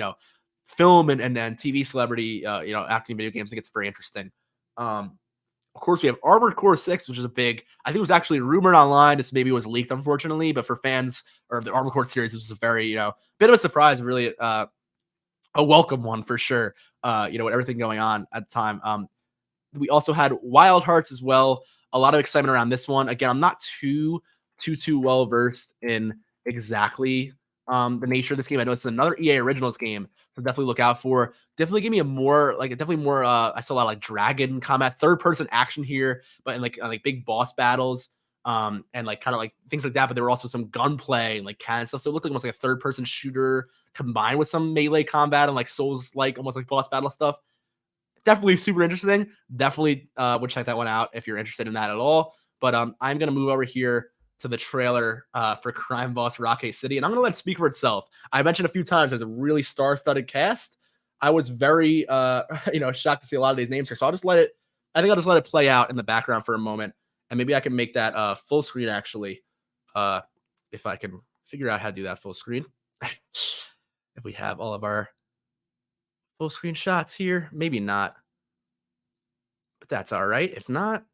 film and TV celebrity, acting in video games. I think it's very interesting. Of course, we have Armored Core 6, which is a big, I think it was actually rumored online. This maybe was leaked, unfortunately, but for fans or the Armored Core series, this was a very, bit of a surprise, really a welcome one for sure. With everything going on at the time. We also had Wild Hearts as well. A lot of excitement around this one. Again, I'm not too well versed in exactly the nature of this game. I know it's another EA Originals game, so definitely look out for. Definitely give me a more definitely more. I saw a lot of like dragon combat, third person action here, but in like big boss battles, and like kind of like things like that. But there were also some gunplay and like cannon stuff, so it looked like almost like a third person shooter combined with some melee combat and like Souls like almost like boss battle stuff. Definitely super interesting. Definitely would check that one out if you're interested in that at all. But I'm gonna move over here to the trailer for Crime Boss Rocket City, and I'm gonna let it speak for itself. I mentioned a few times there's a really star-studded cast. I was very shocked to see a lot of these names here. So I'll just let it. I think I'll just let it play out in the background for a moment, and maybe I can make that full screen actually, if I can figure out how to do that full screen. If we have all of our full screen shots here, maybe not, but that's all right. If not,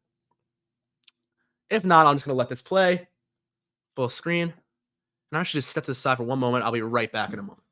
I'm just gonna let this play full screen, and I should just step to the side for one moment. I'll be right back in a moment.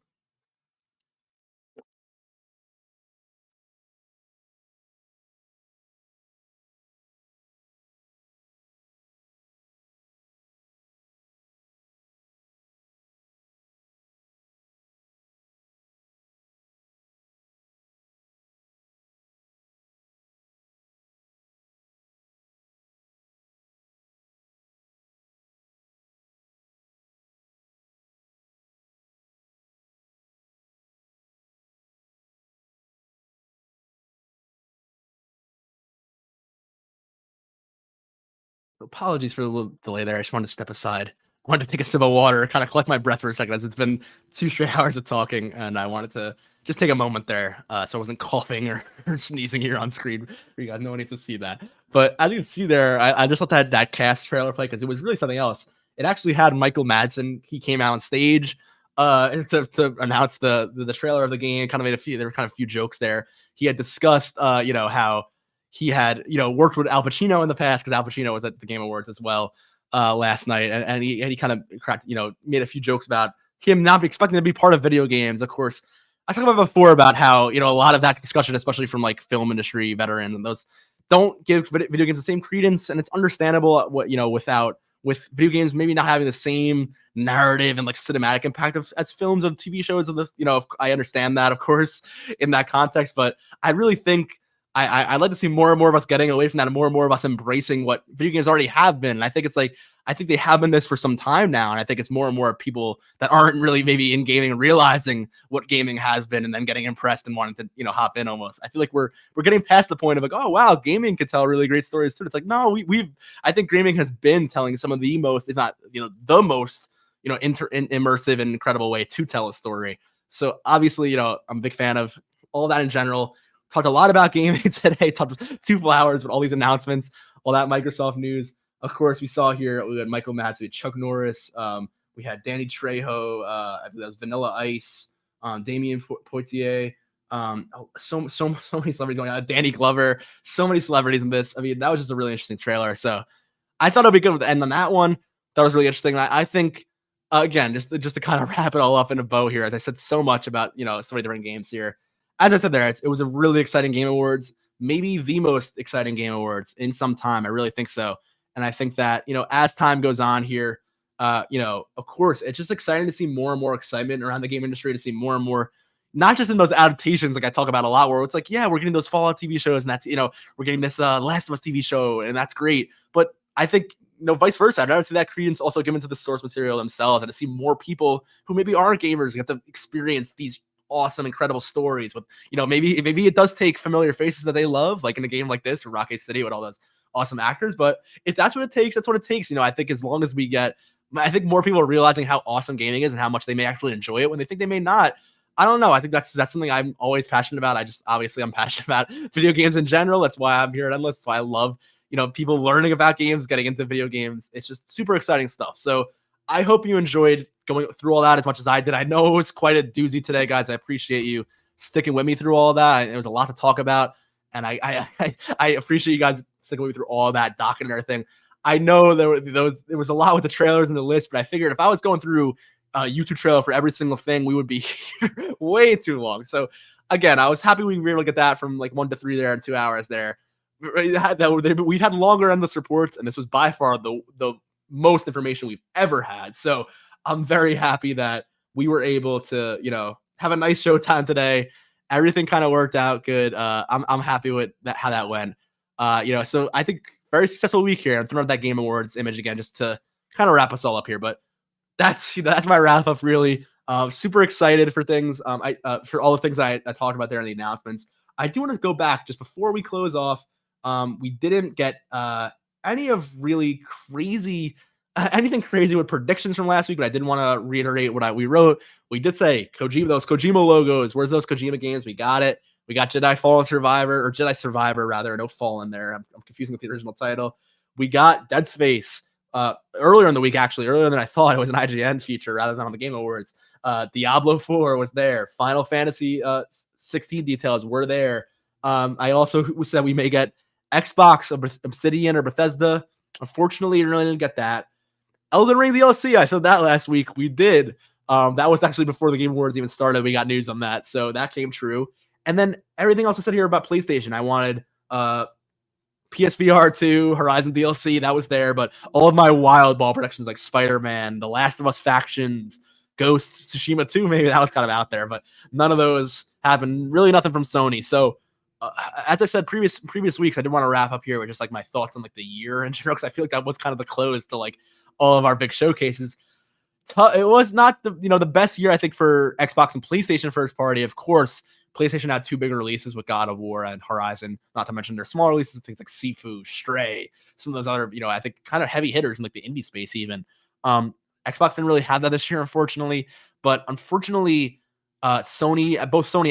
Apologies for the little delay there. I just wanted to step aside. I wanted to take a sip of water, kind of collect my breath for a second, as it's been 2 straight hours of talking, and I wanted to just take a moment there, so I wasn't coughing or sneezing here on screen. You guys, no one needs to see that. But as you can see there, I just let that cast trailer play because it was really something else. It actually had Michael Madsen. He came out on stage to announce the trailer of the game. Kind of made there were kind of a few jokes there. He had discussed, how he had worked with Al Pacino in the past because Al Pacino was at the Game Awards as well last night, and he kind of cracked, made a few jokes about him not expecting to be part of video games. Of course, I talked about before about how a lot of that discussion, especially from like film industry veterans and those, don't give video games the same credence, and it's understandable with video games maybe not having the same narrative and like cinematic impact as films and TV shows of the I understand that, of course, in that context, but I really think I'd like to see more and more of us getting away from that and more of us embracing what video games already have been. And I think I think they have been this for some time now. And I think it's more and more people that aren't really maybe in gaming realizing what gaming has been and then getting impressed and wanting to, hop in almost. I feel like we're getting past the point of like, oh, wow, gaming could tell really great stories too. It's like, no, I think gaming has been telling some of the most, if not, the most, immersive and incredible way to tell a story. So obviously, I'm a big fan of all that in general. Talked a lot about gaming today. Talked 2 full hours with all these announcements, all that Microsoft news. Of course, we saw here we had Michael Madsen, we had Chuck Norris, we had Danny Trejo, I believe that was Vanilla Ice, Damien Poitier, so many celebrities going on. Danny Glover, so many celebrities in this. I mean, that was just a really interesting trailer. So I thought it'd be good to end on that one. That was really interesting. I think again, just to kind of wrap it all up in a bow here, as I said so much about so many different games here. As I said there, it was a really exciting Game Awards, maybe the most exciting Game Awards in some time. I really think so. And I think that, as time goes on here, of course, it's just exciting to see more and more excitement around the game industry, to see more and more, not just in those adaptations like I talk about a lot, where it's like, yeah, we're getting those Fallout TV shows, and that's, we're getting this Last of Us TV show, and that's great. But I think, vice versa. I'd rather see that credence also given to the source material themselves, and to see more people who maybe aren't gamers get to experience these awesome, incredible stories with, maybe it does take familiar faces that they love, like in a game like this or Rocket City with all those awesome actors. But if that's what it takes, that's what it takes. I think as long as we get, I think more people are realizing how awesome gaming is and how much they may actually enjoy it when they think they may not. I don't know. I think that's something I'm always passionate about. Obviously I'm passionate about video games in general. That's why I'm here at Endless. That's why I love, people learning about games, getting into video games. It's just super exciting stuff. So I hope you enjoyed going through all that as much as I did. I know it was quite a doozy today, guys. I appreciate you sticking with me through all that. There was a lot to talk about, and I appreciate you guys sticking with me through all that docket and everything. I know there was a lot with the trailers and the list, but I figured if I was going through a YouTube trailer for every single thing, we would be here way too long. So again, I was happy we were able to get that from like 1 to 3 there in 2 hours there. We've had longer endless reports, and this was by far the most information we've ever had. So I'm very happy that we were able to, have a nice showtime today. Everything kind of worked out good. I'm happy with how that went. So I think very successful week here. I'm throwing up that Game Awards image again just to kind of wrap us all up here. But that's my wrap up. Really, super excited for things. For all the things I talked about there in the announcements. I do want to go back just before we close off. We didn't get any of really crazy, anything crazy with predictions from last week, but I did want to reiterate what we wrote. We did say those Kojima logos. Where's those Kojima games? We got it. We got Jedi Fallen Survivor, or Jedi Survivor rather. No Fallen there. I'm confusing with the original title. We got Dead Space earlier in the week, actually, earlier than I thought. It was an IGN feature rather than on the Game Awards. Diablo 4 was there. Final Fantasy 16 details were there. I also said we may get Xbox, Obsidian, or Bethesda. Unfortunately, you really didn't get that. Elden Ring DLC, I said that last week. We did. That was actually before the Game Awards even started. We got news on that, so that came true. And then everything else I said here about PlayStation, I wanted PSVR 2, Horizon DLC, that was there, but all of my wild ball predictions like Spider-Man, The Last of Us Factions, Ghost, Tsushima 2, maybe that was kind of out there, but none of those happened. Really nothing from Sony. So as I said previous weeks, I did want to wrap up here with just like my thoughts on like the year in general, because I feel like that was kind of the close to like all of our big showcases. It was not the best year, I think, for Xbox and PlayStation first party. Of course, PlayStation had 2 big releases with God of War and Horizon, not to mention their small releases, things like Sifu, Stray, some of those other, I think kind of heavy hitters in like the indie space even. Xbox didn't really have that this year, unfortunately, but unfortunately, both Sony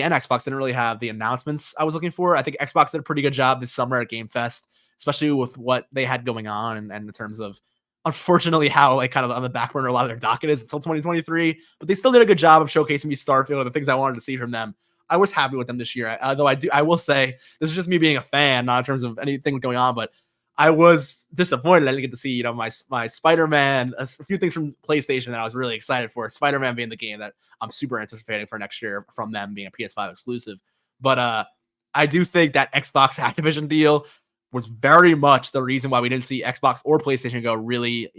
and Xbox didn't really have the announcements I was looking for. I think Xbox did a pretty good job this summer at Game Fest, especially with what they had going on and in terms of, unfortunately, how like kind of on the back burner a lot of their docket is until 2023, but they still did a good job of showcasing me Starfield and the things I wanted to see from them. I was happy with them this year, though I will say this is just me being a fan, not in terms of anything going on, but I was disappointed I didn't get to see, my Spider-Man, a few things from PlayStation that I was really excited for. Spider-Man being the game that I'm super anticipating for next year from them being a PS5 exclusive. But I do think that Xbox Activision deal was very much the reason why we didn't see Xbox or PlayStation go really,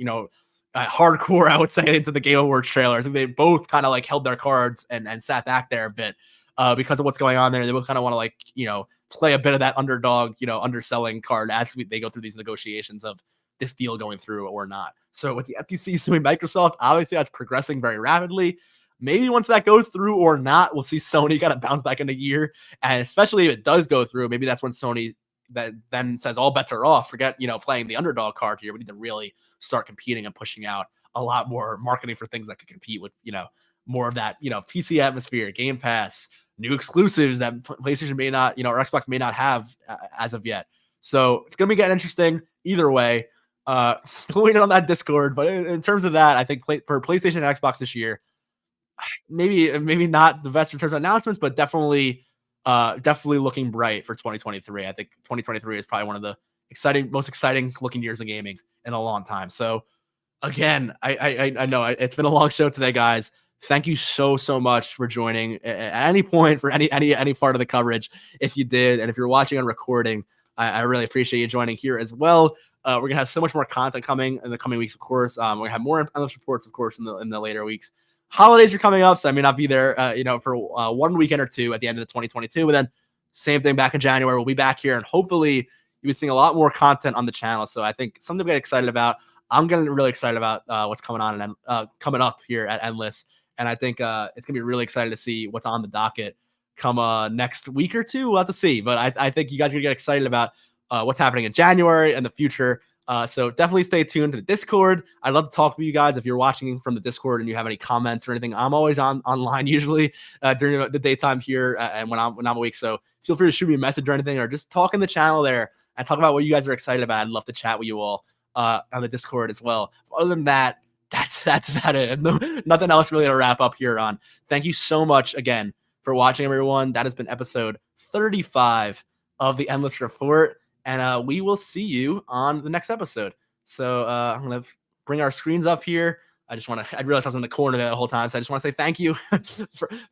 hardcore, I would say, into the Game Awards trailers. I think they both kind of like held their cards and sat back there a bit because of what's going on there. They both kind of want to play a bit of that underdog, underselling card as they go through these negotiations of this deal going through or not. So with the FTC suing Microsoft, obviously that's progressing very rapidly. Maybe once that goes through or not, we'll see Sony kind of bounce back in a year. And especially if it does go through, maybe that's when Sony that then says all bets are off. Forget, playing the underdog card here. We need to really start competing and pushing out a lot more marketing for things that could compete with, more of that, PC atmosphere, Game Pass, new exclusives that PlayStation may not, or Xbox may not have as of yet. So it's going to be getting interesting either way. Still waiting on that Discord, but in terms of that, I think for PlayStation and Xbox this year, maybe not the best in terms of announcements, but definitely looking bright for 2023. I think 2023 is probably one of the most exciting looking years of gaming in a long time. So again, I know it's been a long show today, guys. Thank you so much for joining at any point for any part of the coverage. If you did, and if you're watching on recording, I really appreciate you joining here as well. We're gonna have so much more content coming in the coming weeks, of course. We're gonna have more endless reports, of course, in the later weeks. Holidays are coming up, so I may not be there, for 1 weekend or two at the end of the 2022. But then same thing back in January. We'll be back here, and hopefully you'll be seeing a lot more content on the channel. So I think something to get excited about. I'm getting really excited about what's coming on and coming up here at Endless. And I think it's gonna be really exciting to see what's on the docket come next week or two. We'll have to see. But I think you guys are gonna get excited about what's happening in January and the future. So definitely stay tuned to the Discord. I'd love to talk to you guys if you're watching from the Discord and you have any comments or anything. I'm always online usually during the daytime here and when I'm awake. So feel free to shoot me a message or anything, or just talk in the channel there and talk about what you guys are excited about. I'd love to chat with you all on the Discord as well. So other than that, that's about it. Nothing else really to wrap up here on. Thank you so much again for watching, everyone. That has been episode 35 of the Endless Report. And we will see you on the next episode. So I'm going to bring our screens up here. I realized I was in the corner there the whole time. So I just want to say thank you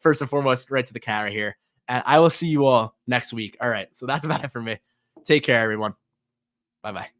first and foremost, right to the camera here. And I will see you all next week. All right. So that's about it for me. Take care, everyone. Bye-bye.